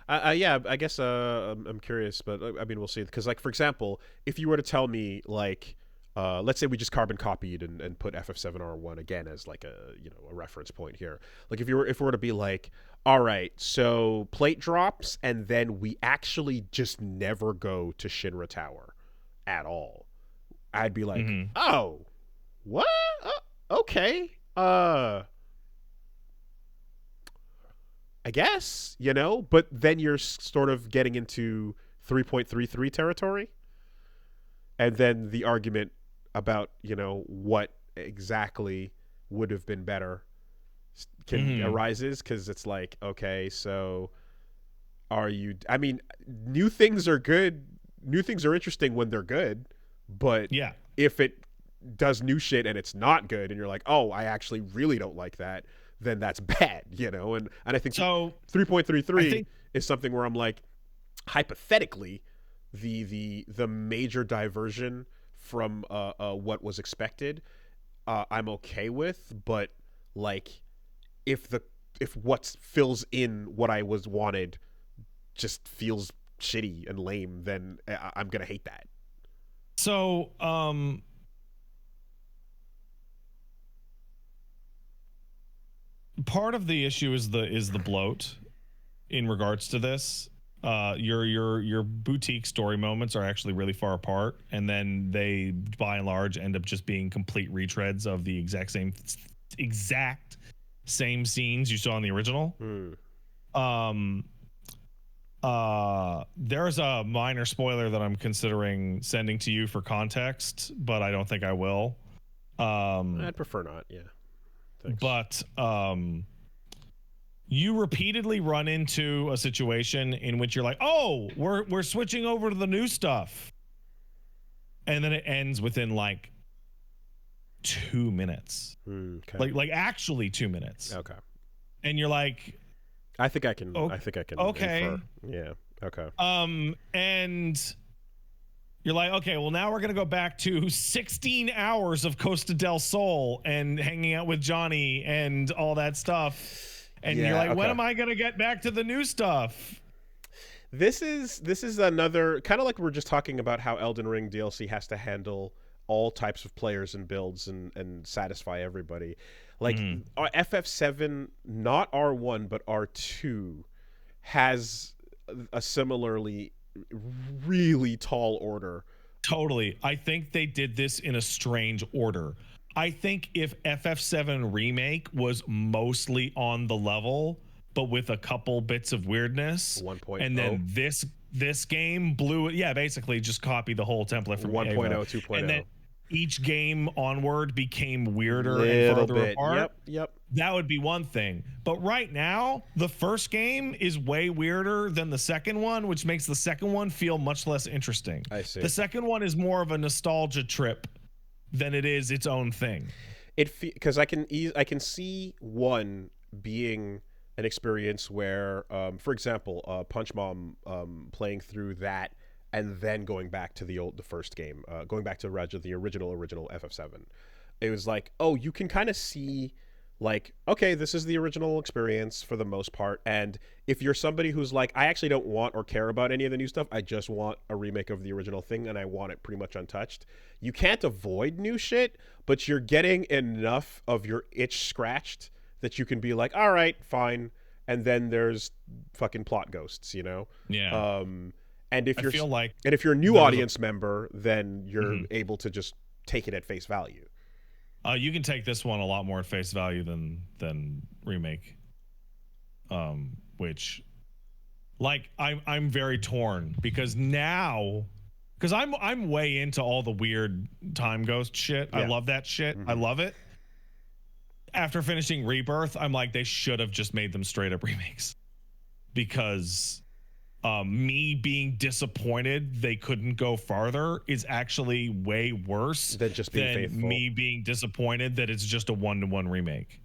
Yeah, I guess I'm curious, but I mean, we'll see. Because, like, for example, if you were to tell me, like, let's say we just carbon copied and put FF7R1 again as like a reference point here. Like, if we were to be like, all right, so plate drops, and then we actually just never go to Shinra Tower at all, I'd be like, oh, what? Okay. I guess, but then you're sort of getting into 3.33 territory. And then the argument about, what exactly would have been better arises, because it's like, okay, so I mean, new things are good. New things are interesting when they're good, but if it does new shit and it's not good and you're like, oh, I actually really don't like that, then that's bad, and I think so. 3.33 is something where I'm like, hypothetically, the major diversion from what was expected, I'm okay with, but like if what fills in what I was wanted just feels shitty and lame, then I'm gonna hate that. So part of the issue is the bloat in regards to this. Your boutique story moments are actually really far apart, and then they by and large end up just being complete retreads of the exact same scenes you saw in the original. There's a minor spoiler that I'm considering sending to you for context, but I don't think I will. I'd prefer not. Yeah. Thanks. But you repeatedly run into a situation in which you're like, oh, we're switching over to the new stuff. And then it ends within like 2 minutes. Okay. Like actually 2 minutes. Okay. And you're like, I think I can okay. infer. Yeah. Okay. And you're like, okay, well now we're gonna go back to 16 hours of Costa del Sol and hanging out with Johnny and all that stuff. And you're like, when am I gonna get back to the new stuff? This is another kind of like we're just talking about how Elden Ring DLC has to handle all types of players and builds and satisfy everybody. Like FF7, not R1 but R2, has a similarly really tall order. Totally. I think they did this in a strange order. I think if FF7 Remake was mostly on the level, but with a couple bits of weirdness, 1.0, and then this game blew it. Yeah, basically just copy the whole template from 1.0, 2.0. And then each game onward became weirder Little and farther bit. apart. Yep. That would be one thing. But right now, the first game is way weirder than the second one, which makes the second one feel much less interesting. I see. The second one is more of a nostalgia trip than it is its own thing. Because I can see one being an experience where, for example, Punch Mom playing through that and then going back to the first game, going back to the original FF7. It was like, oh, you can kind of see, like, okay, this is the original experience for the most part. And if you're somebody who's like, I actually don't want or care about any of the new stuff, I just want a remake of the original thing and I want it pretty much untouched, you can't avoid new shit, but you're getting enough of your itch scratched that you can be like, all right, fine. And then there's fucking plot ghosts, you know? Yeah. And if you're a new audience member, then you're able to just take it at face value. You can take this one a lot more at face value than Remake. Which, like, I'm very torn because I'm way into all the weird time ghost shit. Yeah. I love that shit. I love it. After finishing Rebirth, I'm like, they should have just made them straight up remakes, because me being disappointed they couldn't go farther is actually way worse than just being faithful. Me being disappointed that it's just a 1-to-1 remake.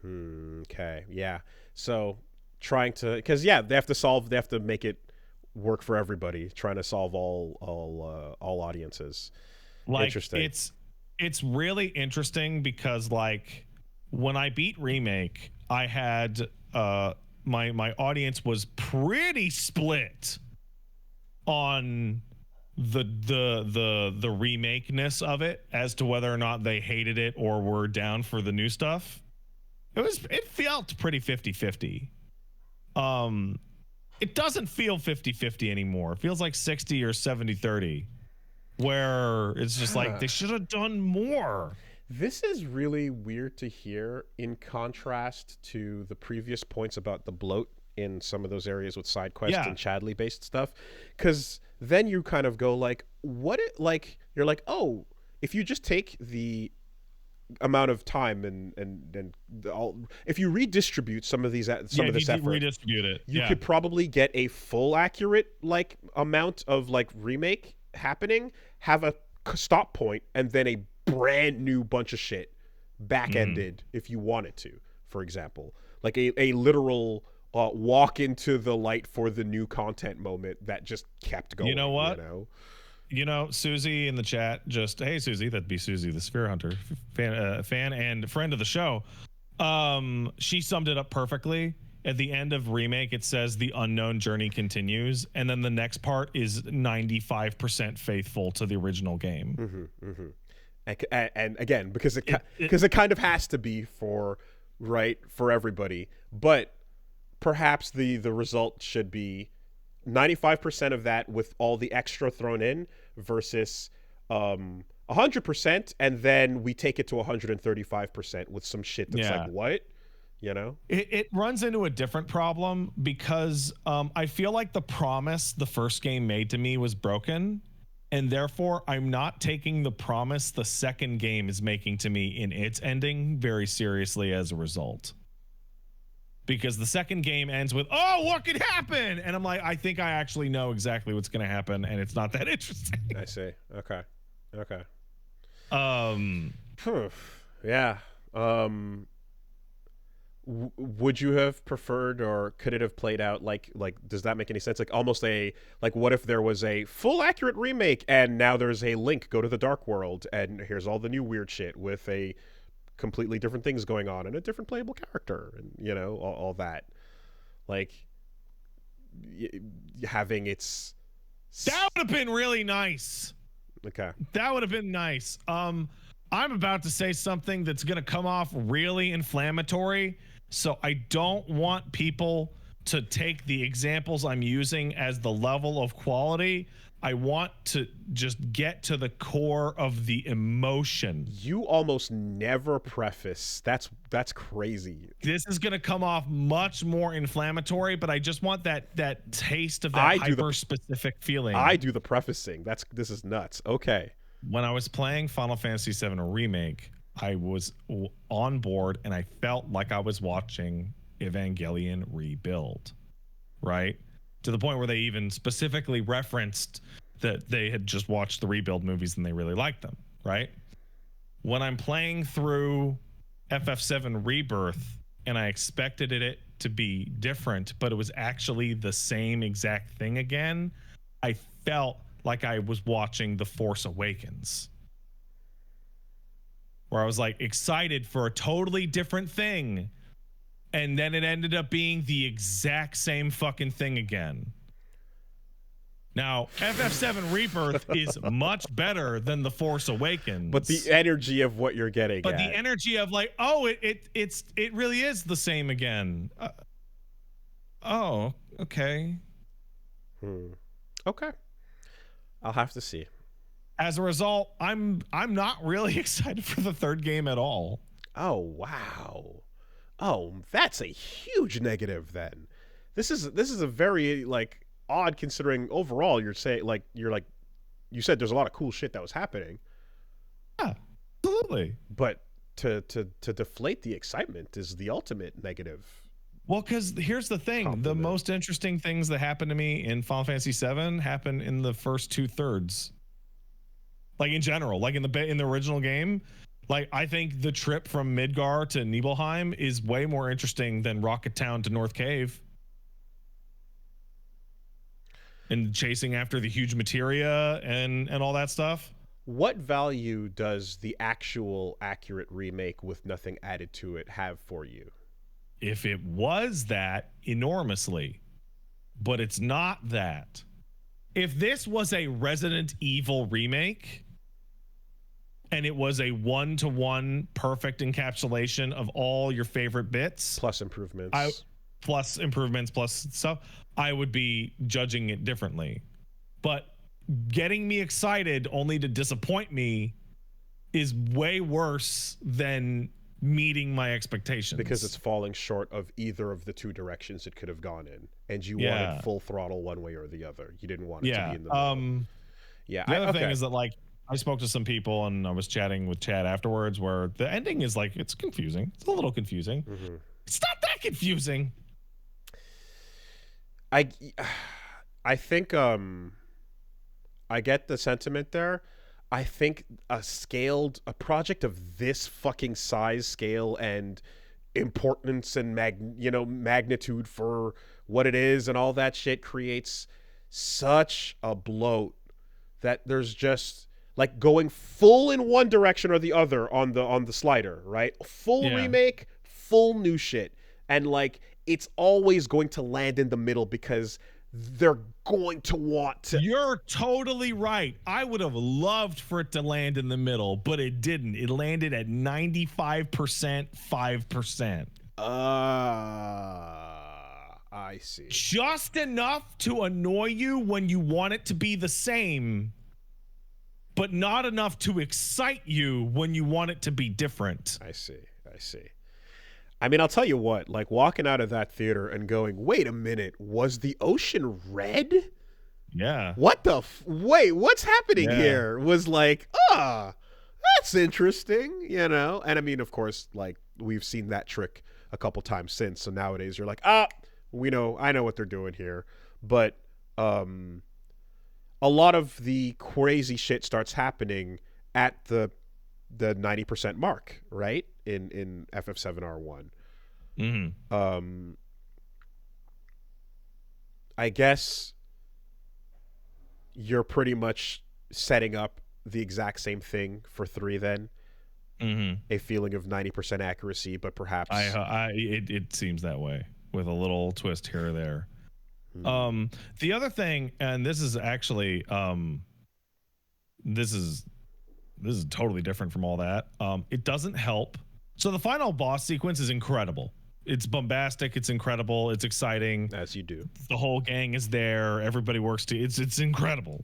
Okay, yeah. So trying to, because they have to make it work for everybody, trying to solve all audiences. Like, interesting. It's really interesting because, like, when I beat Remake, I had my audience was pretty split on the remakeness of it as to whether or not they hated it or were down for the new stuff. It felt pretty 50-50. It doesn't feel 50-50 anymore. It feels like 60 or 70-30, where it's just like they should have done more. This is really weird to hear in contrast to the previous points about the bloat in some of those areas with side quests and Chadley based stuff. Because then you kind of go like, you're like, oh, if you just take the amount of time and if you redistribute some of this effort, redistribute it, you could probably get a full accurate like amount of like remake happening, have a stop point, and then a brand new bunch of shit back-ended if you wanted to, for example, like a literal walk into the light for the new content moment that just kept going. You know what? You know, Susie in the chat, just, hey, Susie, that'd be Susie, the Sphere Hunter, fan and friend of the show. She summed it up perfectly. At the end of Remake, it says the unknown journey continues, and then the next part is 95% faithful to the original game. And again, because it kind of has to be for everybody, but perhaps the result should be 95% of that with all the extra thrown in versus 100%, and then we take it to 135% with some shit that's like, what? You know, it runs into a different problem because I feel like the promise the first game made to me was broken, and therefore I'm not taking the promise the second game is making to me in its ending very seriously as a result. because the second game ends with, oh, what could happen? And I'm like, I think I actually know exactly what's going to happen, and it's not that interesting. I see. Okay. Um, Yeah. Would you have preferred, or could it have played out like does that make any sense? Like almost what if there was a full accurate remake and now there's a Link go to the Dark World and here's all the new weird shit with a completely different things going on and a different playable character and all that, like having its that would have been really nice. Okay. That would have been nice. I'm about to say something that's going to come off really inflammatory, so I don't want people to take the examples I'm using as the level of quality. I want to just get to the core of the emotion. You almost never preface. That's crazy. This is going to come off much more inflammatory, but I just want that taste of that hyper-specific feeling. I do the prefacing. This is nuts. Okay. When I was playing Final Fantasy VII Remake, I was on board and I felt like I was watching Evangelion Rebuild, right? To the point where they even specifically referenced that they had just watched the Rebuild movies and they really liked them, right? When I'm playing through FF7 Rebirth and I expected it to be different, but it was actually the same exact thing again, I felt like I was watching The Force Awakens, where I was like excited for a totally different thing, and then it ended up being the exact same fucking thing again. Now, FF7 Rebirth is much better than The Force Awakens, but the energy of what you're getting, the energy of like, oh, it really is the same again. Oh, okay. Okay. I'll have to see. As a result, I'm not really excited for the third game at all. Oh, wow. Oh, that's a huge negative then. This is a very odd, considering overall you said there's a lot of cool shit that was happening. Yeah, absolutely. But to deflate the excitement is the ultimate negative. Well, because here's the thing. Compliment. The most interesting things that happened to me in Final Fantasy VII happened in the first 2/3. Like in general, like in the original game, like I think the trip from Midgar to Nibelheim is way more interesting than Rocket Town to North Cave. And chasing after the huge materia and all that stuff. What value does the actual accurate remake with nothing added to it have for you? If it was that, enormously. But it's not that. If this was a Resident Evil remake and it was a one-to-one perfect encapsulation of all your favorite bits, plus improvements, plus stuff, I would be judging it differently. But getting me excited only to disappoint me is way worse than meeting my expectations, because it's falling short of either of the two directions it could have gone in, and you wanted full throttle one way or the other. You didn't want it to be in the middle. The other thing is that I spoke to some people and I was chatting with Chad afterwards, where the ending is it's confusing. It's a little confusing. Mm-hmm. It's not that confusing. I think I get the sentiment there. I think a project of this fucking size, scale, and importance and magnitude for what it is and all that shit creates such a bloat that there's just going full in one direction or the other on the slider, right? Full remake, full new shit, and it's always going to land in the middle because they're going to want to. You're totally right. I would have loved for it to land in the middle, but it didn't. It landed at 95%, 5%. I see. Just enough to annoy you when you want it to be the same, but not enough to excite you when you want it to be different. I see. I mean, I'll tell you what, walking out of that theater and going, wait a minute, was the ocean red? Yeah. What the wait, what's happening here? Was that's interesting, And I mean, of course, we've seen that trick a couple times since. So nowadays you're like, I know what they're doing here. But a lot of the crazy shit starts happening at the 90% mark, right? In FF7R1. Mm-hmm. I guess you're pretty much setting up the exact same thing for 3 then. Mm-hmm. A feeling of 90% accuracy, but perhaps it seems that way with a little twist here or there. The other thing, and this is actually this is totally different from all that. It doesn't help. So the final boss sequence is incredible. It's bombastic, it's incredible, it's exciting. as you do. The whole gang is there, everybody works to it's incredible.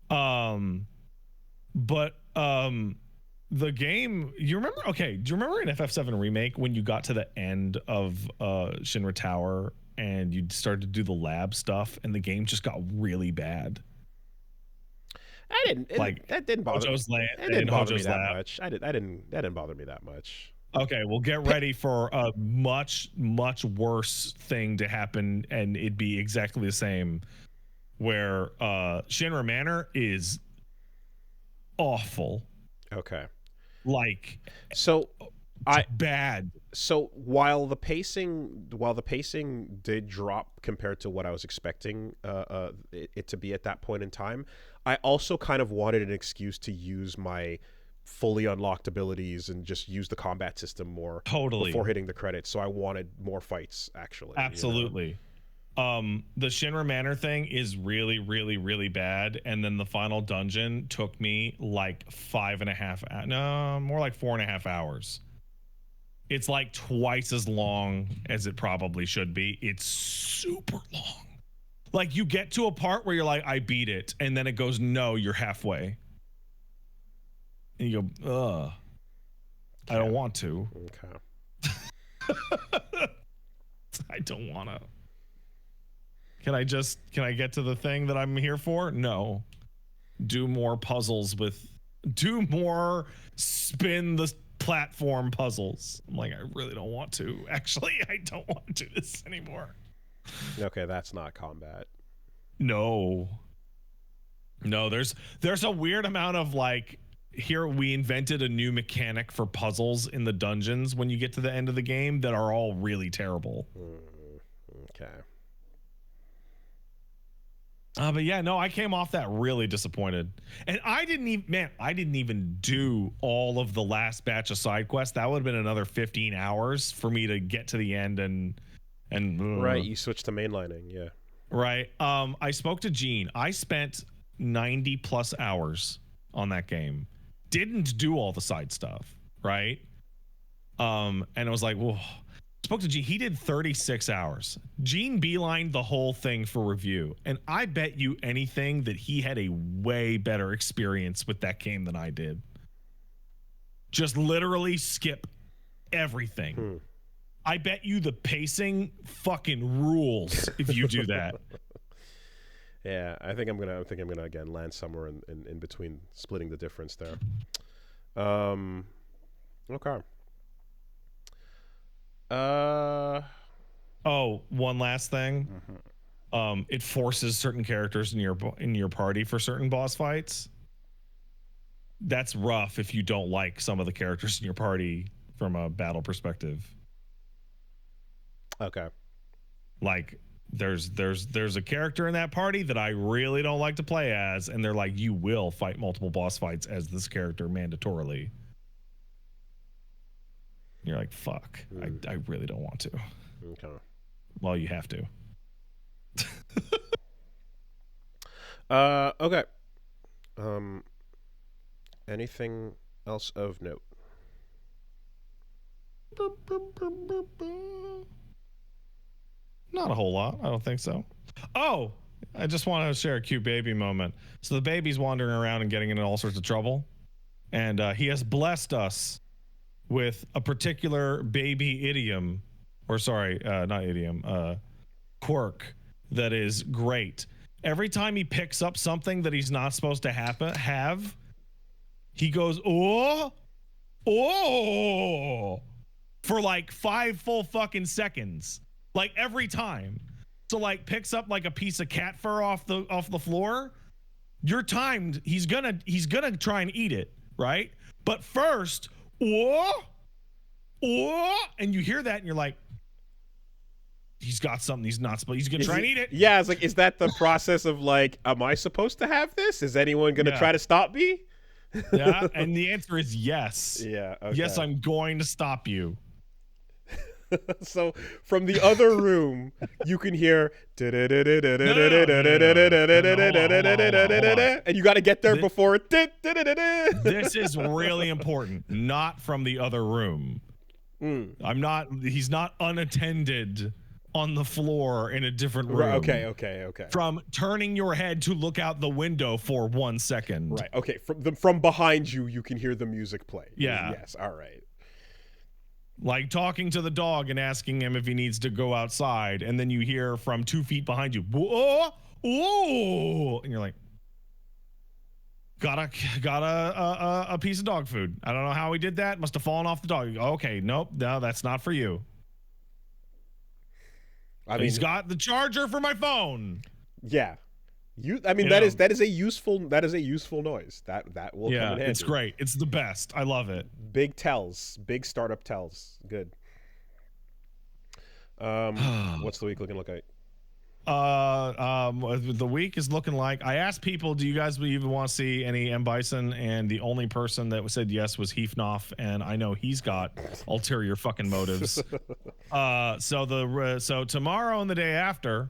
But the game, do you remember in FF7 Remake when you got to the end of Shinra Tower and you started to do the lab stuff and the game just got really bad? That didn't bother me. It didn't bother me that much. That didn't bother me that much. Okay, well, get ready for a much, much worse thing to happen, and it'd be exactly the same. Where Shinra Manor is awful. Okay. Like, so bad. So while the pacing did drop compared to what I was expecting it to be at that point in time, I also kind of wanted an excuse to use my fully unlocked abilities and just use the combat system more before hitting the credits. So I wanted more fights, actually. Absolutely. The Shinra Manor thing is really, really, really bad. And then the final dungeon took me like 4.5 hours. It's like twice as long as it probably should be. It's super long. Like, you get to a part where you're like, I beat it. And then it goes, no, you're halfway. And you go, ugh. I don't want to. Okay. I don't want to. Can I get to the thing that I'm here for? No. Do more spin the platform puzzles. I'm like, I really don't want to. Actually, I don't want to do this anymore. Okay, that's not combat. No, there's a weird amount of like, here we invented a new mechanic for puzzles in the dungeons when you get to the end of the game that are all really terrible. Okay. But yeah, no, I came off that really disappointed. And I didn't even do all of the last batch of side quests. That would have been another 15 hours for me to get to the end and right, you switched to mainlining, yeah. Right. I spoke to Gene. I spent 90 plus hours on that game. Didn't do all the side stuff, right? And I was like, whoa. Spoke to Gene. He did 36 hours. Gene beelined the whole thing for review. And I bet you anything that he had a way better experience with that game than I did. Just literally skip everything. I bet you the pacing fucking rules if you do that. Yeah, I think I'm gonna again land somewhere in between, splitting the difference there. Okay. One last thing. It forces certain characters in your party for certain boss fights. That's rough if you don't like some of the characters in your party from a battle perspective. Okay. Like, there's a character in that party that I really don't like to play as, and they're like, you will fight multiple boss fights as this character mandatorily. You're like, fuck. I really don't want to. Okay. Well, you have to. Okay. Anything else of note? Not a whole lot. I don't think so. Oh, I just want to share a cute baby moment. So the baby's wandering around and getting into all sorts of trouble. And he has blessed us with a particular baby idiom, or sorry, not idiom, quirk that is great. Every time he picks up something that he's not supposed to have, he goes, oh. for like 5 full fucking seconds, like every time. So like picks up like a piece of cat fur off the floor. You're timed. He's gonna try and eat it, right? But first, and you hear that and you're like, he's got something he's not supposed. He's gonna try and eat it. Yeah, it's like, is that the process of like, am I supposed to have this? Is anyone gonna try to stop me? Yeah, and the answer is yes. Yeah. Okay. Yes, I'm going to stop you. So from the other room, you can hear, and you got to get there before. This is really important. Not from the other room. He's not unattended on the floor in a different room. Okay. From turning your head to look out the window for 1 second. Right. Okay. From behind you, you can hear the music play. Yeah. Yes. All right. Like talking to the dog and asking him if he needs to go outside, and then you hear from 2 feet behind you, whoa, and you're like, got a piece of dog food. I don't know how he did that. Must have fallen off the dog. Okay, nope, no, that's not for you. He's got the charger for my phone. Yeah. That is a useful noise. That will come in handy. It's great. It's the best. I love it. Big startup tells. Good. What's the week looking like? The week is looking like, I asked people, do you guys even want to see any M. Bison? And the only person that said yes was Heafnoff, and I know he's got ulterior fucking motives. So tomorrow and the day after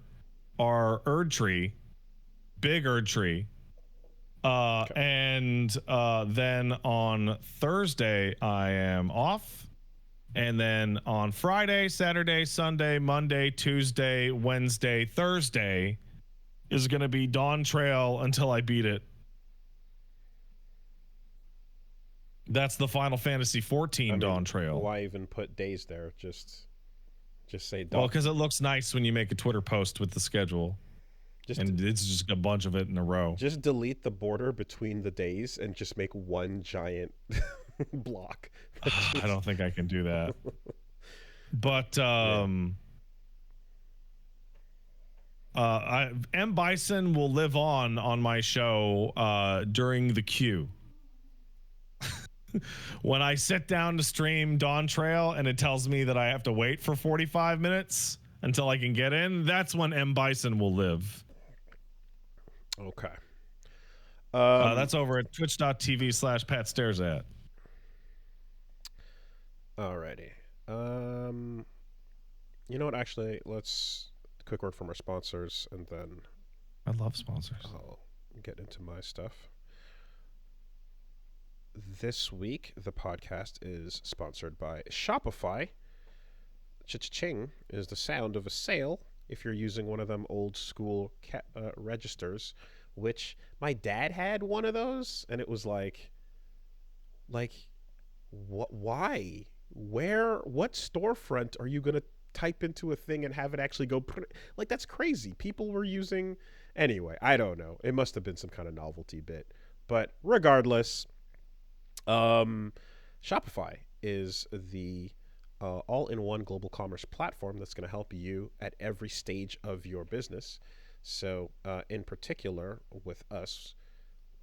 are Erdtree. Big Erdtree. And then on Thursday I am off, and then on Friday, Saturday, Sunday, Monday, Tuesday, Wednesday, Thursday is going to be Dawn Trail until I beat it. That's the Final Fantasy 14 Dawn Trail. Why even put days there? Just say Dawn. Well, because it looks nice when you make a Twitter post with the schedule. And it's just a bunch of it in a row. Just delete the border between the days and just make one giant block. I don't think I can do that. But M. Bison will live on my show during the queue. When I sit down to stream Dawn Trail and it tells me that I have to wait for 45 minutes until I can get in, that's when M. Bison will live. Okay. That's over at twitch.tv/PatStaresAt. Alrighty. You know what? Actually, let's quick word from our sponsors, and then I love sponsors. I'll get into my stuff. This week, the podcast is sponsored by Shopify. Cha-ching is the sound of a sale if you're using one of them old school registers, which my dad had one of those, and it was like, what? Why? Where? What storefront are you gonna type into a thing and have it actually go? Like, that's crazy. People were using. Anyway, I don't know. It must have been some kind of novelty bit, but regardless, Shopify is the all-in-one global commerce platform that's going to help you at every stage of your business. So in particular with us,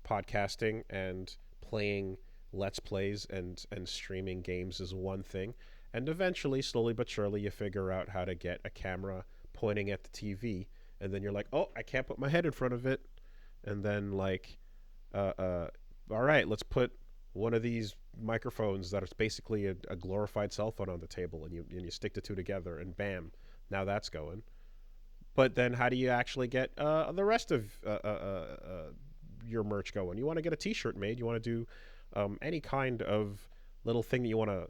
podcasting and playing Let's Plays and streaming games is one thing. And eventually, slowly but surely, you figure out how to get a camera pointing at the TV. And then you're like, oh, I can't put my head in front of it. And then like, all right, let's put one of these microphones that is basically a glorified cell phone on the table, and you stick the two together, and bam, now that's going. But then how do you actually get the rest of your merch going? You want to get a t-shirt made, you want to do any kind of little thing that you want to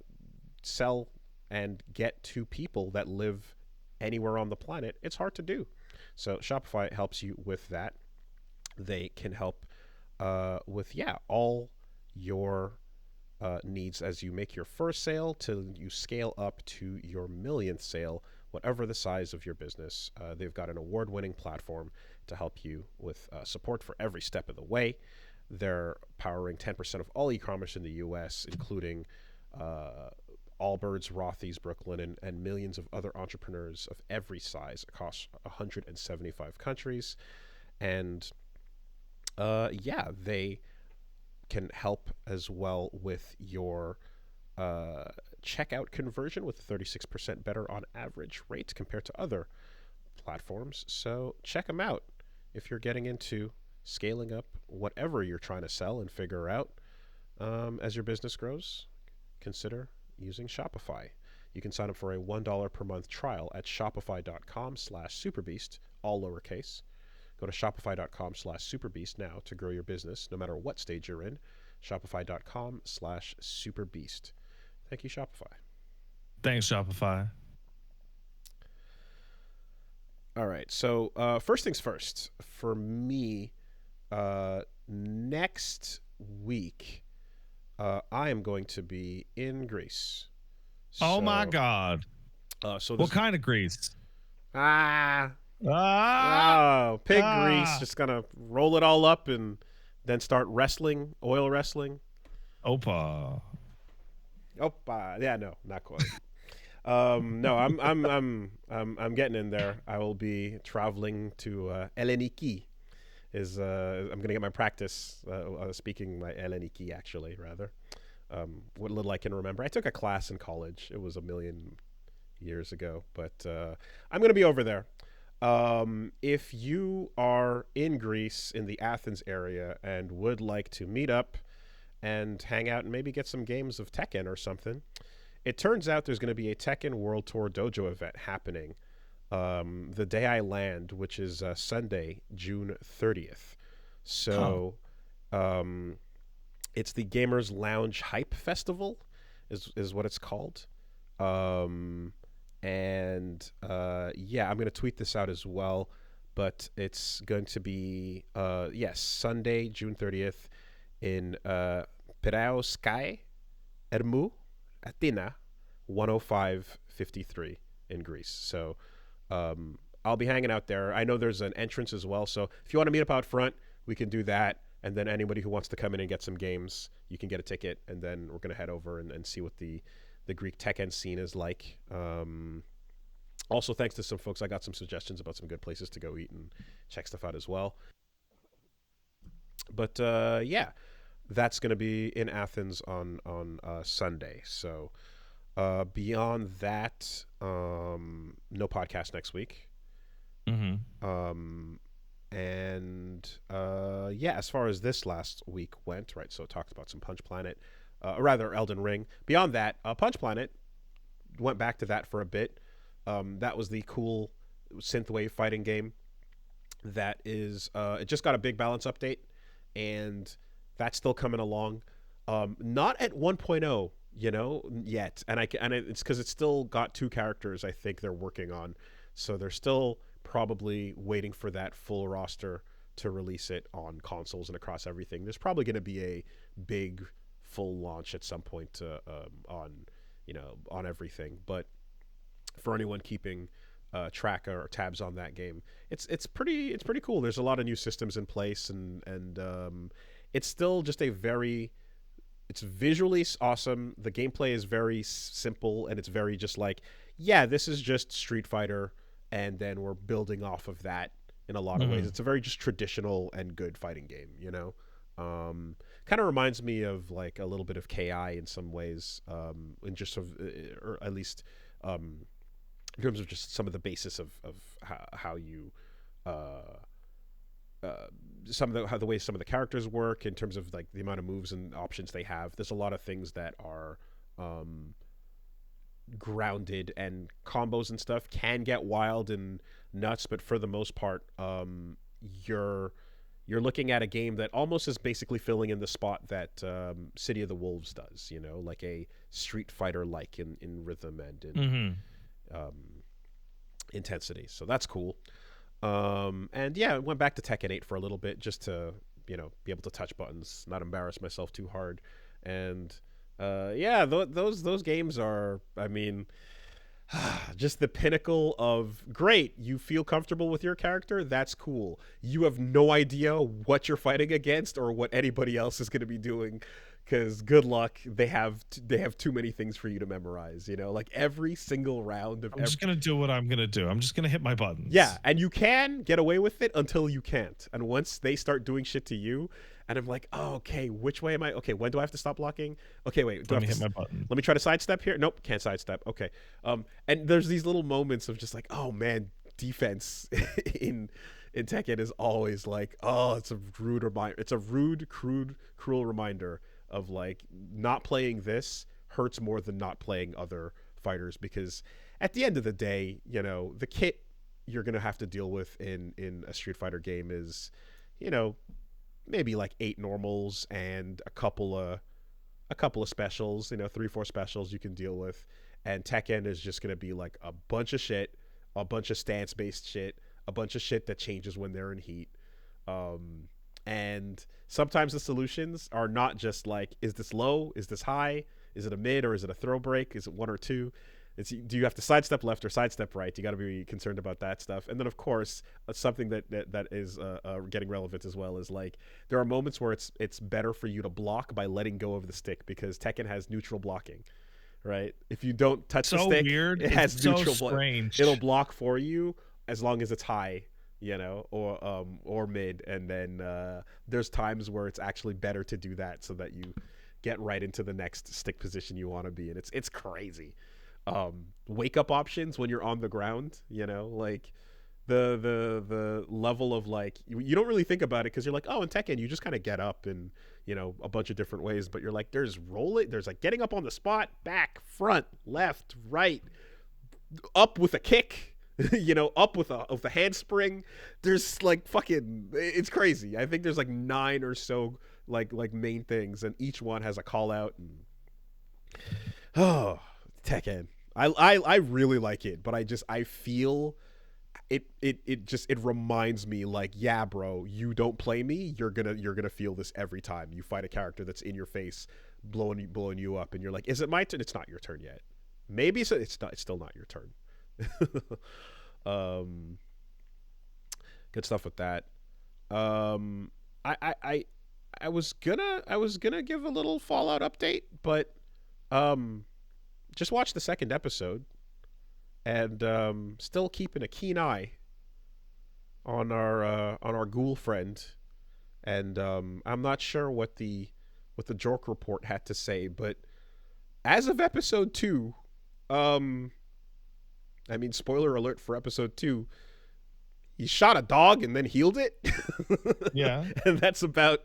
sell and get to people that live anywhere on the planet. It's hard to do. So Shopify helps you with that. They can help with all your needs as you make your first sale till you scale up to your millionth sale, whatever the size of your business. They've got an award-winning platform to help you with support for every step of the way. They're powering 10% of all e-commerce in the U.S., including Allbirds, Rothy's, Brooklyn, and millions of other entrepreneurs of every size across 175 countries. And yeah, they can help as well with your checkout conversion with 36% better on average rate compared to other platforms. So check them out if you're getting into scaling up whatever you're trying to sell and figure out as your business grows. Consider using Shopify. You can sign up for a $1 per month trial at shopify.com/superbeast, all lowercase. Go to shopify.com/superbeast now to grow your business, no matter what stage you're in. Shopify.com/superbeast. Thank you, Shopify. Thanks, Shopify. All right. So first things first. For me, next week, I am going to be in Greece. Oh my God! So what kind of Greece? Pig grease. Just gonna roll it all up and then start wrestling, oil wrestling. Opa. Yeah, no, not quite. No, I'm getting in there. I will be traveling to Elleniki. I'm gonna get my practice speaking my Elleniki, actually, rather. What little I can remember. I took a class in college. It was a million years ago, but I'm gonna be over there. If you are in Greece, in the Athens area, and would like to meet up and hang out and maybe get some games of Tekken or something, it turns out there's going to be a Tekken World Tour Dojo event happening the day I land, which is Sunday, June 30th. So it's the Gamers Lounge Hype Festival is what it's called. And yeah, I'm going to tweet this out as well, but it's going to be, yes, Sunday, June 30th in Piraeus Sky, Ermou, Athena, 10553 in Greece. So I'll be hanging out there. I know there's an entrance as well, so if you want to meet up out front, we can do that. And then anybody who wants to come in and get some games, you can get a ticket, and then we're going to head over and see what the Greek Tekken scene is like. Also, thanks to some folks, I got some suggestions about some good places to go eat and check stuff out as well. But yeah, that's going to be in Athens on Sunday. So beyond that, no podcast next week. Mm-hmm. And yeah, as far as this last week went, right, so it talked about some Punch Planet, or rather Elden Ring. Beyond that, Punch Planet, went back to that for a bit. That was the cool synthwave fighting game that is, it just got a big balance update, and that's still coming along. Not at 1.0, you know, yet. And it's because it's still got 2 characters I think they're working on. So they're still probably waiting for that full roster to release it on consoles and across everything. There's probably going to be a big full launch at some point on everything. But for anyone keeping track or tabs on that game, it's pretty cool. There's a lot of new systems in place, and it's still just it's visually awesome. The gameplay is very simple, and it's very just like, yeah, this is just Street Fighter, and then we're building off of that in a lot of ways. It's a very just traditional and good fighting game, you know? Kind of reminds me of like a little bit of KI in some ways, in just sort of, or at least in terms of just some of the basis of how you the way some of the characters work in terms of like the amount of moves and options they have. There's a lot of things that are grounded, and combos and stuff can get wild and nuts, but for the most part, you're looking at a game that almost is basically filling in the spot that City of the Wolves does, you know, like a Street Fighter like in rhythm and in intensity. So that's cool. And yeah, I went back to Tekken 8 for a little bit just to, you know, be able to touch buttons, not embarrass myself too hard. And yeah, those games are, I mean, just the pinnacle of great. You feel comfortable with your character. That's cool. You have no idea what you're fighting against or what anybody else is going to be doing. because good luck, they have too many things for you to memorize. You know, like every single round of. I'm just gonna do what I'm gonna do. I'm just gonna hit my buttons. Yeah, and you can get away with it until you can't, and once they start doing shit to you, and I'm like, oh, okay, which way am I? Okay, when do I have to stop blocking? Okay, wait, Let me hit my button. Let me try to sidestep here. Nope, can't sidestep. Okay, and there's these little moments of just like, oh man, defense in Tekken is always like, oh, it's a rude reminder. It's a rude, cruel reminder of like not playing this hurts more than not playing other fighters, because at the end of the day, you know, the kit you're gonna have to deal with in a Street Fighter game is, you know, maybe like 8 normals and a couple of specials, you know, 3-4 specials you can deal with. And Tekken is just gonna be like a bunch of shit, a bunch of stance based shit, a bunch of shit that changes when they're in heat. And sometimes the solutions are not just like, is this low? Is this high? Is it a mid, or is it a throw break? Is it 1 or 2? Do you have to sidestep left or sidestep right? You got to be concerned about that stuff. And then, of course, something that is getting relevant as well is like there are moments where it's better for you to block by letting go of the stick, because Tekken has neutral blocking, right? If you don't touch the stick, weird. it has neutral blocking. It'll block for you as long as it's high, you know, or mid. And then there's times where it's actually better to do that so that you get right into the next stick position you want to be in. It's crazy. Wake up options when you're on the ground, you know, like the level of like you don't really think about it because you're like, oh, in Tekken you just kind of get up in, you know, a bunch of different ways, but you're like, there's like getting up on the spot, back, front, left, right, up with a kick, you know, up with a handspring. There's like fucking, it's crazy. I think there's like 9 or so like main things, and each one has a call out. And oh, Tekken, I really like it, but I feel it reminds me like, yeah, bro, you don't play me, you're gonna feel this every time you fight a character that's in your face, blowing you up, and you're like, is it my turn? It's not your turn yet. Maybe it's still not your turn. Good stuff with that. I was gonna give a little Fallout update, but just watched the second episode, and still keeping a keen eye on our ghoul friend, and I'm not sure what the Jork report had to say, but as of episode 2, I mean, spoiler alert for episode 2, he shot a dog and then healed it. Yeah. And that's where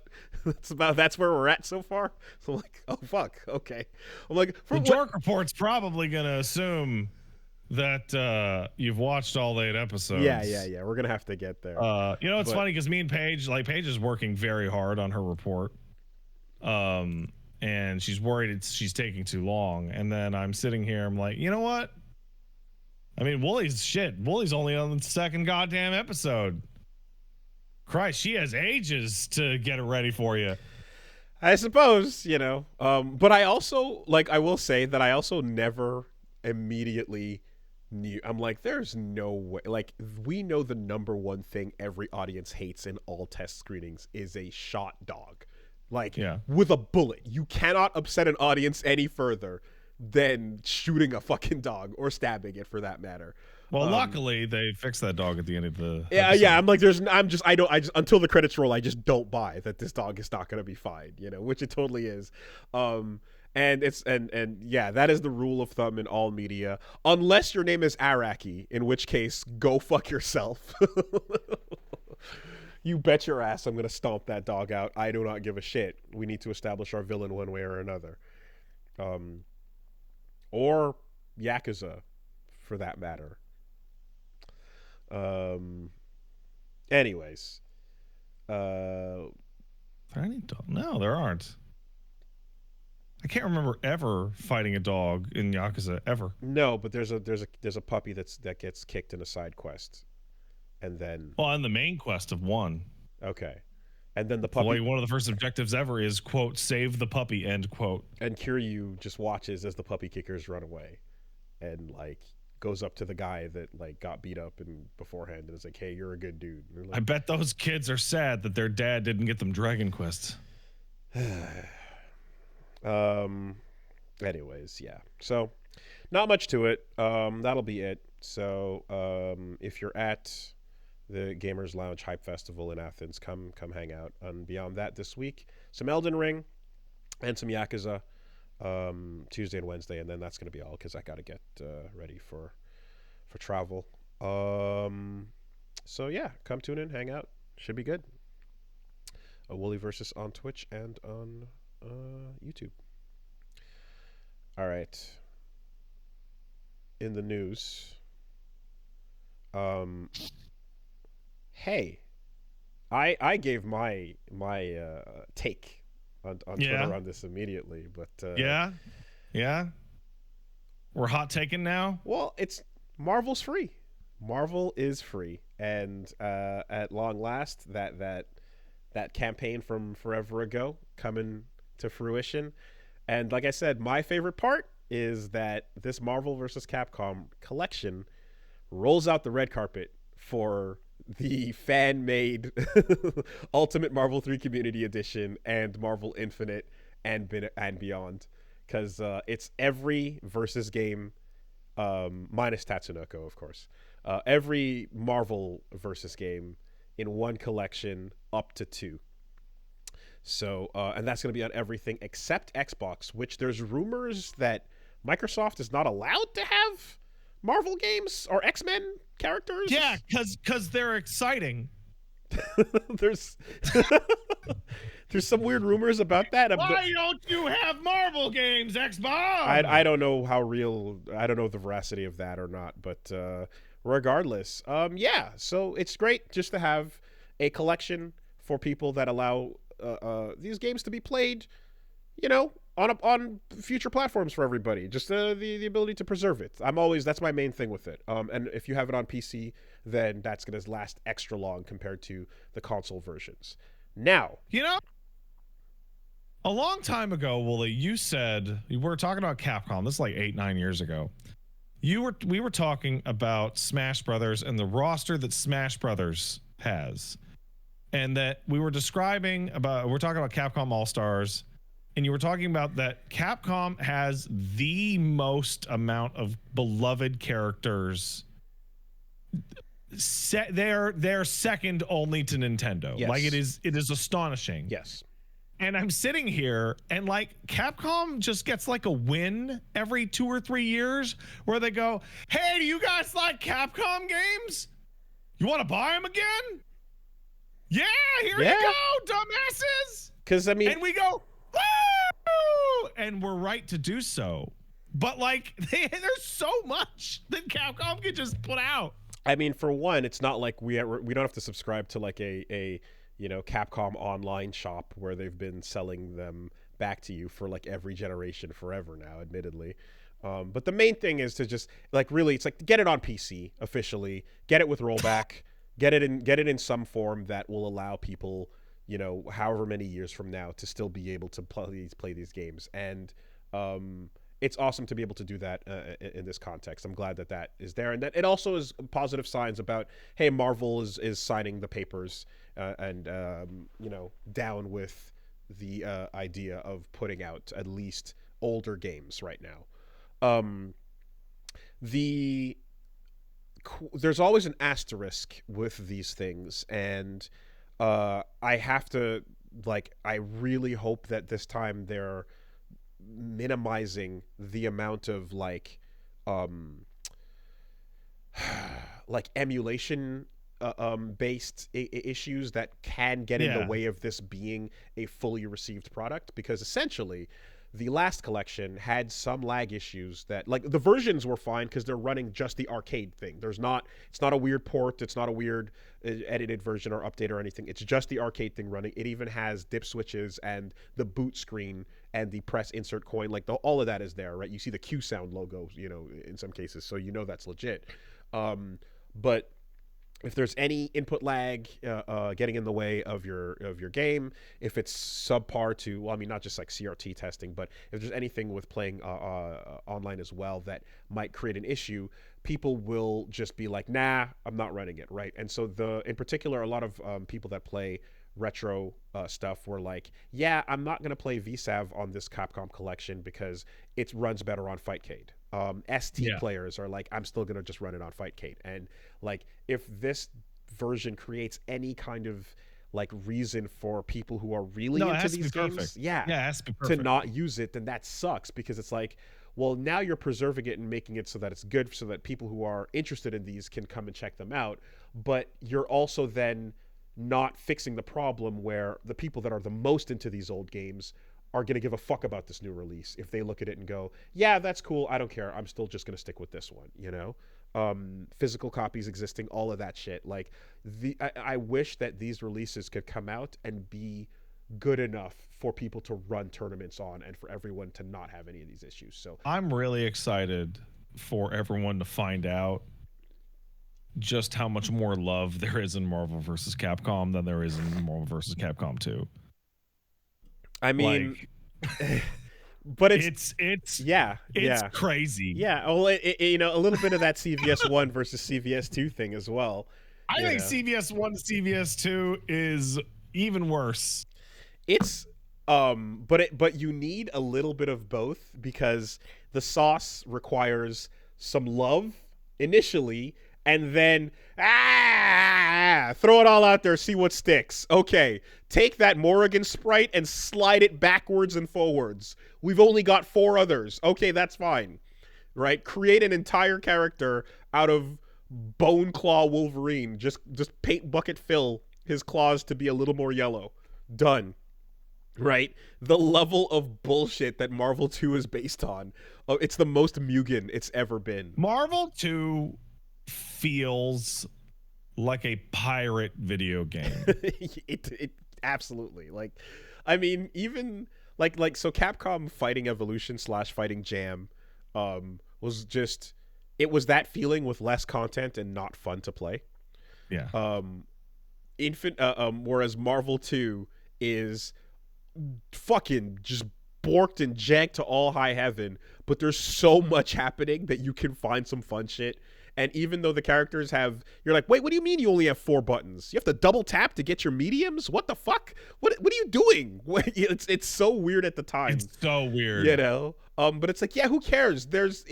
we're at so far. So I'm like, oh fuck, okay. I'm like, the Jork report's probably gonna assume that you've watched all 8 episodes. Yeah. We're gonna have to get there. You know, it's funny because me and Paige is working very hard on her report. And she's worried she's taking too long. And then I'm sitting here, I'm like, you know what? I mean, Woolie's only on the second goddamn episode. Christ, she has ages to get it ready for you. I suppose, you know. But I also, like, I will say that I also never immediately knew. I'm like, there's no way. Like, we know the number one thing every audience hates in all test screenings is a shot dog. Like, with a bullet. You cannot upset an audience any further than shooting a fucking dog, or stabbing it for that matter. Well, luckily they fixed that dog at the end of the episode. I'm like, I just until the credits roll, I just don't buy that this dog is not going to be fine, you know, which it totally is. And it's and yeah, that is the rule of thumb in all media, unless your name is Araki, in which case go fuck yourself. You bet your ass I'm going to stomp that dog out. I do not give a shit. We need to establish our villain one way or another. Or Yakuza, for that matter. Anyways. No, there aren't. I can't remember ever fighting a dog in Yakuza, ever. No, but there's a puppy that gets kicked in a side quest. And then... Well, on the main quest of 1. Okay. And then the puppy... one of the first objectives ever is, quote, save the puppy, end quote. And Kiryu just watches as the puppy kickers run away. And, like, goes up to the guy that, like, got beat up beforehand and is like, hey, you're a good dude. Like, I bet those kids are sad that their dad didn't get them Dragon Quests. Anyways, yeah. So not much to it. That'll be it. So if you're at the Gamers Lounge Hype Festival in Athens, come hang out. And beyond that, this week, some Elden Ring and some Yakuza, Tuesday and Wednesday, and then that's gonna be all because I gotta get ready for travel. So yeah, come tune in, hang out. Should be good. A Wooly versus on Twitch and on YouTube. All right. In the news, hey, I gave my take on Twitter on this immediately, but yeah, we're hot taking now. Well, it's Marvel's free. Marvel is free, and at long last, that campaign from forever ago coming to fruition. And like I said, my favorite part is that this Marvel vs. Capcom collection rolls out the red carpet for the fan-made Ultimate Marvel 3 Community Edition and Marvel Infinite and beyond, because it's every versus game, minus Tatsunoko, of course. Every Marvel versus game in one collection up to 2. So, and that's going to be on everything except Xbox, which there's rumors that Microsoft is not allowed to have Marvel games or X-Men characters. Yeah, because they're exciting. there's some weird rumors about that. Why don't you have Marvel games, Xbox? I don't know how real. I don't know the veracity of that or not. But regardless, yeah. So it's great just to have a collection for people that allow these games to be played, on future platforms for everybody. Just the ability to preserve it. That's my main thing with it. And if you have it on PC, then that's going to last extra long compared to the console versions. Now, a long time ago, Wooly, you said we were talking about Capcom. This is like 8-9 years ago. We were talking about Smash Brothers and the roster that Smash Brothers has. And that we're talking about Capcom All-Stars, and you were talking about that Capcom has the most amount of beloved characters. They're second only to Nintendo. Yes. Like it is astonishing. Yes. And I'm sitting here and like Capcom just gets like a win every 2 or 3 years where they go, "Hey, do you guys like Capcom games? You want to buy them again? Yeah, here you go, dumbasses." Because and we go, "Woo!" And we're right to do so. But like, there's so much that Capcom could just put out. I mean, for one, it's not like we don't have to subscribe to like a Capcom online shop where they've been selling them back to you for like every generation forever now, admittedly. But the main thing is to just like really, it's like get it on PC officially, get it with rollback. Get it in some form that will allow people, however many years from now, to still be able to play these games. And it's awesome to be able to do that in this context. I'm glad that is there, and that it also is positive signs about, hey, Marvel is signing the papers and down with the idea of putting out at least older games right now. There's always an asterisk with these things, and I really hope that this time they're minimizing the amount of like emulation based issues that can get in the way of this being a fully received product, because essentially the last collection had some lag issues that, like, the versions were fine because they're running just the arcade thing. It's not a weird port. It's not a weird edited version or update or anything. It's just the arcade thing running. It even has dip switches and the boot screen and the press insert coin. Like all of that is there, right? You see the Q Sound logo, in some cases, so that's legit. But if there's any input lag getting in the way of your game, if it's subpar to, well, I mean, not just like CRT testing, but if there's anything with playing online as well that might create an issue, people will just be like, nah, I'm not running it, right? And so in particular, a lot of people that play retro stuff were like, yeah, I'm not going to play VSAV on this Capcom collection because it runs better on Fightcade. ST players are like, I'm still going to just run it on Fightcade. And like, if this version creates any kind of like reason for people who are really into these games, it has to be to perfect. not use it, then that sucks, because it's like, well, now you're preserving it and making it so that it's good, so that people who are interested in these can come and check them out. But you're also then not fixing the problem where the people that are the most into these old games are going to give a fuck about this new release if they look at it and go, yeah, that's cool, I don't care, I'm still just going to stick with this one, you know? Physical copies existing, all of that shit. Like, I wish that these releases could come out and be good enough for people to run tournaments on and for everyone to not have any of these issues. So I'm really excited for everyone to find out just how much more love there is in Marvel vs. Capcom than there is in Marvel vs. Capcom 2. I mean, like, but it's crazy. Yeah, well, you know, a little bit of that CVS 1 versus CVS 2 thing as well. I think CVS 1 to CVS 2 is even worse. It's but you need a little bit of both, because the sauce requires some love initially, and then throw it all out there, see what sticks. Okay, take that Morrigan sprite and slide it backwards and forwards. We've only got 4 others. Okay, that's fine. Right? Create an entire character out of Bone Claw Wolverine. Just paint bucket fill his claws to be a little more yellow. Done. Right? The level of bullshit that Marvel 2 is based on. It's the most Mugen it's ever been. Marvel 2 feels like a pirate video game. it absolutely, like, I mean, even like so Capcom Fighting Evolution / Fighting Jam was just, it was that feeling with less content and not fun to play. Yeah. Whereas Marvel 2 is fucking just borked and janked to all high heaven, but there's so much happening that you can find some fun shit. And even though the characters have, you're like, wait, what do you mean you only have 4 buttons? You have to double tap to get your mediums? What the fuck? What are you doing? It's so weird at the time. It's so weird. You know? But it's like, yeah, who cares? There's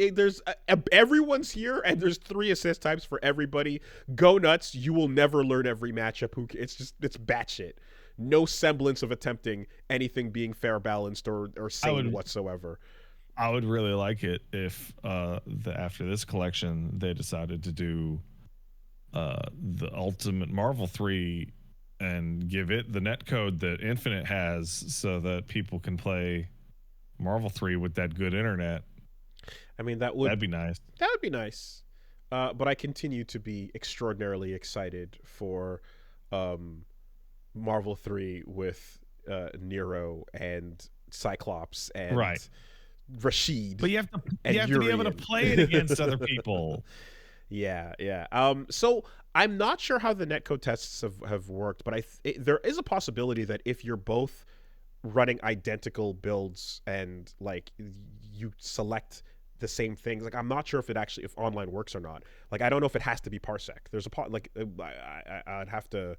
everyone's here, and there's 3 assist types for everybody. Go nuts. You will never learn every matchup. It's batshit. No semblance of attempting anything being fair balanced or sane whatsoever. I would really like it if after this collection they decided to do the Ultimate Marvel 3 and give it the netcode that Infinite has, so that people can play Marvel 3 with that good internet. I mean, that'd be nice. That would be nice. But I continue to be extraordinarily excited for Marvel 3 with Nero and Cyclops and Rashid. But you have to be able to play it against other people. Yeah. So I'm not sure how the netcode tests have worked, but there is a possibility that if you're both running identical builds and like you select the same things, like I'm not sure if online works or not. Like I don't know if it has to be parsec. There's I'd have to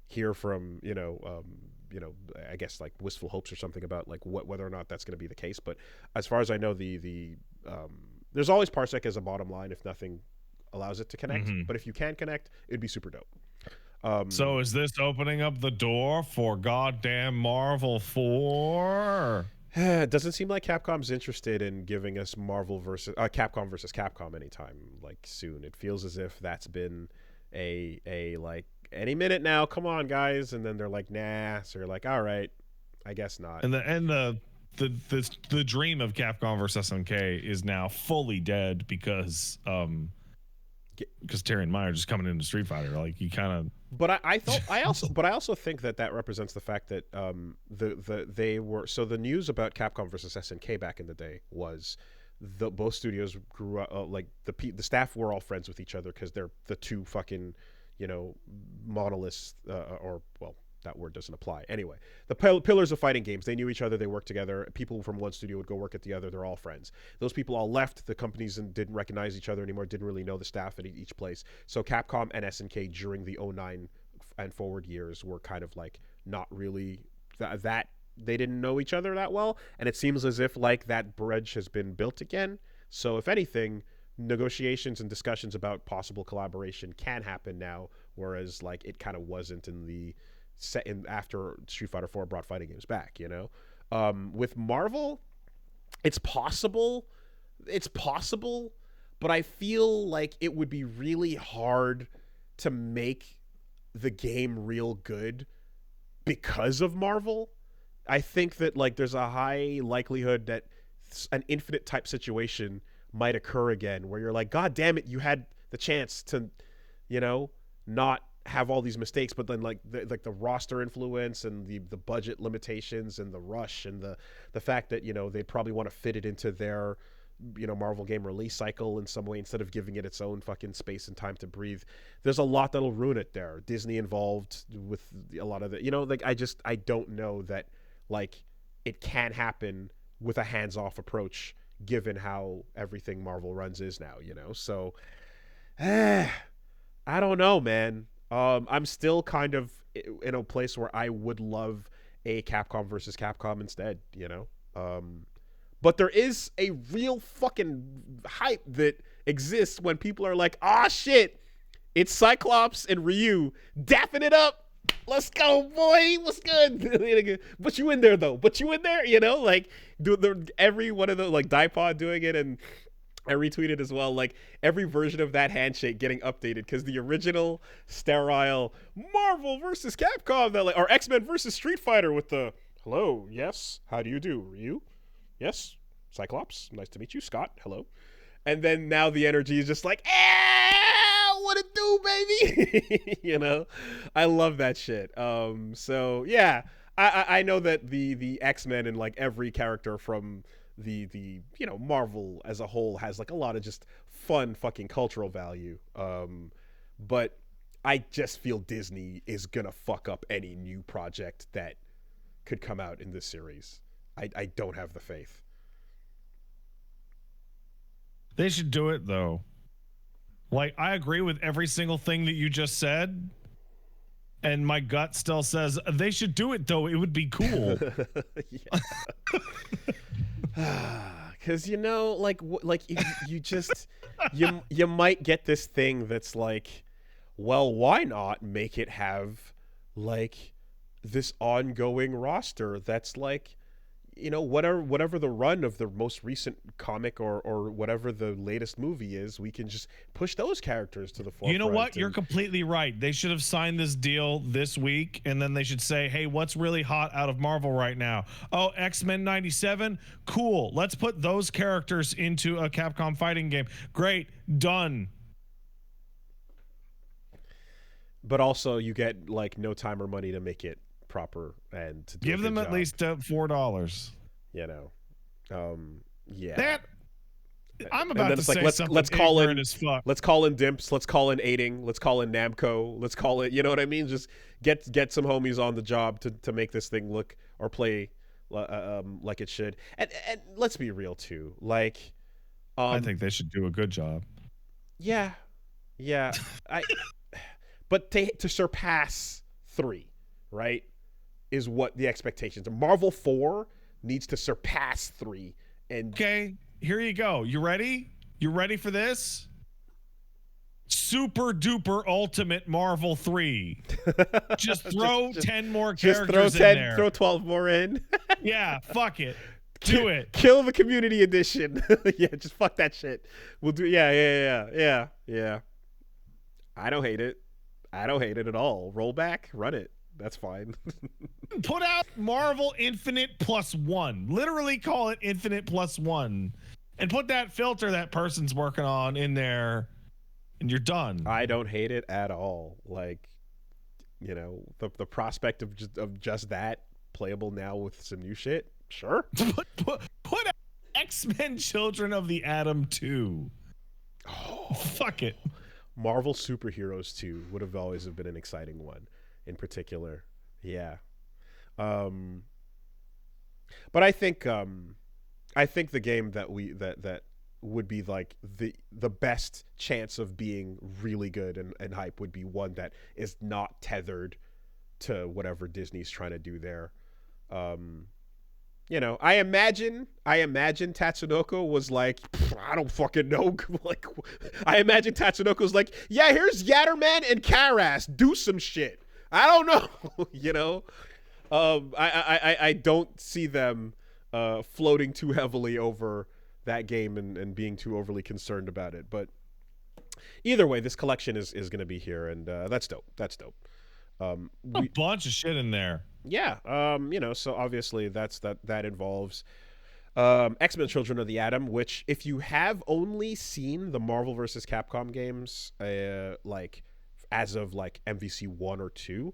hear from I guess like Wistful Hopes or something about like whether or not that's going to be the case. But as far as I know, the there's always parsec as a bottom line if nothing allows it to connect. Mm-hmm. But if you can connect, it'd be super dope. So is this opening up the door for goddamn Marvel 4? It doesn't seem like Capcom's interested in giving us Capcom versus Capcom anytime like soon. It feels as if that's been a like any minute now, come on guys, and then they're like nah, so you're like all right, I guess not. And the dream of Capcom versus SNK is now fully dead because Terry and Meyer just coming into Street Fighter, like you kind of. But I also think that represents the fact that the news about Capcom versus SNK back in the day was both studios grew up like the staff were all friends with each other because they're the two fucking monoliths or well, that word doesn't apply. Anyway, the pillars of fighting games, they knew each other, they worked together. People from one studio would go work at the other. They're all friends. Those people all left the companies and didn't recognize each other anymore, didn't really know the staff at each place. So Capcom and SNK during the 09 and forward years were kind of like not really that they didn't know each other that well, and it seems as if like that bridge has been built again. So if anything, negotiations and discussions about possible collaboration can happen now, whereas like it kind of wasn't in the set in after Street Fighter 4 brought fighting games back, you know. With Marvel, it's possible, but I feel like it would be really hard to make the game real good because of Marvel. I think that like there's a high likelihood that an infinite type situation might occur again where you're like, God damn it, you had the chance to, you know, not have all these mistakes, but then like the roster influence and the budget limitations and the rush and the fact that, you know, they'd probably want to fit it into their, you know, Marvel game release cycle in some way instead of giving it its own fucking space and time to breathe. There's a lot that'll ruin it there. Disney involved with a lot of it, you know, like I don't know that like it can happen with a hands-off approach given how everything Marvel runs is now, you know. So I don't know, man. I'm still kind of in a place where I would love a Capcom versus Capcom instead, you know. But there is a real fucking hype that exists when people are like, ah, shit, it's Cyclops and Ryu dapping it up. Let's go, boy. What's good? But you in there, though. But you in there, you know? Like, every one of the, like, Dipod doing it, and I retweeted as well, like, every version of that handshake getting updated, because the original sterile Marvel versus Capcom, that, like, or X-Men versus Street Fighter with the, hello, yes, how do you do, Ryu? Yes, Cyclops, nice to meet you, Scott, hello. And then now the energy is just like, what it do, baby? You know, I love that shit. So yeah, I know that the X-Men and like every character from the you know Marvel as a whole has like a lot of just fun fucking cultural value. But I just feel Disney is gonna fuck up any new project that could come out in this series. I don't have the faith. They should do it though. Like, I agree with every single thing that you just said, and my gut still says they should do it though. It would be cool. Because you know, like you just you might get this thing that's like, well, why not make it have like this ongoing roster that's like, you know, whatever the run of the most recent comic or whatever the latest movie is, we can just push those characters to the forefront. You know what? You're completely right. They should have signed this deal this week, and then they should say, hey, what's really hot out of Marvel right now? Oh, X-Men 97? Cool. Let's put those characters into a Capcom fighting game. Great. Done. But also, you get, like, no time or money to make it proper and to give them at least $4, you know. Yeah, that I'm about to say like, something let's call in as fuck. Let's call in Dimps, let's call in Aiding, let's call in Namco, let's call it, you know what I mean, just get some homies on the job to make this thing look or play like it should. And let's be real too, like I think they should do a good job. Yeah but to surpass 3, right, is what the expectations are. Marvel 4 needs to surpass 3. And okay, here you go. You ready? You ready for this? Super duper ultimate Marvel 3. Just throw 10 more characters in there. Throw 12 more in. Yeah, fuck it. Do it. Kill the community edition. Yeah, just fuck that shit. We'll do yeah. I don't hate it. I don't hate it at all. Roll back, run it. That's fine. Put out Marvel Infinite +1. Literally call it Infinite +1. And put that filter that person's working on in there, and you're done. I don't hate it at all. Like, you know, the prospect of just that playable now with some new shit. Sure. Put out X-Men Children of the Atom 2. Oh, fuck it. Marvel Superheroes 2 would have always been an exciting one. In particular, yeah. But I think the game that would be like the best chance of being really good and hype would be one that is not tethered to whatever Disney's trying to do there. You know, I imagine Tatsunoko was like, I don't fucking know. Like, I imagine Tatsunoko's like, yeah, here's Yatterman and Karas, do some shit. I don't know, you know. I don't see them floating too heavily over that game and being too overly concerned about it. But either way, this collection is going to be here, and that's dope. That's dope. A bunch of shit in there. Yeah. You know, so obviously that involves X-Men Children of the Atom, which if you have only seen the Marvel vs. Capcom games, like as of like MVC 1 or 2,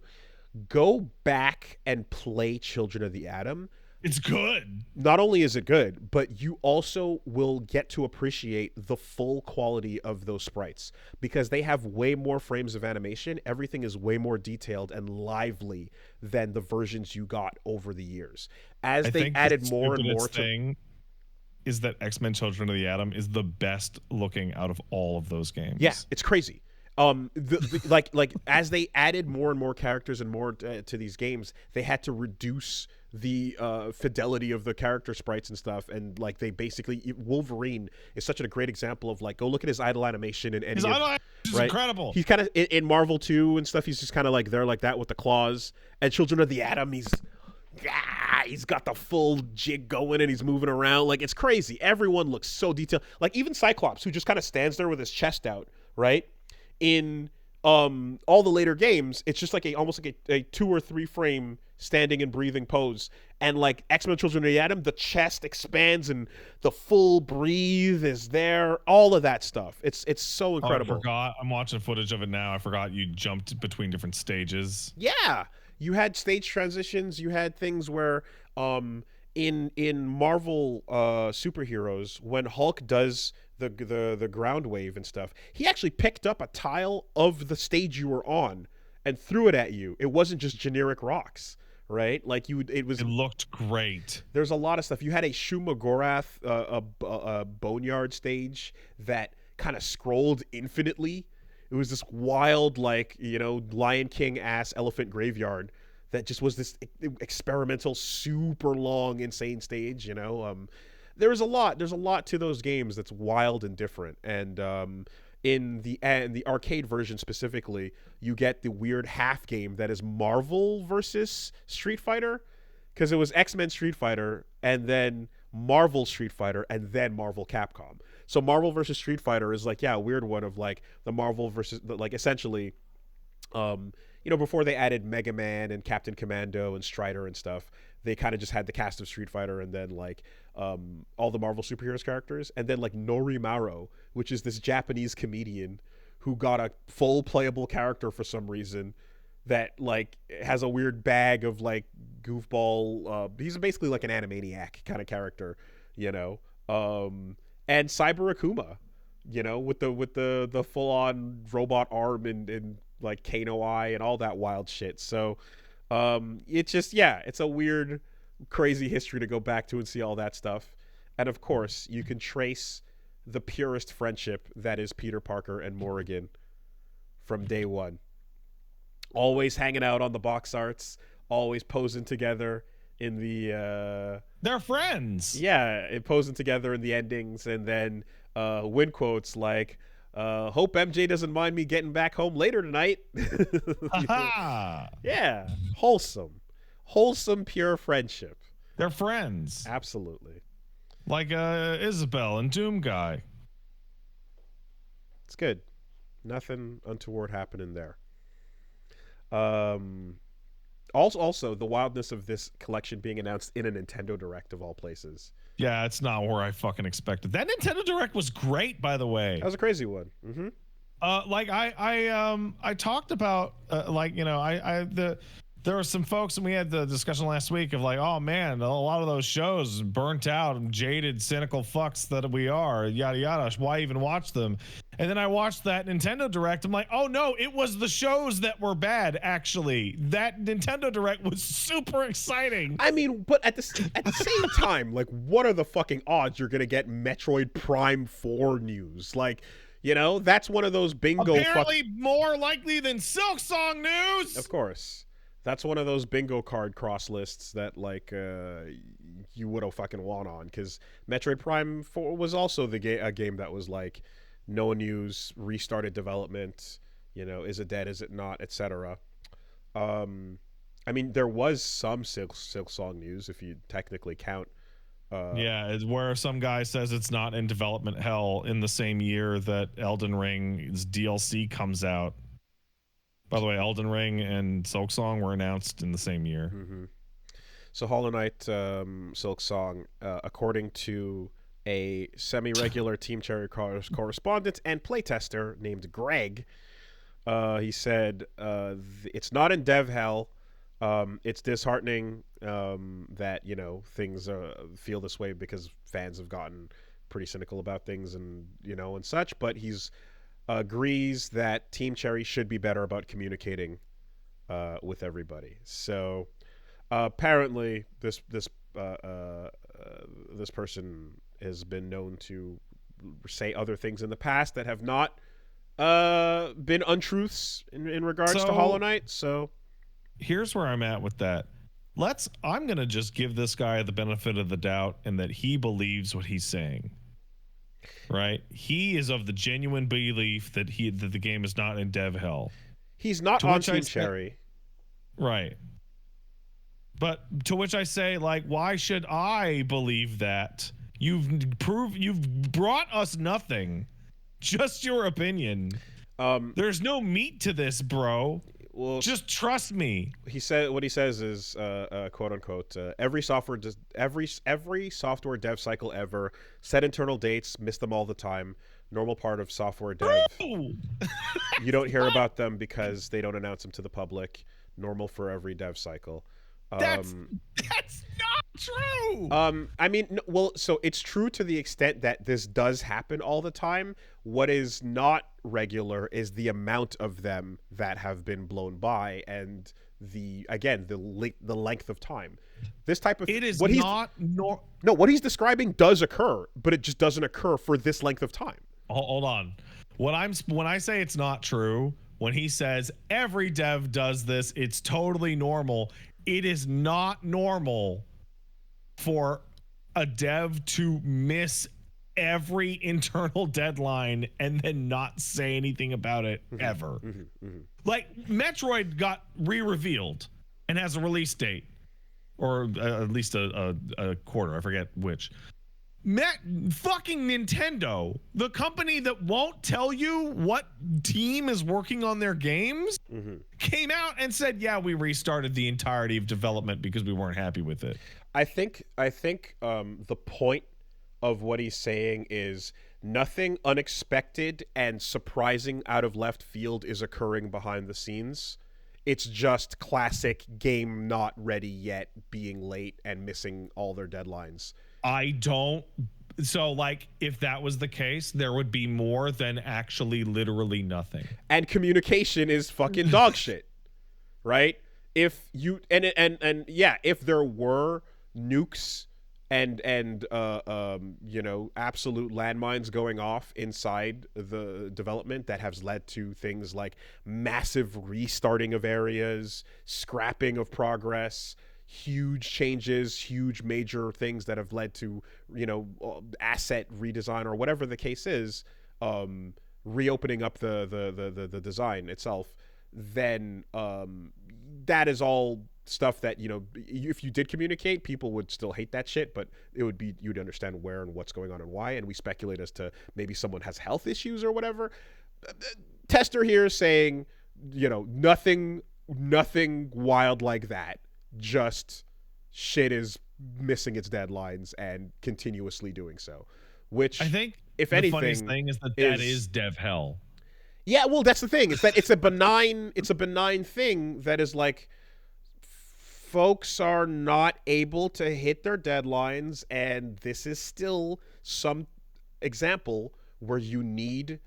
go back and play Children of the Atom. It's good. Not only is it good, but you also will get to appreciate the full quality of those sprites because they have way more frames of animation. Everything is way more detailed and lively than the versions you got over the years. As they added more and more to... is that X-Men Children of the Atom is the best looking out of all of those games. Yeah, it's crazy. Like as they added more and more characters and more to these games, they had to reduce the fidelity of the character sprites and stuff, and like they basically Wolverine is such a great example of like, go look at his idle animation and his idle animation is incredible. He's kind of in Marvel 2 and stuff, he's just kind of like there like that with the claws. And Children of the Atom, he's got the full jig going and he's moving around like it's crazy. Everyone looks so detailed, like even Cyclops, who just kind of stands there with his chest out, right? In all the later games, it's just like almost like a 2 or 3 frame standing and breathing pose. And like X-Men Children of the Atom, the chest expands and the full breathe is there. All of that stuff. It's so incredible. I forgot. I'm watching footage of it now. I forgot you jumped between different stages. Yeah. You had stage transitions. You had things where in Marvel superheroes, when Hulk does the ground wave and stuff, he actually picked up a tile of the stage you were on and threw it at you. It wasn't just generic rocks, right? Like it looked great. There's a lot of stuff. You had a Shumagorath a boneyard stage that kind of scrolled infinitely. It was this wild, like, you know, Lion King ass elephant graveyard that just was this experimental, super long, insane stage, you know. There's a lot to those games that's wild and different. And in the arcade version specifically, you get the weird half game that is Marvel versus Street Fighter, because it was X-Men Street Fighter and then Marvel Street Fighter and then Marvel Capcom. So Marvel versus Street Fighter is like, yeah, a weird one of like the Marvel versus, like, essentially, you know, before they added Mega Man and Captain Commando and Strider and stuff, they kind of just had the cast of Street Fighter and then like all the Marvel superheroes characters, and then like Norimaru, which is this Japanese comedian who got a full playable character for some reason that like has a weird bag of like goofball. He's basically like an Animaniac kind of character, you know. And Cyber Akuma, you know, with the full on robot arm and like Kano Eye and all that wild shit. So it's just, yeah, it's a weird, crazy history to go back to and see all that stuff. And of course, you can trace the purest friendship that is Peter Parker and Morrigan from day one. Always hanging out on the box arts, always posing together in the they're friends. Yeah, posing together in the endings, and then win quotes like hope MJ doesn't mind me getting back home later tonight. Yeah, wholesome pure friendship. They're friends. Absolutely. Like Isabel and Doom Guy. It's good. Nothing untoward happening there. Also, the wildness of this collection being announced in a Nintendo Direct of all places. Yeah, it's not where I fucking expected. That Nintendo Direct was great, by the way. That was a crazy one. Mm-hmm. Like I talked about like, you know, there were some folks, and we had the discussion last week of like, oh man, a lot of those shows burnt out and jaded, cynical fucks that we are, yada yada. Why even watch them? And then I watched that Nintendo Direct. I'm like, oh no, it was the shows that were bad. Actually, that Nintendo Direct was super exciting. I mean, but at the same time, like, what are the fucking odds you're gonna get Metroid Prime 4 news? Like, you know, that's one of those bingo. Apparently more likely than Silk Song news. Of course. That's one of those bingo card cross lists that like you would have fucking won on, because Metroid Prime 4 was also a game that was like no news, restarted development. Is it dead? Is it not? Etc. I mean, there was some Silksong news if you technically count. Yeah, it's where some guy says it's not in development hell in the same year that Elden Ring's DLC comes out. By the way, Elden Ring and Silksong were announced in the same year. Mm-hmm. So Hollow Knight, Silksong, according to a semi-regular Team Cherry correspondent and playtester named Greg, he said it's not in dev hell. It's disheartening that things feel this way because fans have gotten pretty cynical about things and such. But he's agrees that Team Cherry should be better about communicating with everybody. So apparently, this person has been known to say other things in the past that have not been untruths in regards to Hollow Knight. So here's where I'm at with that. I'm going to just give this guy the benefit of the doubt and that he believes what he's saying. Right? He is of the genuine belief that the game is not in dev hell. He's not on Team Cherry. Right. But to which I say, like, why should I believe that? You've brought us nothing. Just your opinion. There's no meat to this, bro. Well, just trust me. What he says is, quote unquote, every software dev cycle ever, set internal dates, miss them all the time. Normal part of software dev. You don't hear about them because they don't announce them to the public. Normal for every dev cycle. That's not true. I mean, well, so it's true to the extent that this does happen all the time. What is not regular is the amount of them that have been blown by, and the length of time. This type of what he's describing does occur, but it just doesn't occur for this length of time. Hold on. When I say it's not true, when he says every dev does this, it's totally normal. It is not normal for a dev to miss every internal deadline and then not say anything about it ever. Like, Metroid got re-revealed and has a release date, or at least a quarter. I forget which. Fucking Nintendo, the company that won't tell you what team is working on their games, came out and said, yeah, we restarted the entirety of development because we weren't happy with it. I think the point of what he's saying is nothing unexpected and surprising out of left field is occurring behind the scenes. It's just classic game not ready yet, being late and missing all their deadlines. So, like, if that was the case, there would be more than actually literally nothing. And communication is fucking dog shit, right? If you if there were nukes and absolute landmines going off inside the development that has led to things like massive restarting of areas, scrapping of progress, huge changes, huge major things that have led to, asset redesign or whatever the case is, reopening up the design itself, then that is all stuff that, if you did communicate, people would still hate that shit, but you'd understand where and what's going on and why, and we speculate as to maybe someone has health issues or whatever. Tester here is saying, nothing wild like that. Just shit is missing its deadlines and continuously doing so, which I think, if the anything, funniest thing is that is dev hell. Yeah, well, that's the thing. It's that it's a benign thing that is like, folks are not able to hit their deadlines, and this is still some example where you need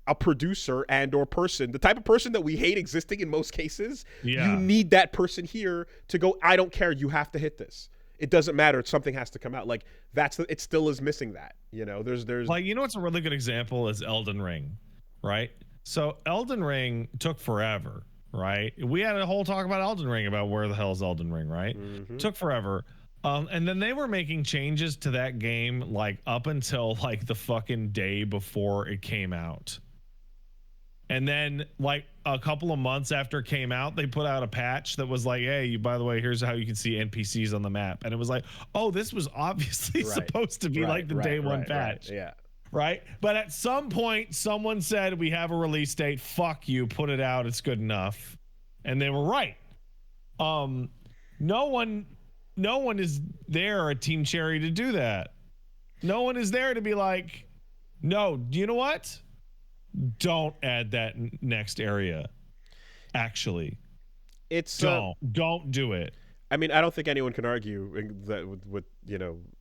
a producer and or person, the type of person that we hate existing in most cases. Yeah. You need that person here to go, I don't care, you have to hit this. It doesn't matter, something has to come out. Like, it still is missing that. There's like, what's a really good example is Elden Ring, right? So Elden Ring took forever right? We had a whole talk about Elden Ring, about where the hell is Elden Ring, right? Took forever. And then they were making changes to that game like up until like the fucking day before it came out. And then like a couple of months after it came out, they put out a patch that was like, hey, by the way, here's how you can see NPCs on the map. And it was like, oh, this was obviously supposed to be like the day one patch. Yeah. Right. But at some point, someone said, we have a release date. Fuck you. Put it out. It's good enough. And they were right. No one is there at Team Cherry to do that. No one is there to be like, no, do you know what? Don't add that next area. Actually, It's don't do it. I mean, I don't think anyone can argue that with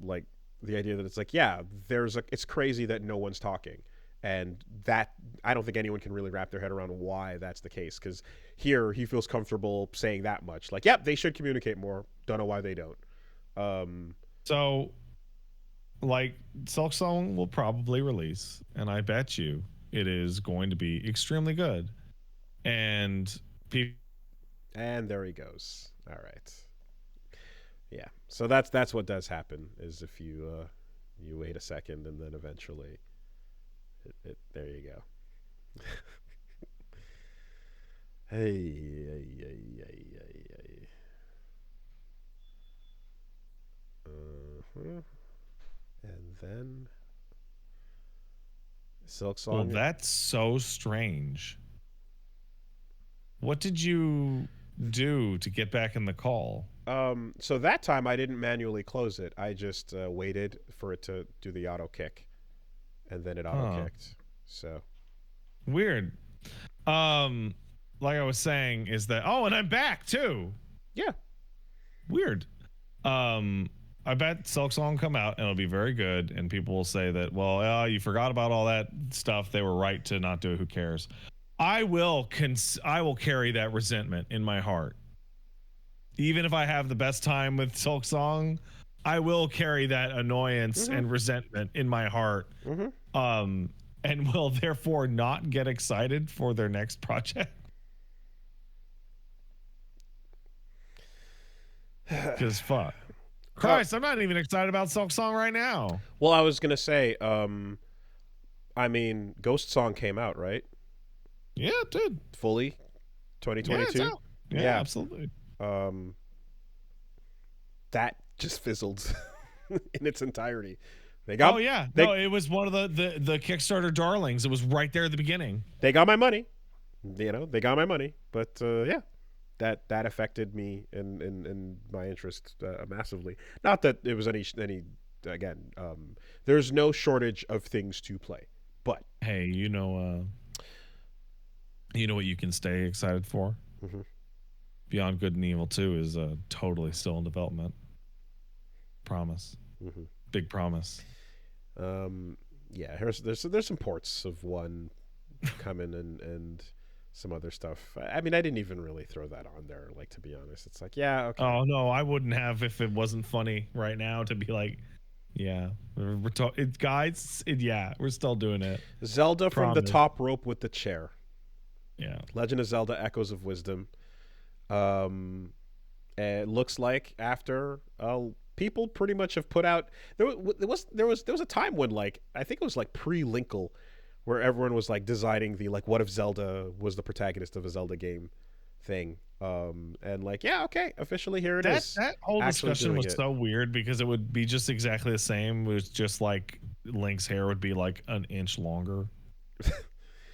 like the idea that it's like, yeah, it's crazy that no one's talking, and that I don't think anyone can really wrap their head around why that's the case, because here he feels comfortable saying that much, like, yep, they should communicate more. Don't know why they don't. So like Silksong will probably release, and I bet you it is going to be extremely good. And there he goes. All right. Yeah. So that's what does happen, is if you wait a second and then eventually it there you go. Hey. And then Silksong. Well, that's so strange. What did you do to get back in the call? So that time I didn't manually close it. I just waited for it to do the auto kick, and then it auto kicked. So weird. Like I was saying, is that and I'm back too. Yeah. Weird. I bet Silksong come out and it'll be very good, and people will say that, well, you forgot about all that stuff. They were right to not do it. Who cares? I will carry that resentment in my heart. Even if I have the best time with Silksong, I will carry that annoyance and resentment in my heart. And will therefore not get excited for their next project. Because fuck. Christ, I'm not even excited about Silksong right now. Well, I was going to say, I mean, Ghost Song came out, right? Yeah, it did. Fully? 2022? Yeah, absolutely. That just fizzled in its entirety. They got, it was one of the Kickstarter darlings. It was right there at the beginning. They got my money. They got my money. But that affected me and my interest massively. Not that it was any again. There's no shortage of things to play, but hey, you know what you can stay excited for? Beyond Good and Evil 2 is totally still in development. Promise. Big promise. There's some ports of one coming and some other stuff. I mean, I didn't even really throw that on there, like, to be honest. It's like, yeah, okay. Oh no, I wouldn't have if it wasn't funny right now to be like, yeah, we're still doing it. Zelda from the top rope with the chair. Yeah. Legend of Zelda: Echoes of Wisdom. It looks like after people pretty much have put out. There was a time when, like, I think it was like pre-Linkle, where everyone was like designing the, like, what if Zelda was the protagonist of a Zelda game thing. And like, yeah, okay, officially here it is. That whole discussion was so weird because it would be just exactly the same. It was just like Link's hair would be like an inch longer.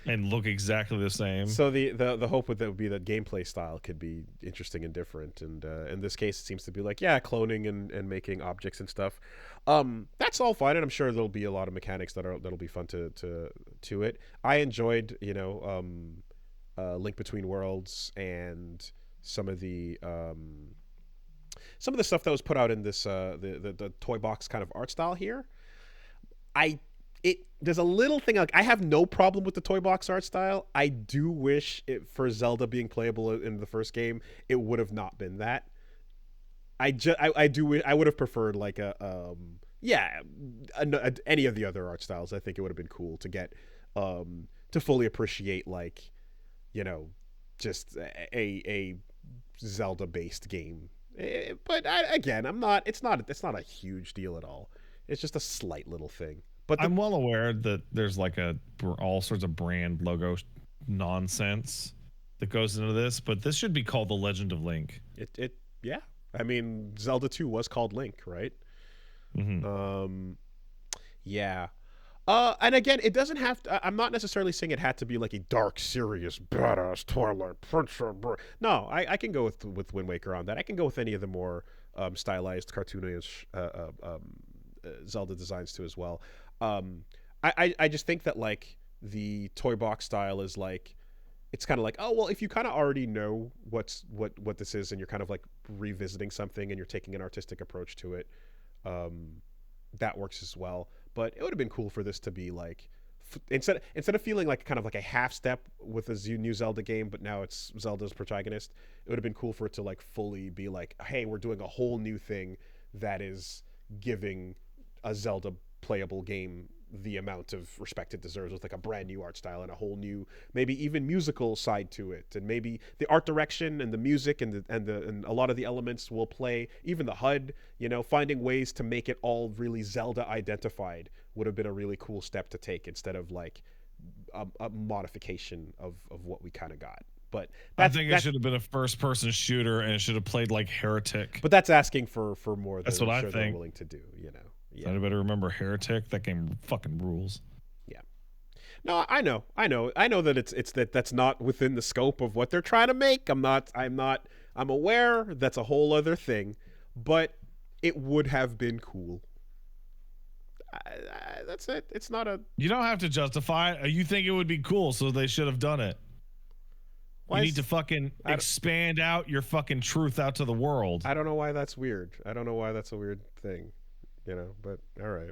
And look exactly the same. So the hope with that would be that gameplay style could be interesting and different. And in this case, it seems to be like, yeah, cloning and making objects and stuff. That's all fine, and I'm sure there'll be a lot of mechanics that'll be fun to it. I enjoyed, Link Between Worlds and some of the stuff that was put out in this the toy box kind of art style here. There's a little thing, like, I have no problem with the toy box art style. I do wish for Zelda being playable in the first game, it would have not been that. I would have preferred like any of the other art styles. I think it would have been cool to get to fully appreciate, like, just a Zelda based game. But again, it's not a huge deal at all. It's just a slight little thing. But I'm well aware that there's like all sorts of brand logo nonsense that goes into this, but this should be called The Legend of Link. Yeah. I mean, Zelda 2 was called Link, right? Mm-hmm. Yeah. And again, it doesn't have to, I'm not necessarily saying it had to be like a dark, serious, badass Twilight Princess. No, I can go with Wind Waker on that. I can go with any of the more stylized, cartoonish Zelda designs too as well. I just think that like the toy box style is like, it's kind of like, oh well, if you kind of already know what this is, and you're kind of like revisiting something, and you're taking an artistic approach to it, that works as well. But it would have been cool for this to be like, instead of feeling like kind of like a half step with a new Zelda game, but now it's Zelda's protagonist. It would have been cool for it to like fully be like, hey, we're doing a whole new thing that is giving a Zelda playable game the amount of respect it deserves, with like a brand new art style and a whole new, maybe even musical side to it, and maybe the art direction and the music and a lot of the elements will play, even the HUD, finding ways to make it all really Zelda identified would have been a really cool step to take, instead of like a modification of what we kind of got. But I think it should have been a first-person shooter, and it should have played like Heretic. But that's asking for more than that's what I'm I sure think they're willing to do. Yeah. Anybody remember Heretic? That game fucking rules. Yeah. No, I know that that's not within the scope of what they're trying to make. I'm aware that's a whole other thing, but it would have been cool. That's it. It's not a. You don't have to justify it. You think it would be cool, so they should have done it. You need to fucking expand out your fucking truth out to the world. I don't know why that's weird. I don't know why that's a weird thing. But all right.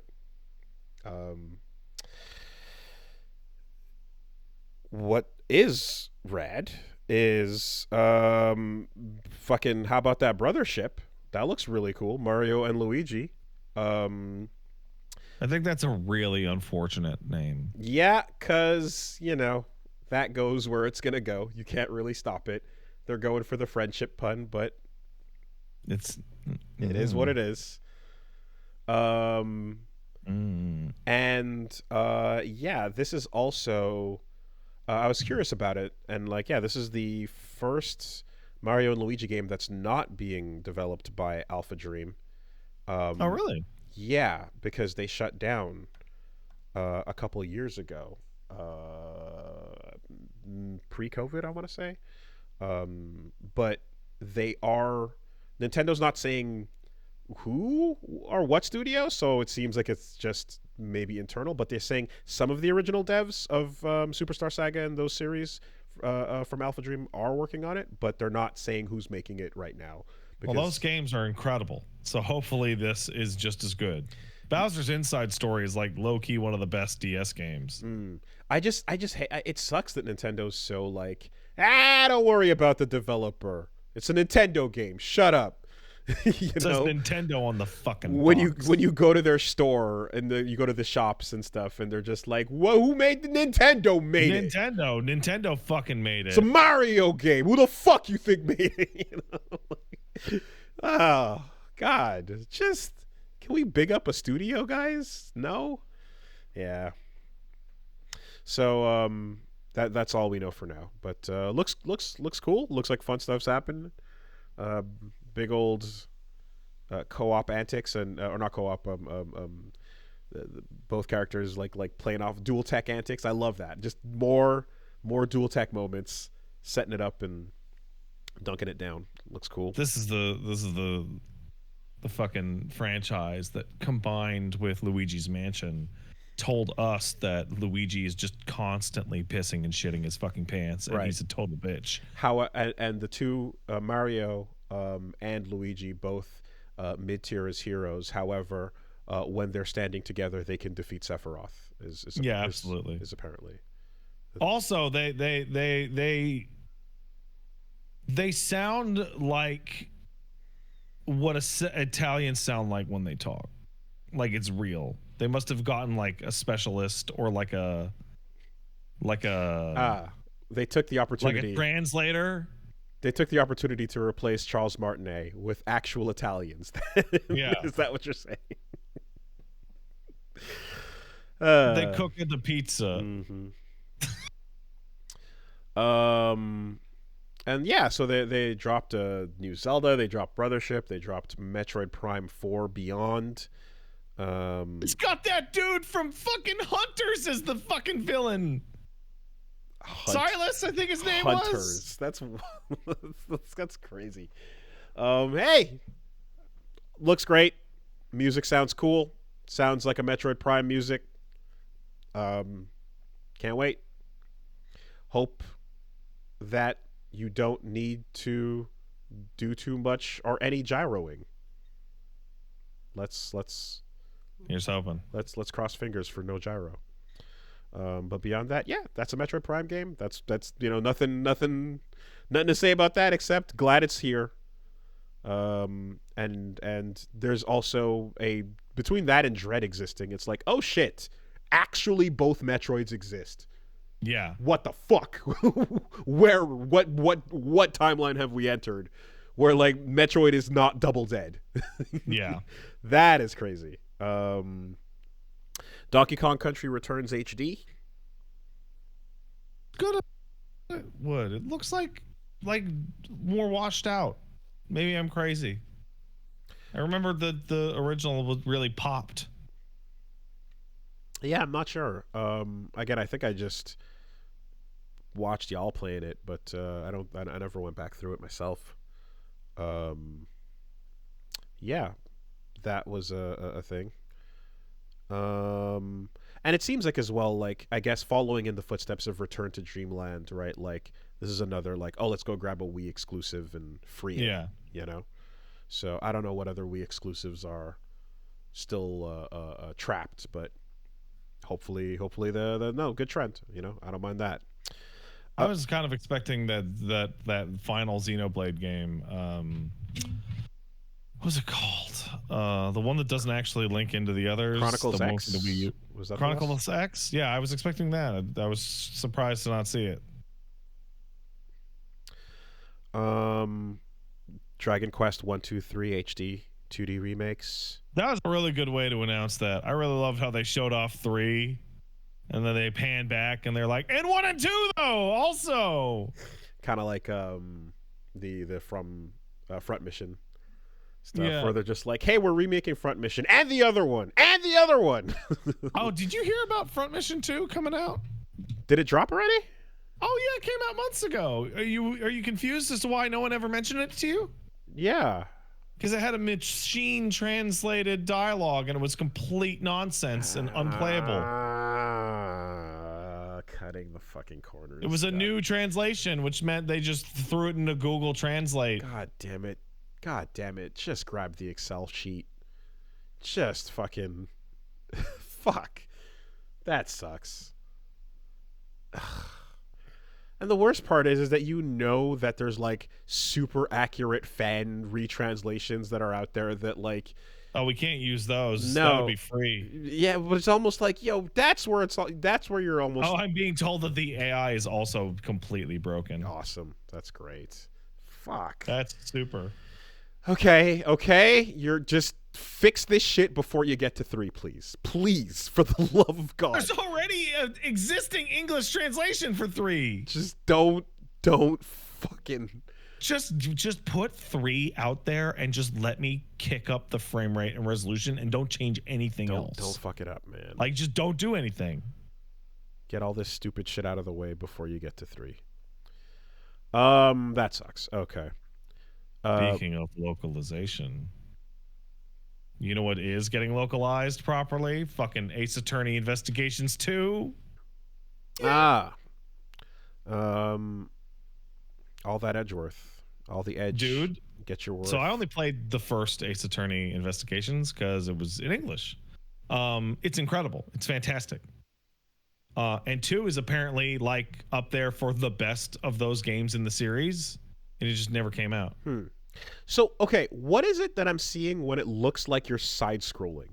What is rad is fucking, how about that Brothership? That looks really cool. Mario and Luigi. I think that's a really unfortunate name. Yeah, because, that goes where it's going to go. You can't really stop it. They're going for the friendship pun, but it is what it is. And this is also I was curious about it, and this is the first Mario and Luigi game that's not being developed by Alpha Dream. Oh really? Yeah, because they shut down a couple years ago, pre-COVID, I want to say. But Nintendo's not saying who or what studio, so it seems like it's just maybe internal, but they're saying some of the original devs of Superstar Saga and those series from Alpha Dream are working on it, but they're not saying who's making it right now. Well, those games are incredible, so hopefully this is just as good. Bowser's Inside Story is like low-key one of the best DS games. I just hate, it sucks that Nintendo's so like, don't worry about the developer, it's a Nintendo game, shut up. It says Nintendo on the fucking box. When you go to their store and you go to the shops and stuff, and they're just like, "Whoa, who made the Nintendo? Nintendo fucking made it. It's a Mario game. Who the fuck you think made it?" Oh God, just can we big up a studio, guys? No, yeah. So that's all we know for now. But looks cool. Looks like fun stuff's happened. Big old co-op antics, and or not co-op, both characters like playing off dual tech antics. I love that. Just more dual tech moments, setting it up and dunking it down. Looks cool. This is the fucking franchise that, combined with Luigi's Mansion, told us that Luigi is just constantly pissing and shitting his fucking pants, and he's a total bitch. And the two Mario and Luigi, both mid-tier as heroes. However, when they're standing together, they can defeat Sephiroth. Absolutely. Is apparently. Also, they sound like what Italians sound like when they talk. Like it's real. They must have gotten like a specialist or like a They took the like opportunity. a translator. They took the opportunity to replace Charles Martinet with actual Italians. Yeah. Is that what you're saying? They cooked the pizza. Mm-hmm. And yeah, so they dropped a new Zelda, they dropped Brothership, they dropped Metroid Prime 4 Beyond. It's got that dude from fucking Hunters as the fucking villain. Silas, I think his name Hunters. was. That's crazy. Hey, looks great. Music sounds cool. Sounds like a Metroid Prime music. Can't wait. Hope that you don't need to do too much or any gyroing. Let's Here's hoping. let's cross fingers for no gyro. But beyond that, yeah, that's a Metroid Prime game. That's nothing to say about that except glad it's here. And there's also between that and Dread existing, it's like, oh shit, actually both Metroids exist. Yeah. What the fuck? What timeline have we entered where like Metroid is not double dead? Yeah. That is crazy. Donkey Kong Country Returns HD. Good. It would. It looks like more washed out. Maybe I'm crazy. I remember the original was really popped. Yeah, I'm not sure. Again, I think I just watched y'all playing it, but I never went back through it myself. Yeah, that was a thing. And it seems like as well, like, I guess following in the footsteps of Return to Dreamland, right? Like, this is another, like, oh, let's go grab a Wii exclusive and free it, Yeah. you know? So I don't know what other Wii exclusives are still trapped, but hopefully no, good trend, you know? I don't mind that. I was kind of expecting that final Xenoblade game. What was it called? The one that doesn't actually link into the others. Chronicles the X. One for the Wii U. Was that Chronicles X? Yeah, I was expecting that. I was surprised to not see it. Dragon Quest 1, 2, 3 HD 2D remakes. That was a really good way to announce that. I really loved how they showed off 3, and then they pan back and they're like, and 1 and 2 though, also. Kind of like the from Front Mission stuff, Yeah. where they're just like, hey, we're remaking Front Mission and the other one and the other one. Oh, did you hear about Front Mission 2 coming out? Did it drop already? Oh yeah, it came out months ago. Are you confused as to why no one ever mentioned it to you? Yeah. Because it had a machine translated dialogue and it was complete nonsense and unplayable. Cutting the fucking corners. It was a new translation, which meant they just threw it into Google Translate. God damn it. Just grab the Excel sheet. Just fucking fuck. That sucks. And the worst part is that you know that there's like super accurate fan retranslations that are out there that like, Oh, we can't use those. No. That would be free. yeah, but it's almost like, yo, that's where you're almost Oh, I'm being told that the AI is also completely broken. awesome. That's great. Fuck. That's super. Okay. You're just fix this shit before you get to 3, please. Please, for the love of God. There's already an existing English translation for 3. Just don't fucking Just put 3 out there and just let me kick up the frame rate and resolution and don't change anything else. Don't fuck it up, man. Like, just don't do anything. Get all this stupid shit out of the way before you get to 3. That sucks. Okay. Speaking of localization, you know what is getting localized properly? Fucking Ace Attorney Investigations 2. All that Edgeworth. All the edge. Dude. Get your worth. So I only played the first Ace Attorney Investigations because it was in English. It's incredible. It's fantastic. And 2 is apparently like up there for the best of those games in the series, and it just never came out. So, okay, what is it that I'm seeing when it looks like you're side-scrolling?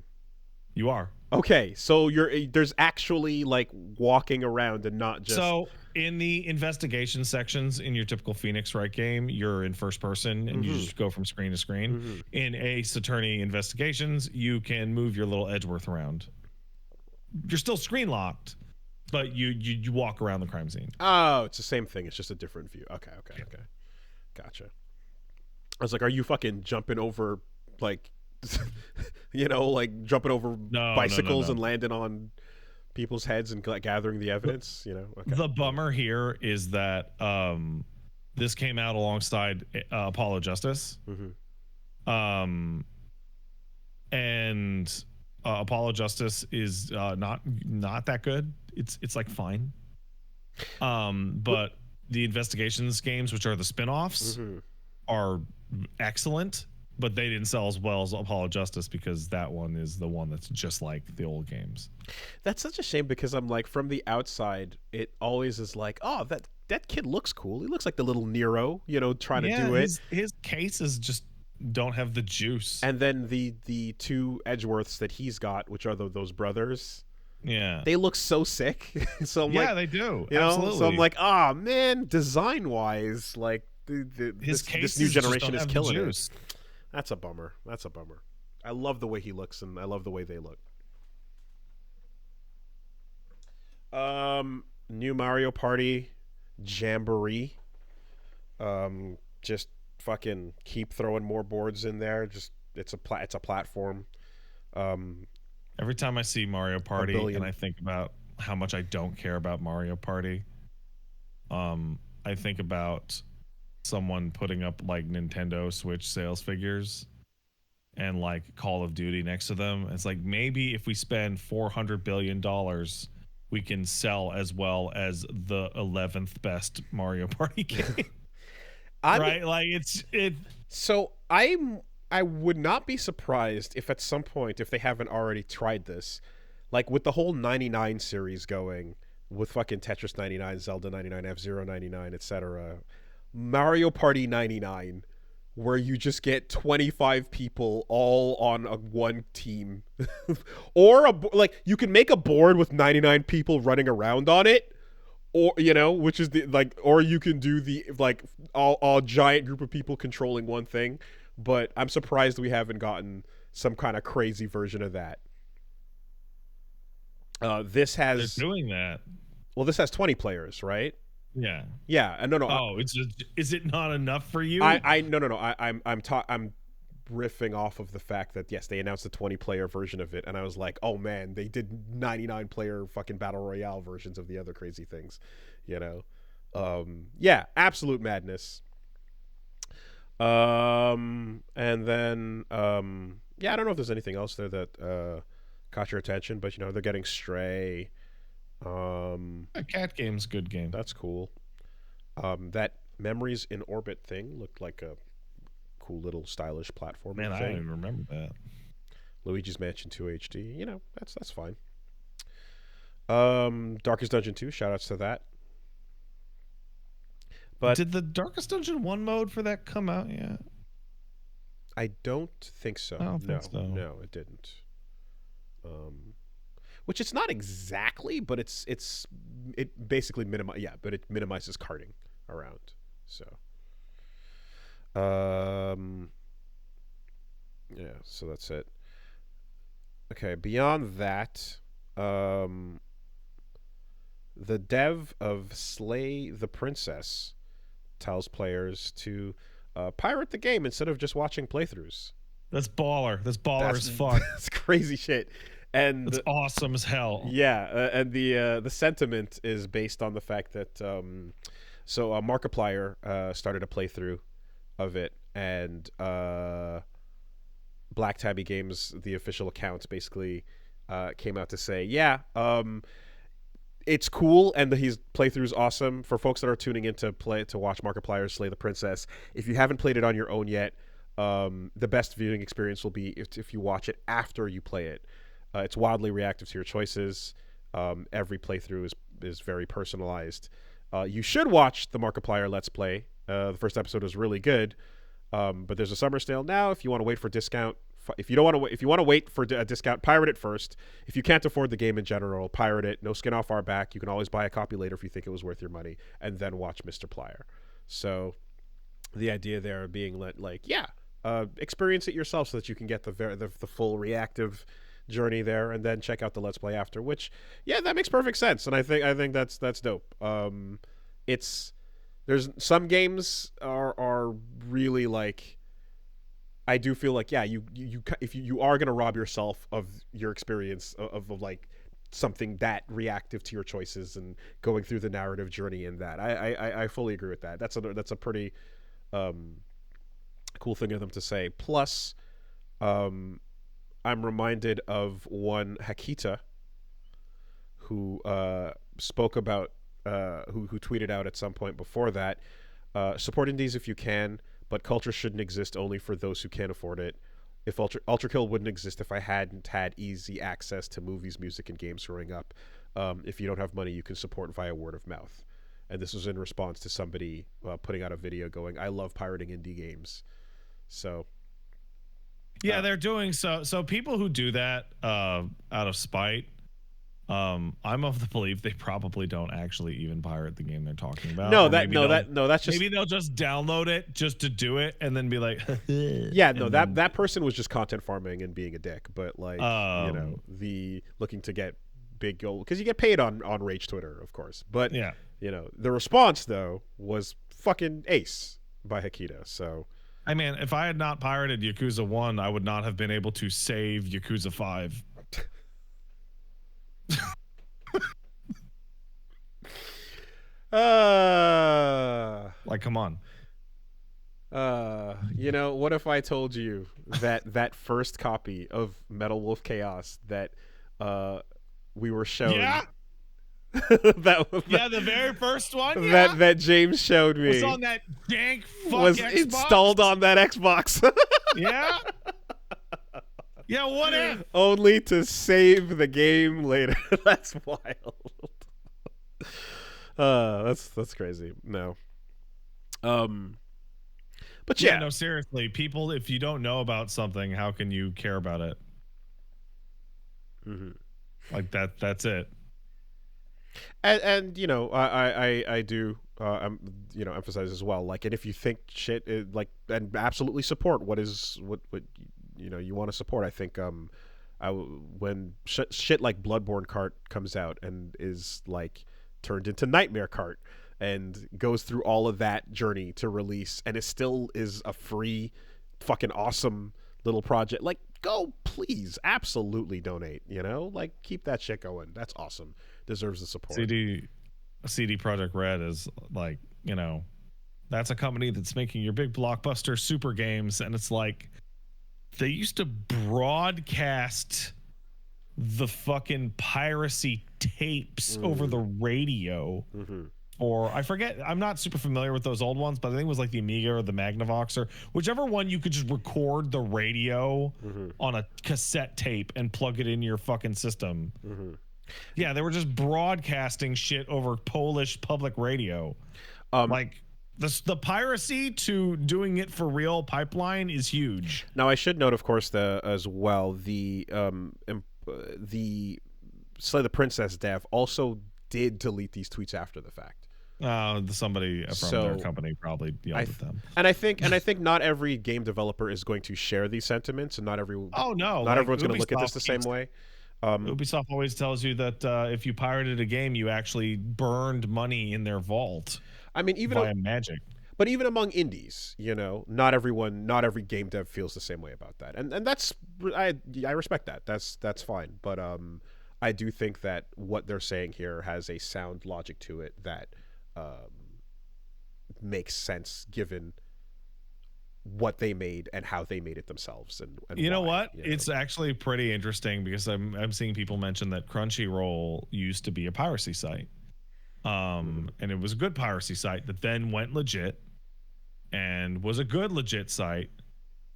You are. Okay, so there's actually like walking around and not just. So in the investigation sections in your typical Phoenix Wright game, you're in first person and you just go from screen to screen. In Ace Attorney Investigations, you can move your little Edgeworth around. You're still screen locked, but you walk around the crime scene. Oh, it's the same thing. It's just a different view. Okay. Gotcha. I was like, are you fucking jumping over, like, like jumping over bicycles and landing on people's heads and gathering the evidence? Okay. The bummer here is that this came out alongside Apollo Justice. And Apollo Justice is not that good. It's like fine. But the investigations games, which are the spin-offs, are excellent, but they didn't sell as well as Apollo Justice because that one is the one that's just like the old games. That's such a shame because I'm like, from the outside, it always is like, oh, that kid looks cool. He looks like the little Nero, trying to do it. His cases just don't have the juice. And then the two Edgeworths that he's got, which are those brothers, they look so sick. So I'm like, they do. Absolutely. So I'm like, oh man, design wise, like this new generation is killing it. That's a bummer. I love the way he looks and I love the way they look. New Mario Party Jamboree. Just fucking keep throwing more boards in there. Just it's a platform. Every time I see Mario Party and I think about how much I don't care about Mario Party, I think about someone putting up like Nintendo Switch sales figures and like Call of Duty next to them. It's like, maybe if we spend $400 billion, we can sell as well as the 11th best Mario Party game. Right? Like it. So I would not be surprised if at some point, if they haven't already tried this, like with the whole 99 series going, with fucking Tetris 99, Zelda 99, F-Zero 99, etc., Mario Party 99, where you just get 25 people all on one team. Or like you can make a board with 99 people running around on it, or which is or you can do the like all giant group of people controlling one thing. But I'm surprised we haven't gotten some kind of crazy version of that. This has They're doing that. Well, this has 20 players, right? Yeah. Yeah. No. Oh, is it not enough for you? No. I'm riffing off of the fact that yes, they announced a 20-player version of it, and I was like, oh man, they did 99-player fucking battle royale versions of the other crazy things, Yeah, absolute madness. And then I don't know if there's anything else there that caught your attention, but they're getting Stray. A cat game's a good game. That's cool. That Memories in Orbit thing looked like a cool little stylish platform. Man, thing. I don't even remember that. Luigi's Mansion 2 HD. That's fine. Darkest Dungeon 2. Shout outs to that. But did the Darkest Dungeon 1 mode for that come out yet? I don't think so. I don't think so. No, it didn't. Which it's not exactly, but it basically but it minimizes karting around. So so that's it. Okay, beyond that, the dev of Slay the Princess tells players to pirate the game instead of just watching playthroughs. That's baller. That's baller as fuck. That's crazy shit. And it's awesome as hell. Yeah, and the sentiment is based on the fact that Markiplier started a playthrough of it, and Black Tabby Games, the official account, basically came out to say, it's cool and his playthrough is awesome. For folks that are tuning in to watch Markiplier Slay the Princess, if you haven't played it on your own yet, the best viewing experience will be if you watch it after you play it. It's wildly reactive to your choices. Every playthrough is very personalized. You should watch the Markiplier Let's Play. The first episode was really good, but there's a summer sale now. If you want to wait for discount If you don't want to, if you want to wait for a discount, pirate it first. If you can't afford the game in general, pirate it. No skin off our back. You can always buy a copy later if you think it was worth your money, and then watch Mr. Plier. So, the idea there being experience it yourself so that you can get the full reactive journey there, and then check out the Let's Play after. Which, that makes perfect sense, and I think that's dope. There's some games are really like. I do feel like you if you are gonna rob yourself of your experience of like something that reactive to your choices and going through the narrative journey in that. I fully agree with that. That's a pretty cool thing of them to say. Plus, I'm reminded of one Hakita who spoke about who tweeted out at some point before that, support indies if you can, but culture shouldn't exist only for those who can't afford it. If Ultra Kill wouldn't exist if I hadn't had easy access to movies, music, and games growing up. If you don't have money, you can support via word of mouth. And this was in response to somebody putting out a video going, I love pirating indie games. So... yeah, they're doing so. So people who do that out of spite, I'm of the belief they probably don't actually even pirate the game they're talking about. That's just, maybe they'll just download it just to do it and then be like, that person was just content farming and being a dick. But like, the looking to get big goal because you get paid on Rage Twitter, of course. But the response though was fucking ace by Hakita. So. I mean, if I had not pirated Yakuza 1, I would not have been able to save Yakuza 5. Like, come on. What if I told you that first copy of Metal Wolf Chaos that we were shown... Yeah? The very first one that James showed me was on that jank was Xbox? Installed on that Xbox. Yeah, what if? Only to save the game later. That's wild. That's crazy. No. But no, seriously, people, if you don't know about something, how can you care about it? Mm-hmm. Like that's it. And I do emphasize as well, like, and if you think shit is, like, and absolutely support what you want to support. I think when shit like Bloodborne Cart comes out and is like turned into Nightmare Cart and goes through all of that journey to release, and it still is a free fucking awesome little project, like, go, please, absolutely donate, like, keep that shit going. That's awesome. Deserves the support. CD Projekt Red is like, that's a company that's making your big blockbuster super games, and it's like they used to broadcast the fucking piracy tapes over the radio. Or I forget, I'm not super familiar with those old ones, but I think it was like the Amiga or the Magnavox or whichever one you could just record the radio on a cassette tape and plug it in your fucking system. Yeah, they were just broadcasting shit over Polish public radio. Like the piracy to doing it for real pipeline is huge. Now I should note, of course, as well, the Slay the Princess dev also did delete these tweets after the fact. Somebody from their company probably yelled at them. And I think not every game developer is going to share these sentiments, and not everyone's going to look at this the same way. Ubisoft always tells you that if you pirated a game, you actually burned money in their vault. I mean, even via magic. But even among indies, not every game dev feels the same way about that, and that's I respect that. That's fine. But I do think that what they're saying here has a sound logic to it that makes sense given what they made and how they made it themselves. And you know what? It's actually pretty interesting because I'm seeing people mention that Crunchyroll used to be a piracy site. And it was a good piracy site that then went legit and was a good legit site.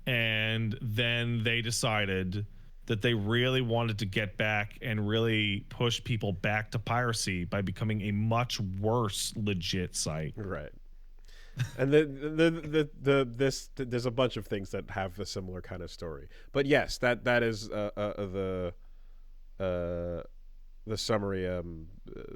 And then they decided that they really wanted to get back and really push people back to piracy by becoming a much worse legit site. Right. And there's a bunch of things that have a similar kind of story. But yes, that is uh, the summary.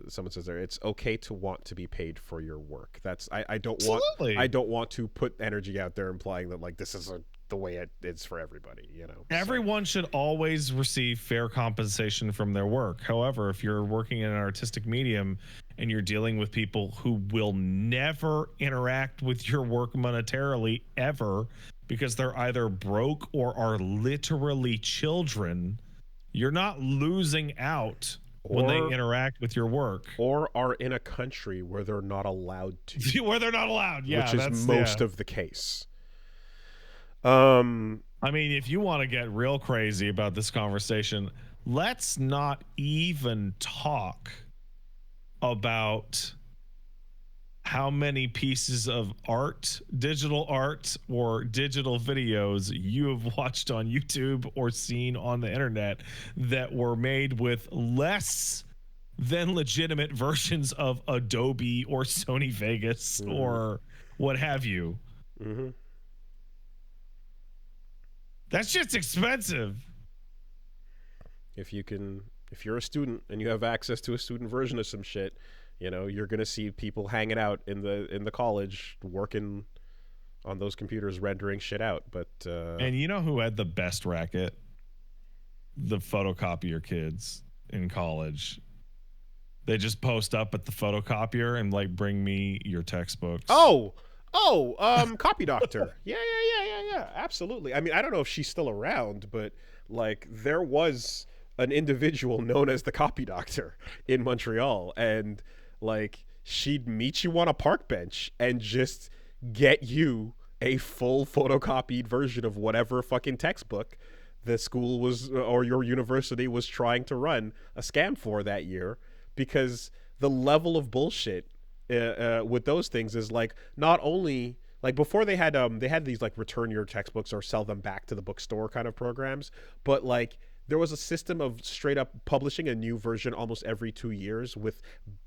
Someone says there, it's okay to want to be paid for your work. That's I don't want Absolutely. I don't want to put energy out there implying that like this is the way it's for everybody. Everyone should always receive fair compensation from their work. However, if you're working in an artistic medium and you're dealing with people who will never interact with your work monetarily ever because they're either broke or are literally children, you're not losing out when they Or interact with your work. or are in a country where they're not allowed to, Where they're not allowed. Yeah, which is that's most of the case. Um, I mean, if you want to get real crazy about this conversation, let's not even talk about how many pieces of art, digital art, or digital videos you have watched on YouTube or seen on the internet that were made with less than legitimate versions of Adobe or Sony Vegas or what have you. mm-hmm. That's just expensive. If you're a student and you have access to a student version of some shit, you're gonna see people hanging out in the college working on those computers rendering shit out. But And you know who had the best racket? The photocopier kids in college. They just post up at the photocopier and like, bring me your textbooks. Copy Doctor. Yeah. Absolutely. I mean, I don't know if she's still around, but like there was an individual known as the Copy Doctor in Montreal, and like she'd meet you on a park bench and just get you a full photocopied version of whatever fucking textbook the school was or your university was trying to run a scam for that year, because the level of bullshit with those things is like, not only like before they had these like return your textbooks or sell them back to the bookstore kind of programs, but like there was a system of straight up publishing a new version almost every 2 years with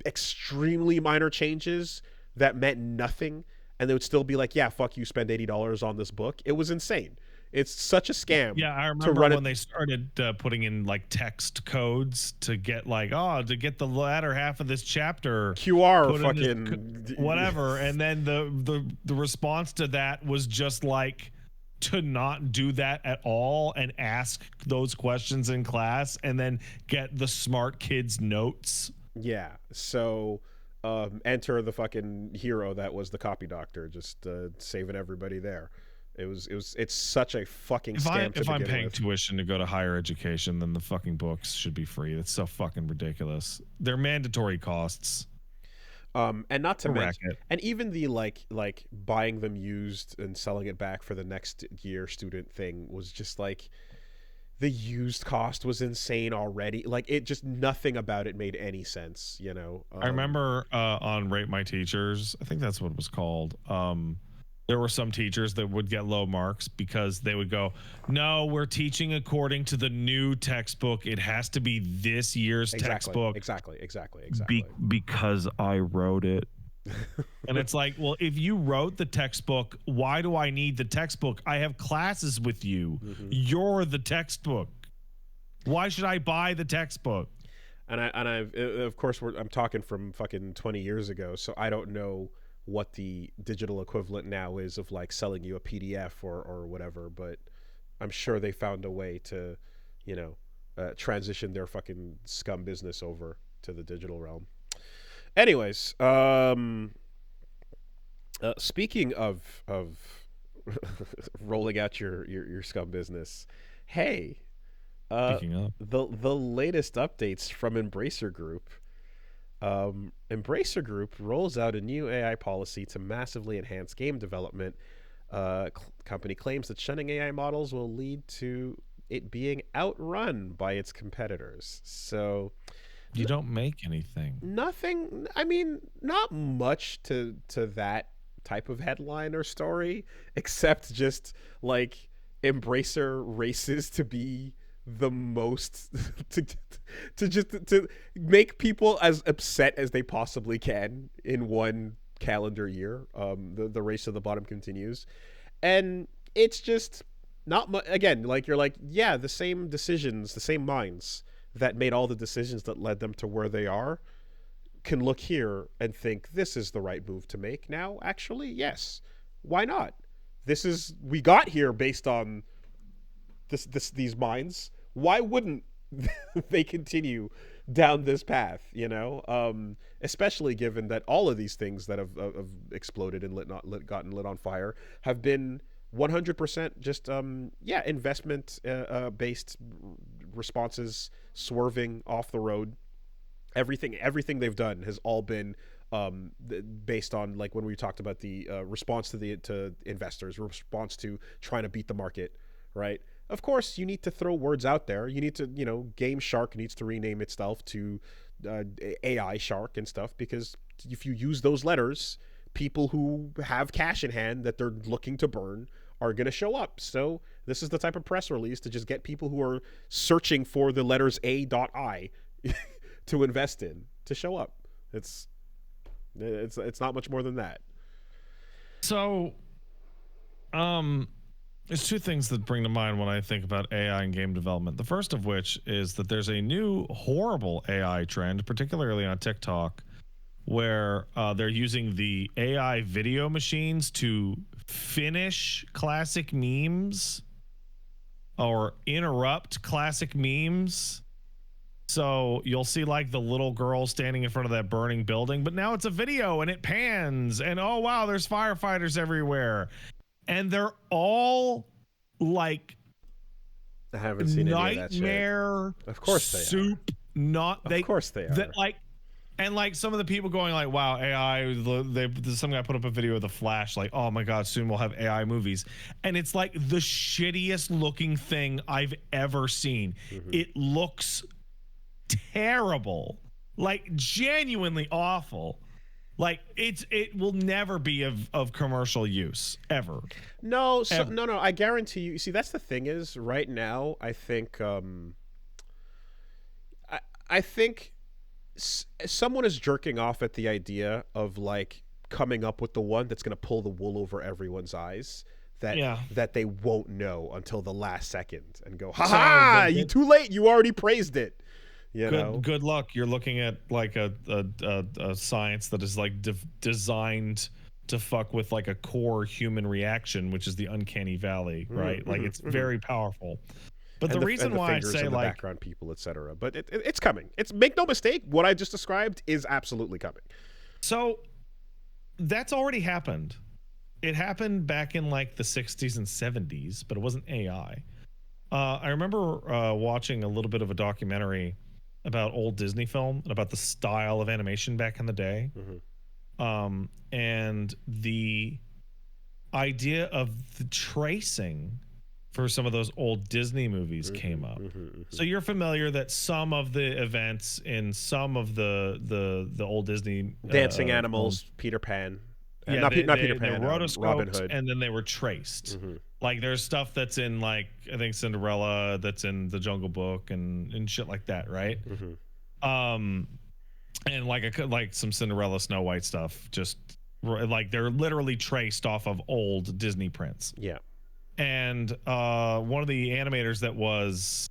extremely minor changes that meant nothing, and they would still be like, yeah, fuck you, spend $80 on this book. It was insane. It's such a scam. Yeah, I remember when they started putting in like text codes to get like, to get the latter half of this chapter QR fucking whatever, and then the response to that was just like to not do that at all and ask those questions in class and then get the smart kids notes. Yeah. So enter the fucking hero that was the Copy Doctor, just saving everybody there. It's such a fucking scam. If I'm paying tuition to go to higher education, then the fucking books should be free. That's so fucking ridiculous. They're mandatory costs. And not to mention, and even the like buying them used and selling it back for the next year student thing was just like, the used cost was insane already. Like it just, nothing about it made any sense. I remember on Rate My Teachers, I think that's what it was called. There were some teachers that would get low marks because they would go, no, we're teaching according to the new textbook. It has to be this year's textbook. Exactly. Because I wrote it. And it's like, well, if you wrote the textbook, why do I need the textbook? I have classes with you. Mm-hmm. You're the textbook. Why should I buy the textbook? And I've of course I'm talking from fucking 20 years ago, so I don't know what the digital equivalent now is of like selling you a PDF or whatever, but I'm sure they found a way to, transition their fucking scum business over to the digital realm. Anyways, speaking of rolling out your scum business, hey, speaking of the latest updates from Embracer Group. Embracer Group rolls out a new AI policy to massively enhance game development. Company claims that shunning AI models will lead to it being outrun by its competitors. So you don't make anything. Nothing. I mean, not much to that type of headline or story, except just like Embracer races to be the most to make people as upset as they possibly can in one calendar year. The race to the bottom continues, and it's just not much. Again, like you're like, yeah, the same decisions, the same minds that made all the decisions that led them to where they are can look here and think this is the right move to make now. Actually, yes, why not? We got here based on these minds. Why wouldn't they continue down this path, especially given that all of these things that have exploded and gotten lit on fire have been 100% just investment based responses, swerving off the road. Everything they've done has all been based on, like, when we talked about the response to investors, response to trying to beat the market, right? Of course, you need to throw words out there. You need to, Game Shark needs to rename itself to AI Shark and stuff, because if you use those letters, people who have cash in hand that they're looking to burn are going to show up. So this is the type of press release to just get people who are searching for the letters A.I to invest in to show up. It's not much more than that. So, there's two things that bring to mind when I think about AI and game development. The first of which is that there's a new horrible AI trend, particularly on TikTok, where they're using the AI video machines to finish classic memes or interrupt classic memes. So you'll see like the little girl standing in front of that burning building, but now it's a video and it pans and oh wow, there's firefighters everywhere. And they're all like, I haven't seen any of that shit. Nightmare. Of course they soup. Not they. Of course they are. That, like, and like some of the people going like, "Wow, AI." Some guy put up a video of the Flash, like, "Oh my god, soon we'll have AI movies," and it's like the shittiest looking thing I've ever seen. Mm-hmm. It looks terrible, like genuinely awful. Like it will never be of commercial use ever. No, no. I guarantee you. See, that's the thing is right now. I think, I think someone is jerking off at the idea of like coming up with the one that's going to pull the wool over everyone's eyes. That they won't know until the last second and go, ha ha! You too late. You already praised it. Good luck. You're looking at like a science that is like designed to fuck with like a core human reaction, which is the uncanny valley, right? Mm-hmm, like it's very powerful. But the reason why I say like background people, etc. But it's coming. It's, make no mistake, what I just described is absolutely coming. So that's already happened. It happened back in like the 60s and 70s, but it wasn't AI. I remember watching a little bit of a documentary about old Disney film and about the style of animation back in the day. Mm-hmm. And the idea of the tracing for some of those old Disney movies came up. So you're familiar that some of the events in some of the old Disney dancing animals, Peter Pan. Not Peter Pan, Robin Hood. And then they were traced. Mm-hmm. Like there's stuff that's in like, I think Cinderella, that's in the Jungle Book and shit like that, right? Mm-hmm. And like some Cinderella, Snow White stuff, just like they're literally traced off of old Disney prints. Yeah. And one of the animators that was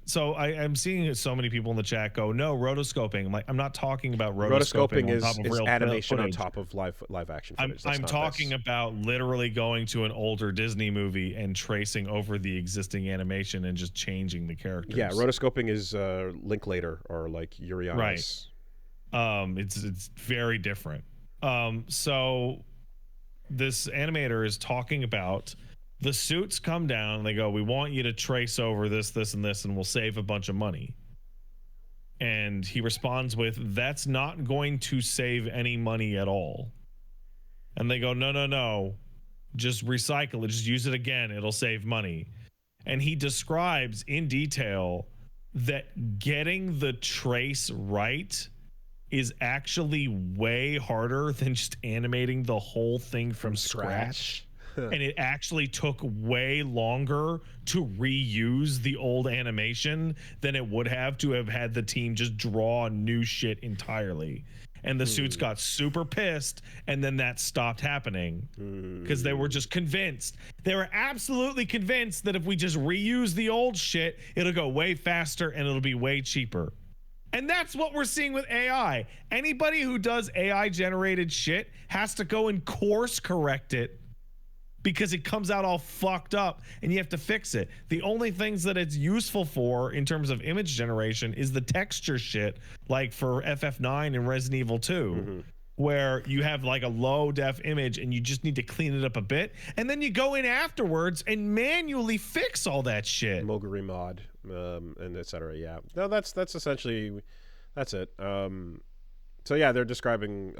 so I'm seeing so many people in the chat go, no, rotoscoping. I'm like, I'm not talking about rotoscoping is on top of real animation footage. On top of live action footage. I'm talking about literally going to an older Disney movie and tracing over the existing animation and just changing the characters. Yeah, rotoscoping is Linklater or like Yuri on Ice. Right. It's very different. So this animator is talking about the suits come down and they go, we want you to trace over this, and this, and we'll save a bunch of money. And he responds with, that's not going to save any money at all. And they go, no, just recycle it. Just use it again. It'll save money. And he describes in detail that getting the trace right is actually way harder than just animating the whole thing from scratch. And it actually took way longer to reuse the old animation than it would have to have had the team just draw new shit entirely. and the suits got super pissed, and then that stopped happening because they were just convinced. They were absolutely convinced that if we just reuse the old shit, it'll go way faster and it'll be way cheaper. And that's what we're seeing with AI. Anybody who does AI generated shit has to go and course correct it because it comes out all fucked up and you have to fix it. The only things that it's useful for in terms of image generation is the texture shit, like for FF9 and Resident Evil 2, where you have like a low def image and you just need to clean it up a bit. And then you go in afterwards and manually fix all that shit. Moguri mod, and etc. Yeah. No, that's essentially, that's it. So yeah, they're describing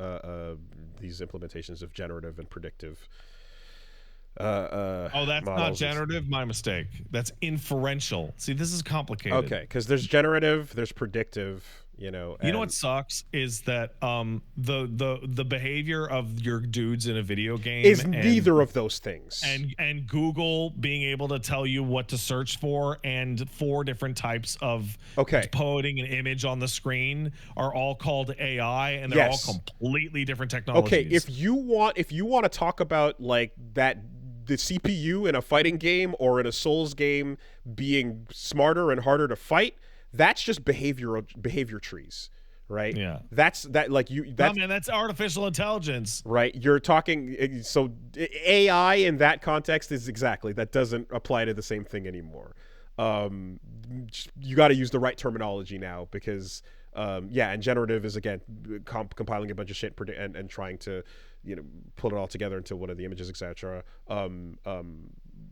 these implementations of generative and predictive that's not generative. My mistake. That's inferential. See, this is complicated. Okay, because there's generative, there's predictive. You know what sucks is that the behavior of your dudes in a video game is neither of those things. And Google being able to tell you what to search for and 4 different types of putting an image on the screen are all called AI, and they're all completely different technologies. Okay, if you want to talk about like that, the CPU in a fighting game or in a Souls game being smarter and harder to fight, that's just behavior trees, right? Yeah. That's artificial intelligence. Right. You're talking, so AI in that context is that doesn't apply to the same thing anymore. You got to use the right terminology now because, and generative is, again, compiling a bunch of shit and trying to, put it all together into one of the images, etc.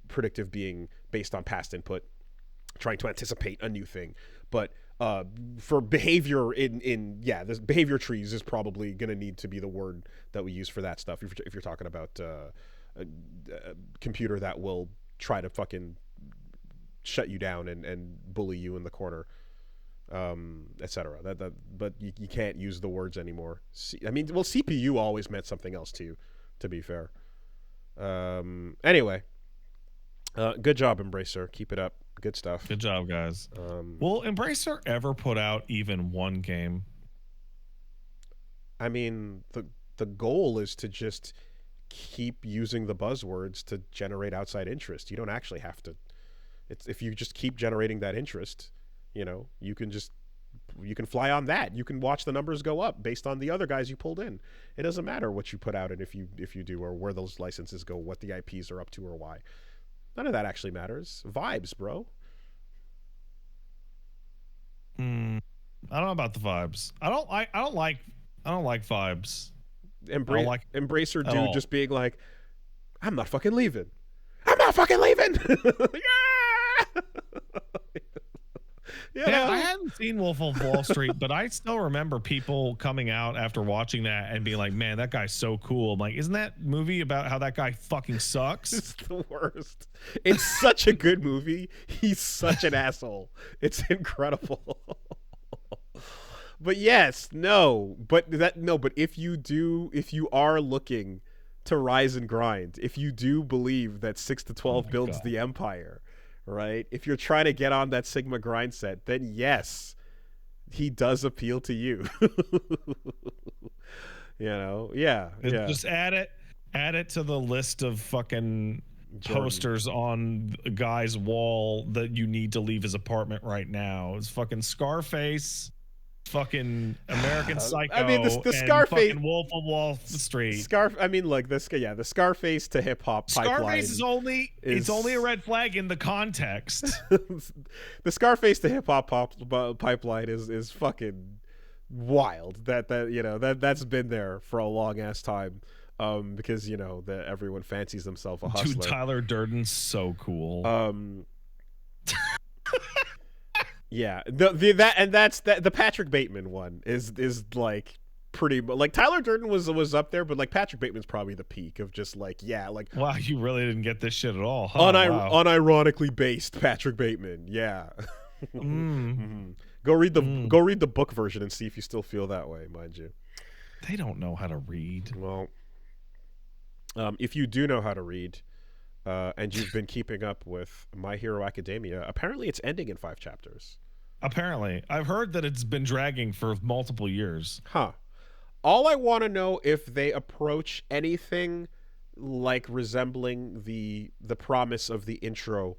Predictive being based on past input, trying to anticipate a new thing. But for behavior this behavior trees is probably going to need to be the word that we use for that stuff. If you're talking about a computer that will try to fucking shut you down and bully you in the corner, etc. But you can't use the words anymore. CPU always meant something else to you, to be fair. Anyway, good job, Embracer. Keep it up. Good stuff. Good job, guys. Will Embracer ever put out even one game? I mean, the goal is to just keep using the buzzwords to generate outside interest. You don't actually have to. If you just keep generating that interest, you can fly on that. You can watch the numbers go up based on the other guys you pulled in. It doesn't matter what you put out and if you do, or where those licenses go, what the IPs are up to, or why. None of that actually matters. Vibes, bro. I don't know about the vibes. I don't like vibes. Embracer dude just being like, I'm not fucking leaving. I'm not fucking leaving. Yeah, I hadn't seen Wolf of Wall Street, but I still remember people coming out after watching that and being like, man, that guy's so cool. I'm like, isn't that movie about how that guy fucking sucks? It's the worst. It's such a good movie. He's such an asshole. It's incredible. But but if you are looking to rise and grind, if you do believe that 6 to 12 builds the empire, right? If you're trying to get on that Sigma grind set, then yes, he does appeal to you. Just add it to the list of fucking posters on a guy's wall that you need to leave his apartment right now. It's fucking Scarface, fucking American Psycho, the Scarface, fucking Wolf of Wall Street. The Scarface to hip hop pipeline. Scarface is only a red flag in the context. The Scarface to hip hop pipeline is fucking wild. That's been there for a long ass time. Because everyone fancies themselves a hustler. Dude, Tyler Durden's so cool. Yeah, the Patrick Bateman one is like pretty, like Tyler Durden was up there, but like Patrick Bateman's probably the peak of just like wow, you really didn't get this shit at all, huh? Unironically based Patrick Bateman, yeah. Mm-hmm. Go read the book version and see if you still feel that way, mind you. They don't know how to read. Well, if you do know how to read, and you've been keeping up with My Hero Academia, apparently it's ending in 5 chapters. Apparently. I've heard that it's been dragging for multiple years. Huh. All I want to know if they approach anything like resembling the promise of the intro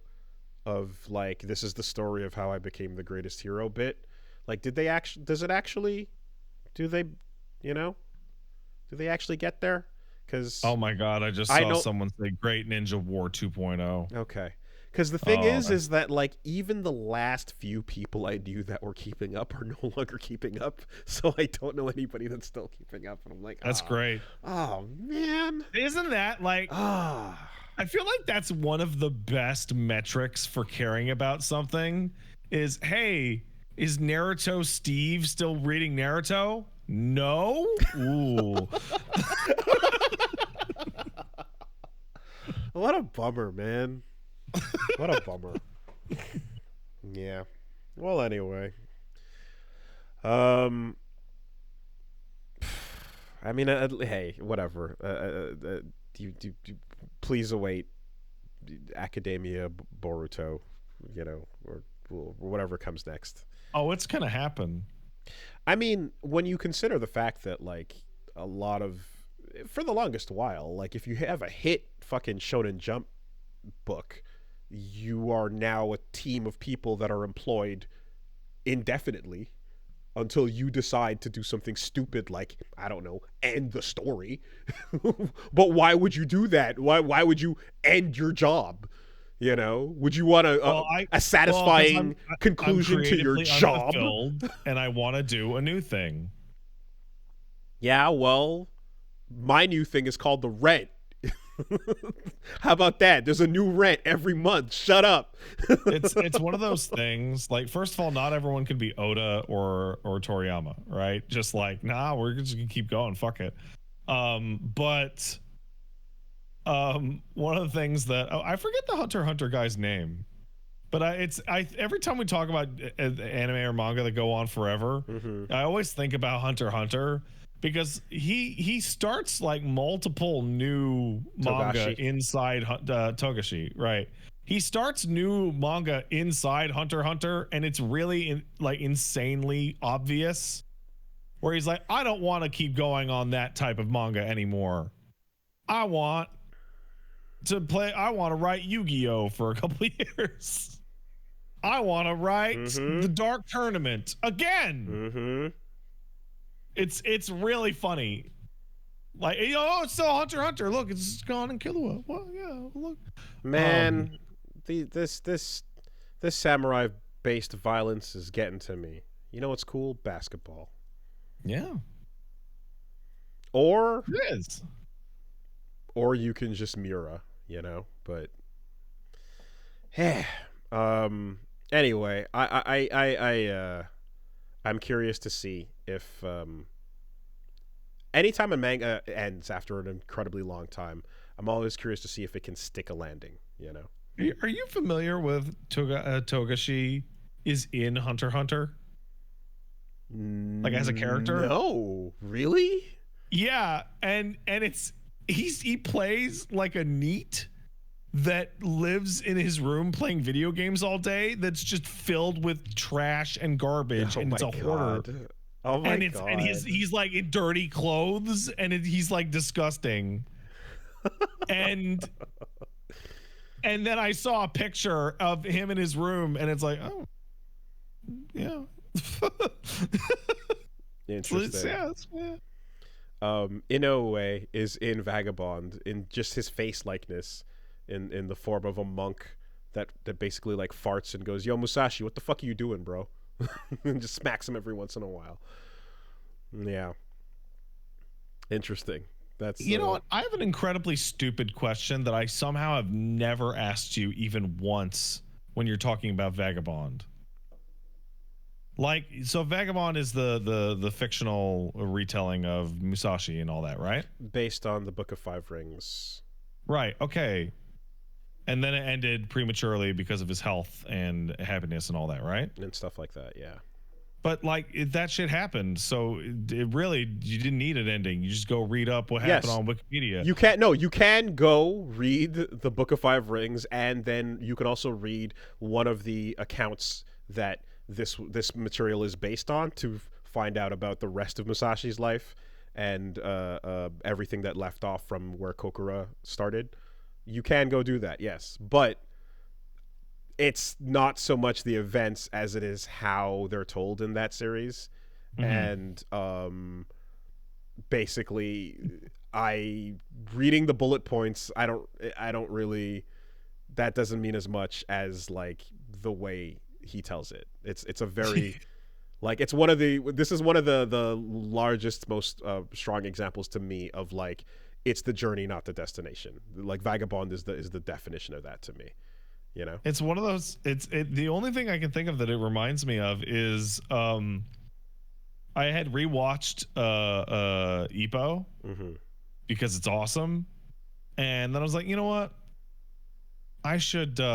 of like this is the story of how I became the greatest hero bit. Like, did they actually? Does it actually? Do they? You know? Do they actually get there? Because Oh my god, I just saw someone say Great Ninja War 2.0. Okay. Because the thing is that like even the last few people I knew that were keeping up are no longer keeping up. So I don't know anybody that's still keeping up. And I'm like, that's great. Oh man, isn't that like? I feel like that's one of the best metrics for caring about something. Is hey, is Naruto Steve still reading Naruto? No. Ooh. What a bummer, man. What a bummer. Yeah. Well, anyway. I mean, hey, whatever. You please await Academia Boruto, you know, or whatever comes next. Oh, it's gonna happen. I mean, when you consider the fact that like a lot of, for the longest while, like if you have a hit fucking Shonen Jump book, you are now a team of people that are employed indefinitely until you decide to do something stupid like, I don't know, end the story. But why would you do that? Why would you end your job? You know, would you want a satisfying conclusion to your job? And I want to do a new thing. Yeah, well, my new thing is called the Rent. How about that? There's a new Rent every month. Shut up. It's one of those things. Like, first of all, not everyone can be Oda or Toriyama, right? Just like, nah, we're just gonna keep going. Fuck it. But one of the things that I forget the Hunter x Hunter guy's name, but every time we talk about anime or manga that go on forever, I always think about Hunter x Hunter. Because he starts like multiple new manga inside Togashi, right? He starts new manga inside Hunter x Hunter, and it's really insanely obvious. Where he's like, I don't want to keep going on that type of manga anymore. I want to write Yu-Gi-Oh for a couple of years. I want to write the Dark Tournament again. It's really funny. Like, it's still Hunter x Hunter. Look, it's gone in Killua. Well, yeah, look. Man, this samurai based violence is getting to me. You know what's cool? Basketball. Yeah. Or it is. Or you can just Mira, you know, but anyway, I'm curious to see if anytime a manga ends after an incredibly long time, I'm always curious to see if it can stick a landing, you know. Are you familiar with Togashi is in Hunter x Hunter? Like as a character? No, really? Yeah, and he plays like a NEET that lives in his room playing video games all day that's just filled with trash and garbage, and it's a hoarder. Oh my god. And he's like in dirty clothes, and he's like disgusting. and then I saw a picture of him in his room, and it's like, oh yeah. Interesting. Yeah. Inoue is in Vagabond in just his face likeness in the form of a monk that basically like farts and goes, "Yo, Musashi, what the fuck are you doing, bro?" and just smacks him every once in a while. Yeah. Interesting. That's you know what? I have an incredibly stupid question that I somehow have never asked you even once when you're talking about Vagabond. Like, so Vagabond is the fictional retelling of Musashi and all that, right? Based on the Book of Five Rings. Right. Okay. And then it ended prematurely because of his health and happiness and all that, right? And stuff like that, yeah. But like that shit happened, so it really, you didn't need an ending. You just go read up what happened on Wikipedia. You can go read the Book of Five Rings, and then you can also read one of the accounts that this material is based on to find out about the rest of Musashi's life. and everything that left off from where Kokura started, you can go do that, yes. But it's not so much the events as it is how they're told in that series. And basically, reading the bullet points, I don't really, that doesn't mean as much as like the way he tells it. It's a very like, this is one of the largest, most strong examples to me of like, it's the journey, not the destination. Like Vagabond is the definition of that to me. You know, it's one of those. The only thing I can think of that it reminds me of is I had rewatched Ippo because it's awesome, and then I was like, you know what, I should get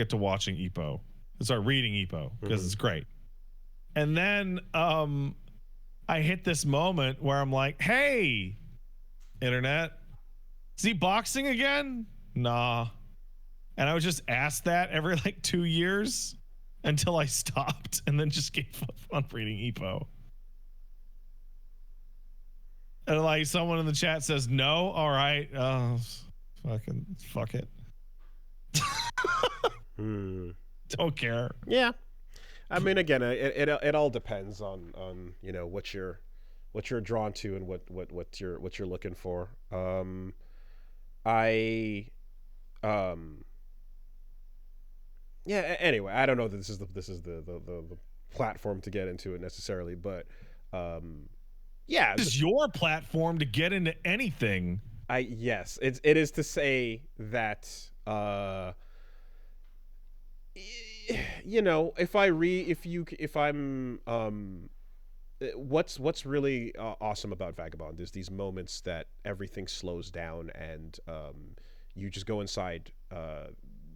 to watching Ippo. Start reading Ippo because it's great. And then I hit this moment where I'm like, hey, internet, is he boxing again? Nah. And I would just ask that every like 2 years until I stopped, and then just gave up on reading Ippo. And like someone in the chat says no, all right, fuck it. Don't care. Yeah, I mean, again, it all depends on you know, what you're drawn to and what you're looking for. Yeah. Anyway, I don't know that this is the platform to get into it necessarily, but yeah, this is your platform to get into anything. Yes, it is to say that you know, if I'm what's really awesome about Vagabond is these moments that everything slows down and you just go inside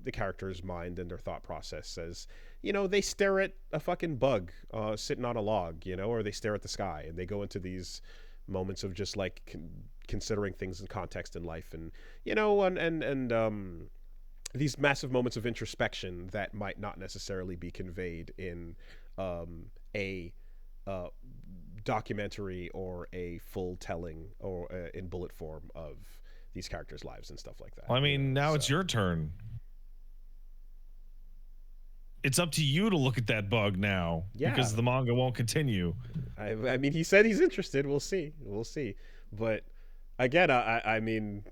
the character's mind and their thought process. As you know, they stare at a fucking bug sitting on a log, you know, or they stare at the sky, and they go into these moments of just like considering things in context in life, and you know, and these massive moments of introspection that might not necessarily be conveyed in a documentary or a full telling or in bullet form of these characters' lives and stuff like that. I mean, now it's your turn. It's up to you to look at that bug now, because the manga won't continue. I mean, he said he's interested. We'll see. But again, I mean,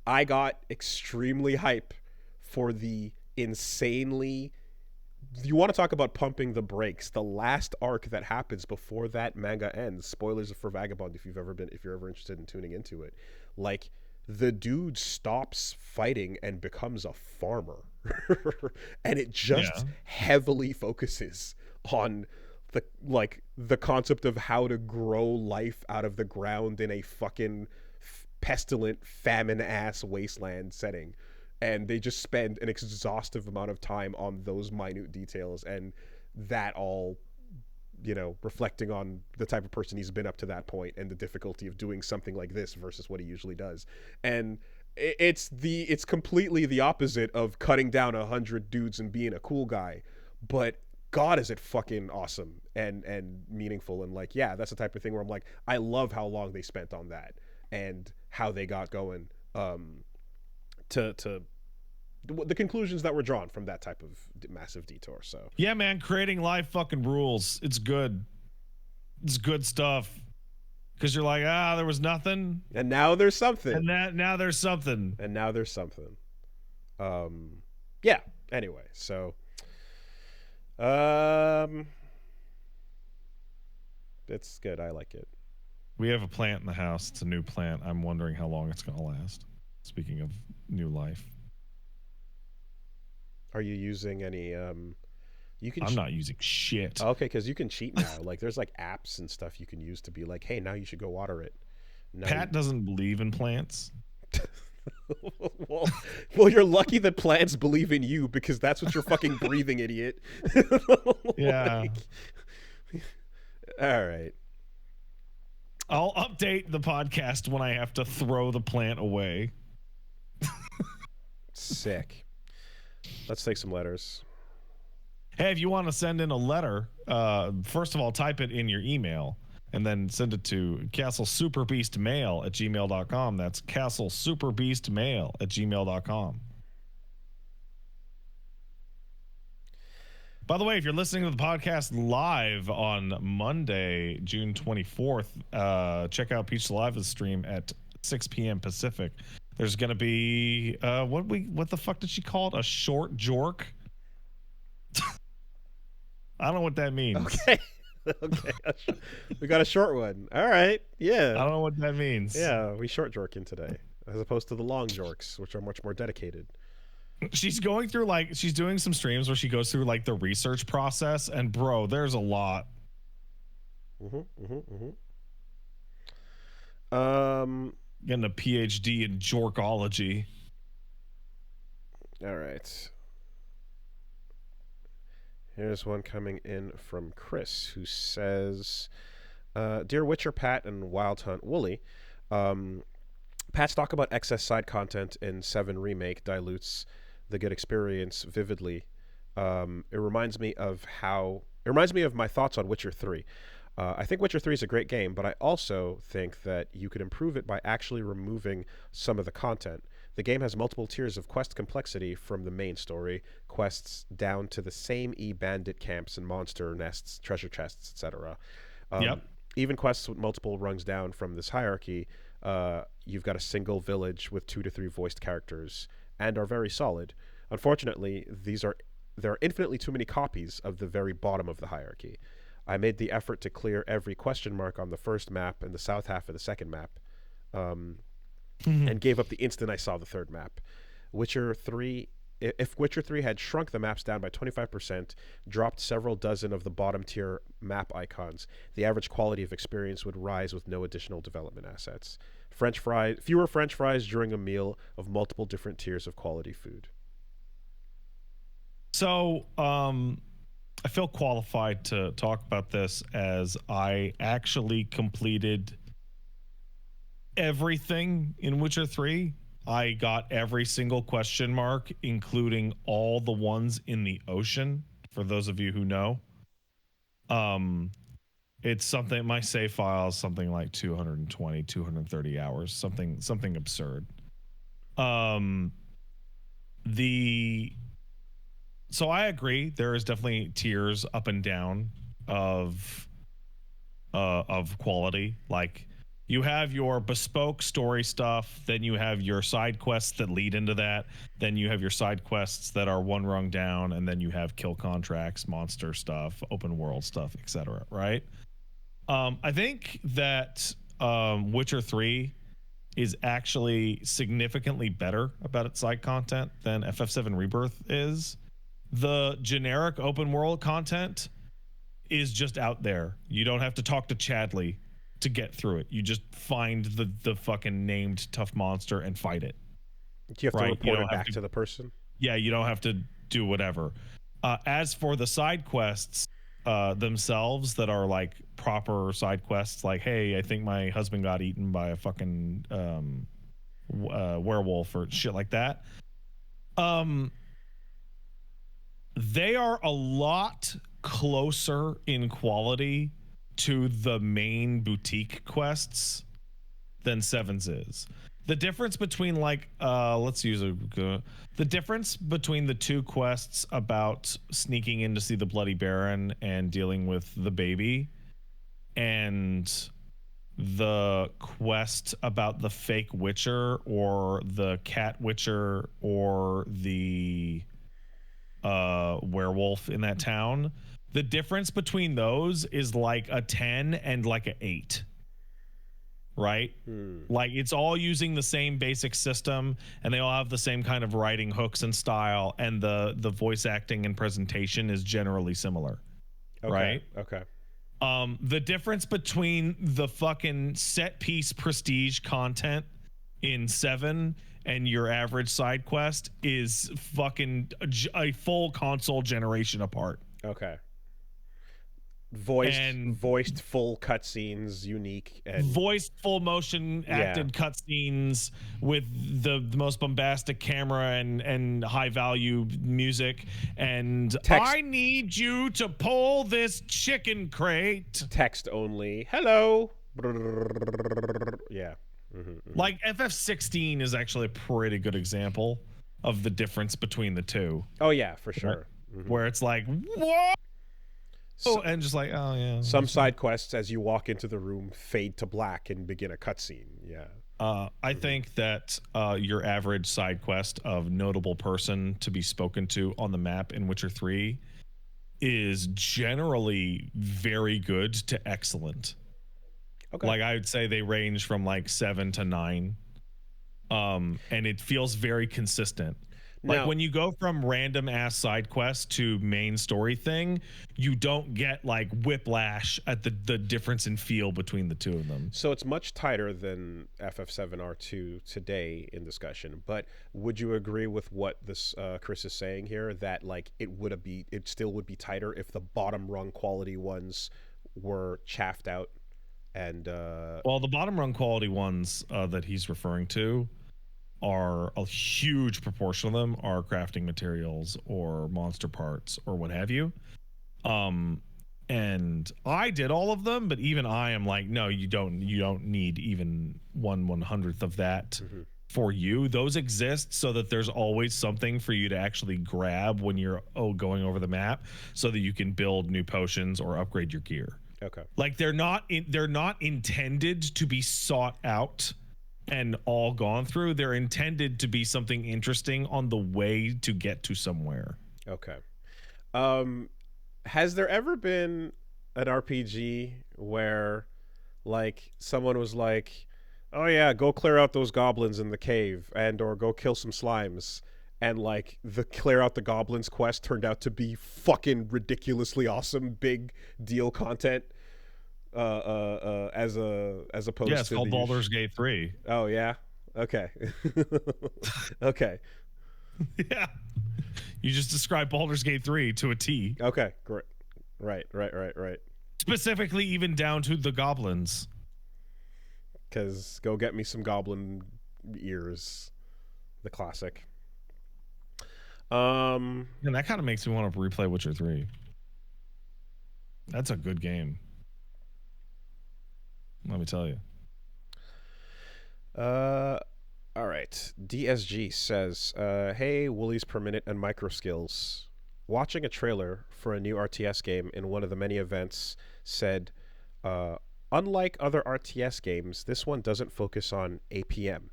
I got extremely hype for the insanely. You want to talk about pumping the brakes? The last arc that happens before that manga ends. Spoilers for Vagabond if you're ever interested in tuning into it. Like, the dude stops fighting and becomes a farmer. And it just heavily focuses on the concept of how to grow life out of the ground in a fucking pestilent, famine ass wasteland setting. And they just spend an exhaustive amount of time on those minute details, and that all, you know, reflecting on the type of person he's been up to that point and the difficulty of doing something like this versus what he usually does. And it's completely the opposite of cutting down 100 dudes and being a cool guy, but God, is it fucking awesome and meaningful. And like, yeah, that's the type of thing where I'm like, I love how long they spent on that and how they got going to the conclusions that were drawn from that type of massive detour. So yeah, man, creating life fucking rules. It's good stuff, because you're like, there was nothing, and now there's something, and now there's something, yeah, anyway, so it's good. I like it. We have a plant in the house. It's a new plant. I'm wondering how long it's gonna last. Speaking of new life, are you using any I'm not using shit. Okay, because you can cheat now. Like, there's like apps and stuff you can use to be like, hey, now you should go water it. Pat doesn't believe in plants. well, you're lucky that plants believe in you, because that's what you're fucking breathing, idiot. Yeah. All right. I'll update the podcast when I have to throw the plant away. Sick. Let's take some letters. Hey, if you want to send in a letter, first of all, type it in your email. and then send it to castlesuperbeastmail@gmail.com. That's castlesuperbeastmail@gmail.com. By the way, if you're listening to the podcast live on Monday, June 24th, check out Peach Saliva's stream at 6 p.m. Pacific. There's going to be what the fuck did she call it? A short jork? I don't know what that means. Okay. Okay. We got a short one. All right. Yeah. I don't know what that means. Yeah, we short jorking today, as opposed to the long jorks, which are much more dedicated. She's going through she's doing some streams where she goes through the research process, and bro, there's a lot. Getting a PhD in jorkology. All right. Here's one coming in from Chris, who says, "Dear Witcher Pat and Wild Hunt Wooly, Pat's talk about excess side content in 7 Remake dilutes the good experience vividly. It reminds me of my thoughts on Witcher 3. I think Witcher 3 is a great game, but I also think that you could improve it by actually removing some of the content. The game has multiple tiers of quest complexity, from the main story quests down to the same bandit camps and monster nests, treasure chests, etc. Even quests with multiple rungs down from this hierarchy, you've got a single village with 2 to 3 voiced characters and are very solid. Unfortunately, there are infinitely too many copies of the very bottom of the hierarchy. I made the effort to clear every question mark on the first map and the south half of the second map, and gave up the instant I saw the third map. If Witcher 3 had shrunk the maps down by 25%, dropped several dozen of the bottom tier map icons, the average quality of experience would rise with no additional development assets. Fewer French fries during a meal of multiple different tiers of quality food." So, I feel qualified to talk about this, as I actually completed everything in Witcher 3. I got every single question mark, including all the ones in the ocean, for those of you who know. It's something, my save file is something like 220, 230 hours, something absurd. So I agree, there is definitely tiers up and down of quality. Like, you have your bespoke story stuff, then you have your side quests that lead into that, then you have your side quests that are one rung down, and then you have kill contracts, monster stuff, open world stuff, etc. Right? I think that Witcher 3 is actually significantly better about its side content than FF7 Rebirth is. The generic open world content is just out there. You don't have to talk to Chadley to get through it. You just find the fucking named tough monster and fight it. Do you have to report it back to the person? Yeah, you don't have to do whatever. As for the side quests themselves that are like proper side quests, like, hey, I think my husband got eaten by a fucking werewolf or shit like that. They are a lot closer in quality to the main boutique quests than Seven's is. The difference between the difference between the two quests about sneaking in to see the Bloody Baron and dealing with the baby, and the quest about the fake Witcher or the cat Witcher or the werewolf in that town, the difference between those is like a 10 and like a 8. Right? Like, it's all using the same basic system, and they all have the same kind of writing hooks and style, and the voice acting and presentation is generally similar. Okay. Right? Okay. The difference between the fucking set piece prestige content in 7 and your average side quest is fucking a full console generation apart. Okay. voiced full cutscenes, unique and voiced full motion acted cutscenes with the most bombastic camera and high value music and I need you to pull this chicken crate. Text only. Hello. Yeah. Like FF16 is actually a pretty good example of the difference between the two. Oh yeah, for sure. Where it's like, whoa. And just like, oh yeah. Some side quests, as you walk into the room, fade to black and begin a cutscene. Yeah. I think that your average side quest of notable person to be spoken to on the map in Witcher 3 is generally very good to excellent. Okay. Like I would say they range from like 7 to 9. And it feels very consistent. Like when you go from random ass side quest to main story thing, you don't get like whiplash at the difference in feel between the two of them. So it's much tighter than FF7R2 today in discussion. But would you agree with what this Chris is saying here, that like it still would be tighter if the bottom rung quality ones were chaffed out? And well, the bottom rung quality ones that he's referring to are a huge proportion of them are crafting materials or monster parts or what have you. And I did all of them, but even I am like, no, you don't need even 1/100th of that for you. Those exist so that there's always something for you to actually grab when you're going over the map, so that you can build new potions or upgrade your gear. Okay. Like they're not intended to be sought out and all gone through. They're intended to be something interesting on the way to get to somewhere. Okay. Has there ever been an RPG where like someone was like, oh yeah, go clear out those goblins in the cave or go kill some slimes, and like the clear out the goblins quest turned out to be fucking ridiculously awesome big deal content? As opposed it's to called Baldur's Gate 3. Oh yeah, okay. Okay. Yeah, you just described Baldur's Gate 3 to a T. Okay, great. Right. Specifically even down to the goblins, because go get me some goblin ears, the classic. And that kind of makes me want to replay Witcher 3. That's a good game, let me tell you. All right. DSG says, hey, Woolies per minute and micro skills. Watching a trailer for a new RTS game in one of the many events said, unlike other RTS games, this one doesn't focus on APM.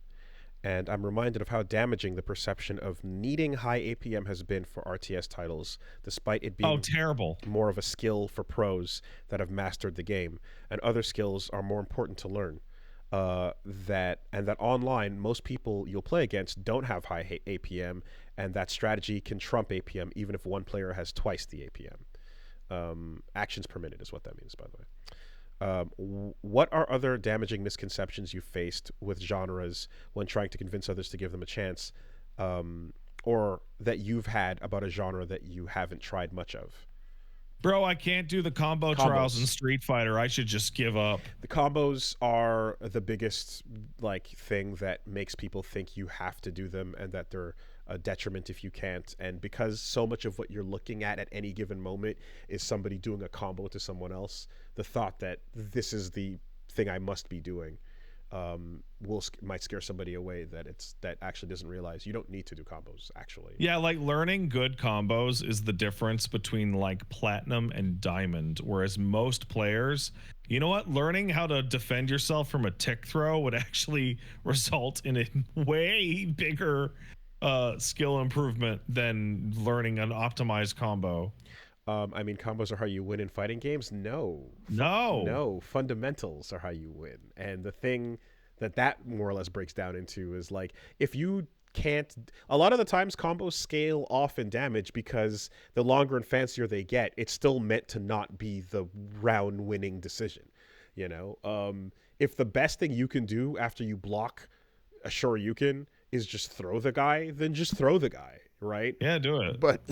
And I'm reminded of how damaging the perception of needing high APM has been for RTS titles, despite it being terrible. More of a skill for pros that have mastered the game, and other skills are more important to learn. That online, most people you'll play against don't have high APM, and that strategy can trump APM even if one player has twice the APM. Actions per minute is what that means, by the way. What are other damaging misconceptions you faced with genres when trying to convince others to give them a chance, or that you've had about a genre that you haven't tried much of? Bro, I can't do the combo trials in Street Fighter. I should just give up. The combos are the biggest thing that makes people think you have to do them, and that they're a detriment if you can't. And because so much of what you're looking at any given moment is somebody doing a combo to someone else, the thought that this is the thing I must be doing might scare somebody away that actually doesn't realize you don't need to do combos, actually. Yeah, like learning good combos is the difference between like platinum and diamond, whereas most players, you know what, learning how to defend yourself from a tick throw would actually result in a way bigger skill improvement than learning an optimized combo. I mean, combos are how you win in fighting games? No. Fundamentals are how you win. And the thing that more or less breaks down into is like, if you can't, a lot of the times combos scale off in damage because the longer and fancier they get, it's still meant to not be the round winning decision. You know, if the best thing you can do after you block a Shoryuken is just throw the guy, then just throw the guy, right? Yeah, do it. But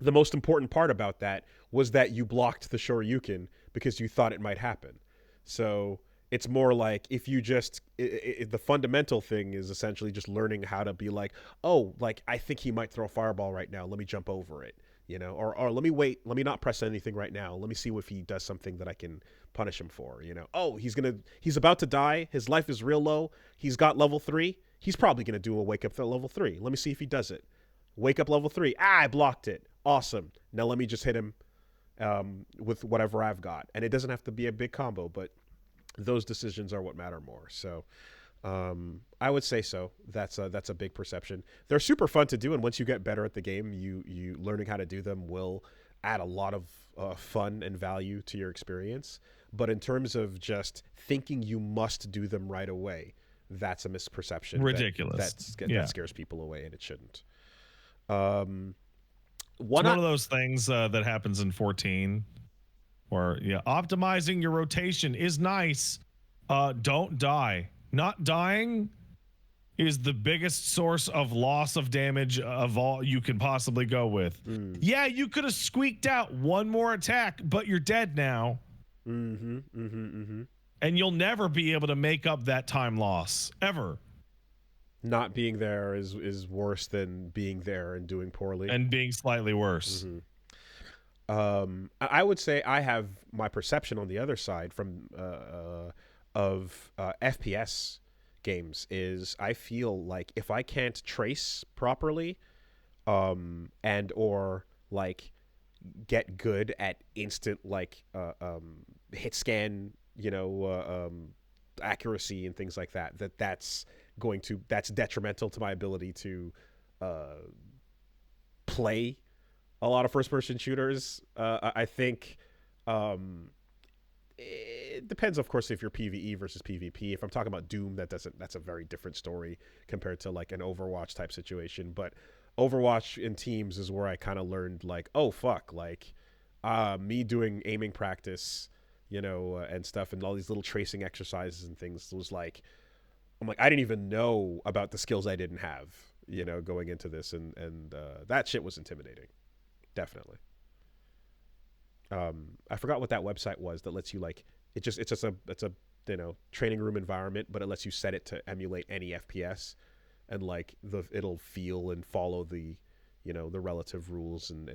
the most important part about that was that you blocked the Shoryuken because you thought it might happen. So it's more like if you just the fundamental thing is essentially just learning how to be like, oh, like I think he might throw a fireball right now. Let me jump over it, or let me wait. Let me not press anything right now. Let me see if he does something that I can punish him for. Oh, he's about to die. His life is real low. He's got level 3. He's probably gonna do a wake up at level 3. Let me see if he does it. Wake up level 3. I blocked it. Awesome. Now let me just hit him with whatever I've got, and it doesn't have to be a big combo, but those decisions are what matter more. So I would say so. That's a big perception. They're super fun to do, and once you get better at the game, you learning how to do them will add a lot of fun and value to your experience. But in terms of just thinking you must do them right away, that's a misperception. Ridiculous. That scares people away, and it shouldn't. It's one of those things that happens in 14 where optimizing your rotation is nice. Don't die. Not dying is the biggest source of loss of damage of all you can possibly go with. Yeah, you could have squeaked out one more attack, but you're dead now. And you'll never be able to make up that time loss ever. Not being there is worse than being there and doing poorly. And being slightly worse. I would say I have my perception on the other side from of FPS games is I feel like if I can't trace properly and or like get good at instant like hit scan, accuracy and things like that's detrimental to my ability to play a lot of first-person shooters. I think it depends, of course, if you're PvE versus PvP. If I'm talking about Doom, that's a very different story compared to like an Overwatch type situation. But Overwatch in teams is where I kind of learned like, oh fuck, like me doing aiming practice, and stuff, and all these little tracing exercises and things was like, I'm like, I didn't even know about the skills I didn't have, going into this, and that shit was intimidating. Definitely. I forgot what that website was that lets you like it's a training room environment, but it lets you set it to emulate any FPS, and like it'll feel and follow the the relative rules and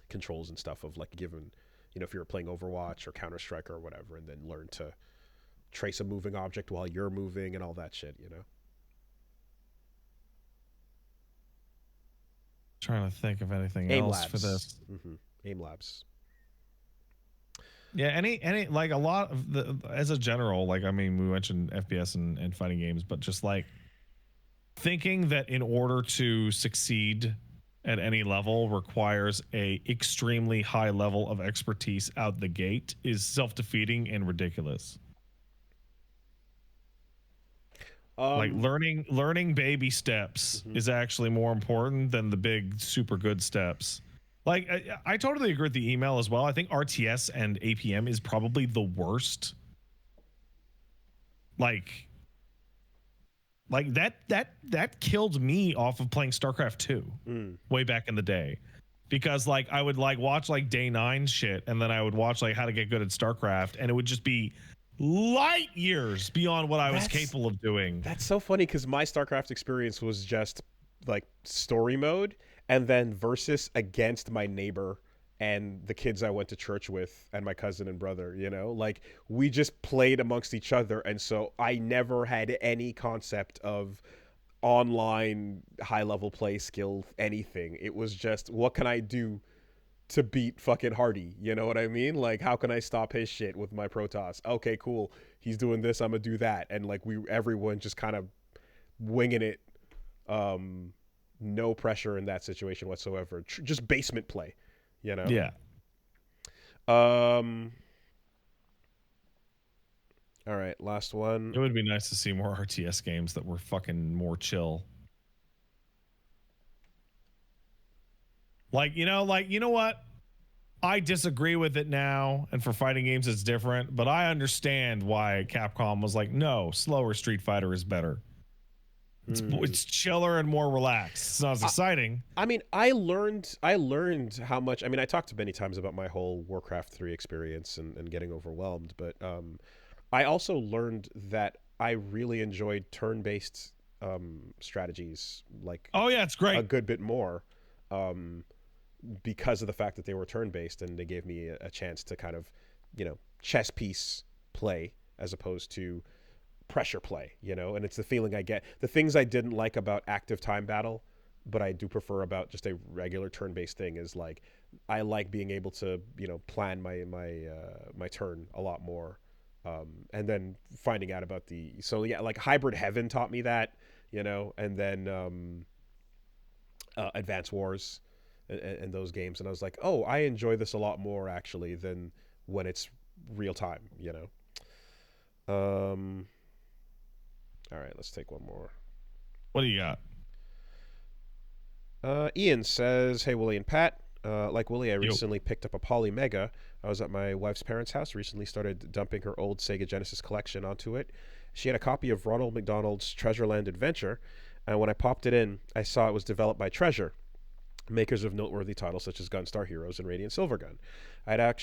controls and stuff of like given if you're playing Overwatch or Counter-Strike or whatever, and then learn to trace a moving object while you're moving and all that shit. Trying to think of anything else for this. Aim Labs. Yeah, any like a lot of the as a general, like I mean, we mentioned FPS and fighting games, but just like thinking that in order to succeed at any level requires a extremely high level of expertise out the gate is self-defeating and ridiculous. Like learning baby steps is actually more important than the big super good steps. Like I totally agree with the email as well. I think RTS and APM is probably the worst. Like that killed me off of playing StarCraft 2 way back in the day. Because like I would like watch like Day 9 shit, and then I would watch like how to get good at StarCraft, and it would just be light years beyond what I was capable of doing. That's so funny because my StarCraft experience was just like story mode and then versus against my neighbor and the kids I went to church with and my cousin and brother, like we just played amongst each other. And so I never had any concept of online high level play skill, anything. It was just, what can I do to beat fucking Hardy? You know what I mean? Like, how can I stop his shit with my Protoss? Okay, cool. He's doing this, I'm gonna do that. And like everyone just kind of winging it. No pressure in that situation whatsoever. Just basement play, Yeah. All right, last one. It would be nice to see more RTS games that were fucking more chill. Like, you know what? I disagree with it now, and for fighting games it's different, but I understand why Capcom was like, no, slower Street Fighter is better. It's chiller and more relaxed. It's not as exciting. I mean, I learned how much. I mean, I talked many times about my whole Warcraft 3 experience and getting overwhelmed, but I also learned that I really enjoyed turn-based strategies, like Oh yeah, it's great. a good bit more, because of the fact that they were turn-based and they gave me a chance to kind of, chess piece play as opposed to pressure play, and it's the feeling I get. The things I didn't like about active time battle, but I do prefer about just a regular turn-based thing, is like I like being able to, plan my turn a lot more, and then finding out about like Hybrid Heaven taught me that, and then Advance Wars and those games, and I was like, oh, I enjoy this a lot more actually than when it's real time, All right, let's take one more. What do you got? Ian says, hey, Willie and Pat. Like Willie, I recently picked up a Poly Mega. I was at my wife's parents' house, recently started dumping her old Sega Genesis collection onto it. She had a copy of Ronald McDonald's Treasureland Adventure, and when I popped it in, I saw it was developed by Treasure, makers of noteworthy titles such as Gunstar Heroes and Radiant Silvergun. I had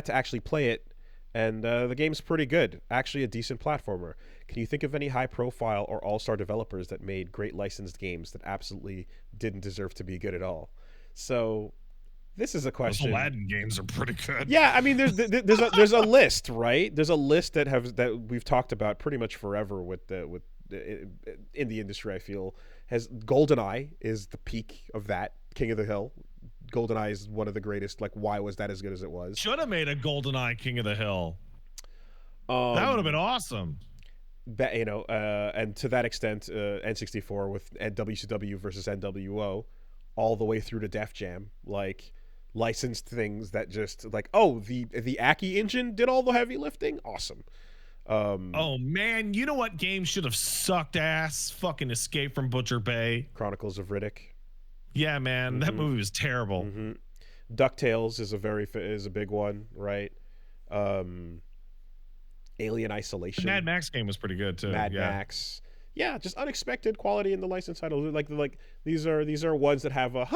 to actually play it, and the game's pretty good. Actually a decent platformer. Can you think of any high-profile or all-star developers that made great licensed games that absolutely didn't deserve to be good at all? So this is a question. Those Aladdin games are pretty good. Yeah, I mean, there's a list, right? There's a list that we've talked about pretty much forever in the industry. I feel has GoldenEye is the peak of that. King of the Hill. GoldenEye is one of the greatest. Like, why was that as good as it was? Should have made a GoldenEye King of the Hill. That would have been awesome. And to that extent, N64 with WCW versus NWO, all the way through to Def Jam, like licensed things that just like, oh, the Aki engine did all the heavy lifting. Awesome. Oh man, you know what game should have sucked ass? Fucking Escape from Butcher Bay. Chronicles of Riddick. Yeah, man, that movie was terrible. DuckTales is a big one, right? Alien Isolation. The Mad Max game was pretty good too. Mad Max. Yeah, just unexpected quality in the licensed titles. Like these are ones that have a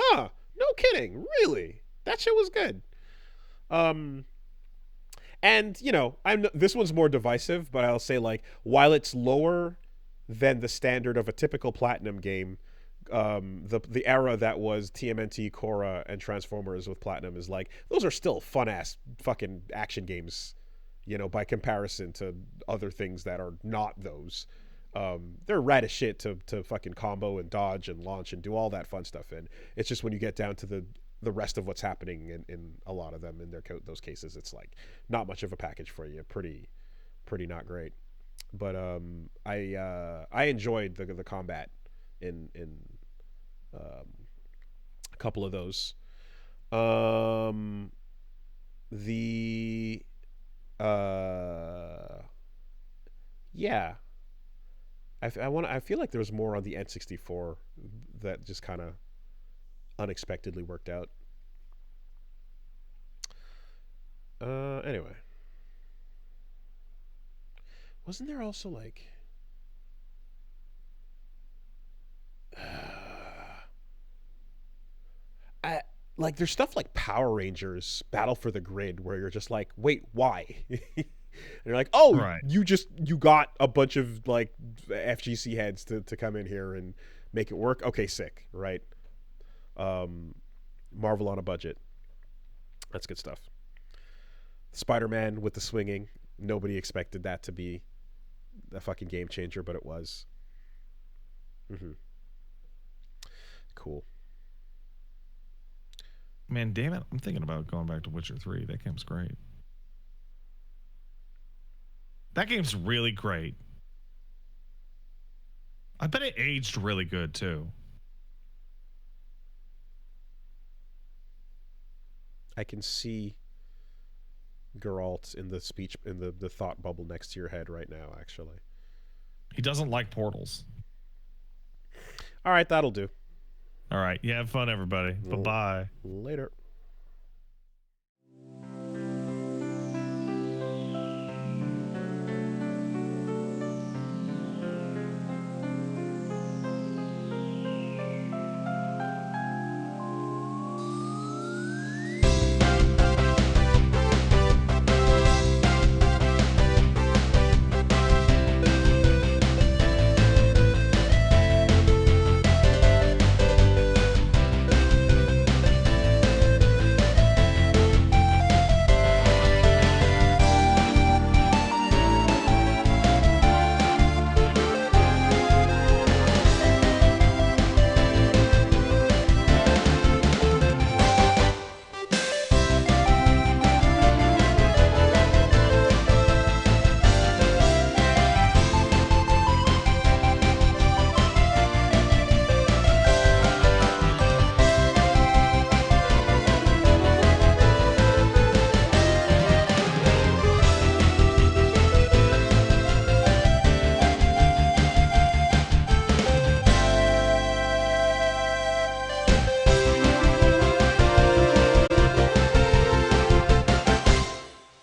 no kidding, really. That shit was good. And this one's more divisive, but I'll say, like, while it's lower than the standard of a typical Platinum game, the era that was TMNT, Korra, and Transformers with Platinum is like, those are still fun ass fucking action games, by comparison to other things that are not those. They're rad as shit to fucking combo and dodge and launch and do all that fun stuff in. It's just when you get down to the rest of what's happening in a lot of them, in those cases, it's like not much of a package for you. Pretty not great. But I enjoyed the combat in a couple of those. Yeah. I feel like there was more on the N64 that just kind of unexpectedly worked out. Anyway. Wasn't there also like there's stuff like Power Rangers Battle for the Grid where you're just like, wait, why? And you're like, oh, right. You got a bunch of like FGC heads to come in here and make it work. Okay, sick, right? Marvel on a budget. That's good stuff. Spider-Man with the swinging. Nobody expected that to be a fucking game changer, but it was. Cool. Man, damn it. I'm thinking about going back to Witcher 3. That game's great. That game's really great. I bet it aged really good, too. I can see Geralt in the speech, in the thought bubble next to your head right now, actually. He doesn't like portals. All right, that'll do. All right. You have fun, everybody. Bye-bye. Later.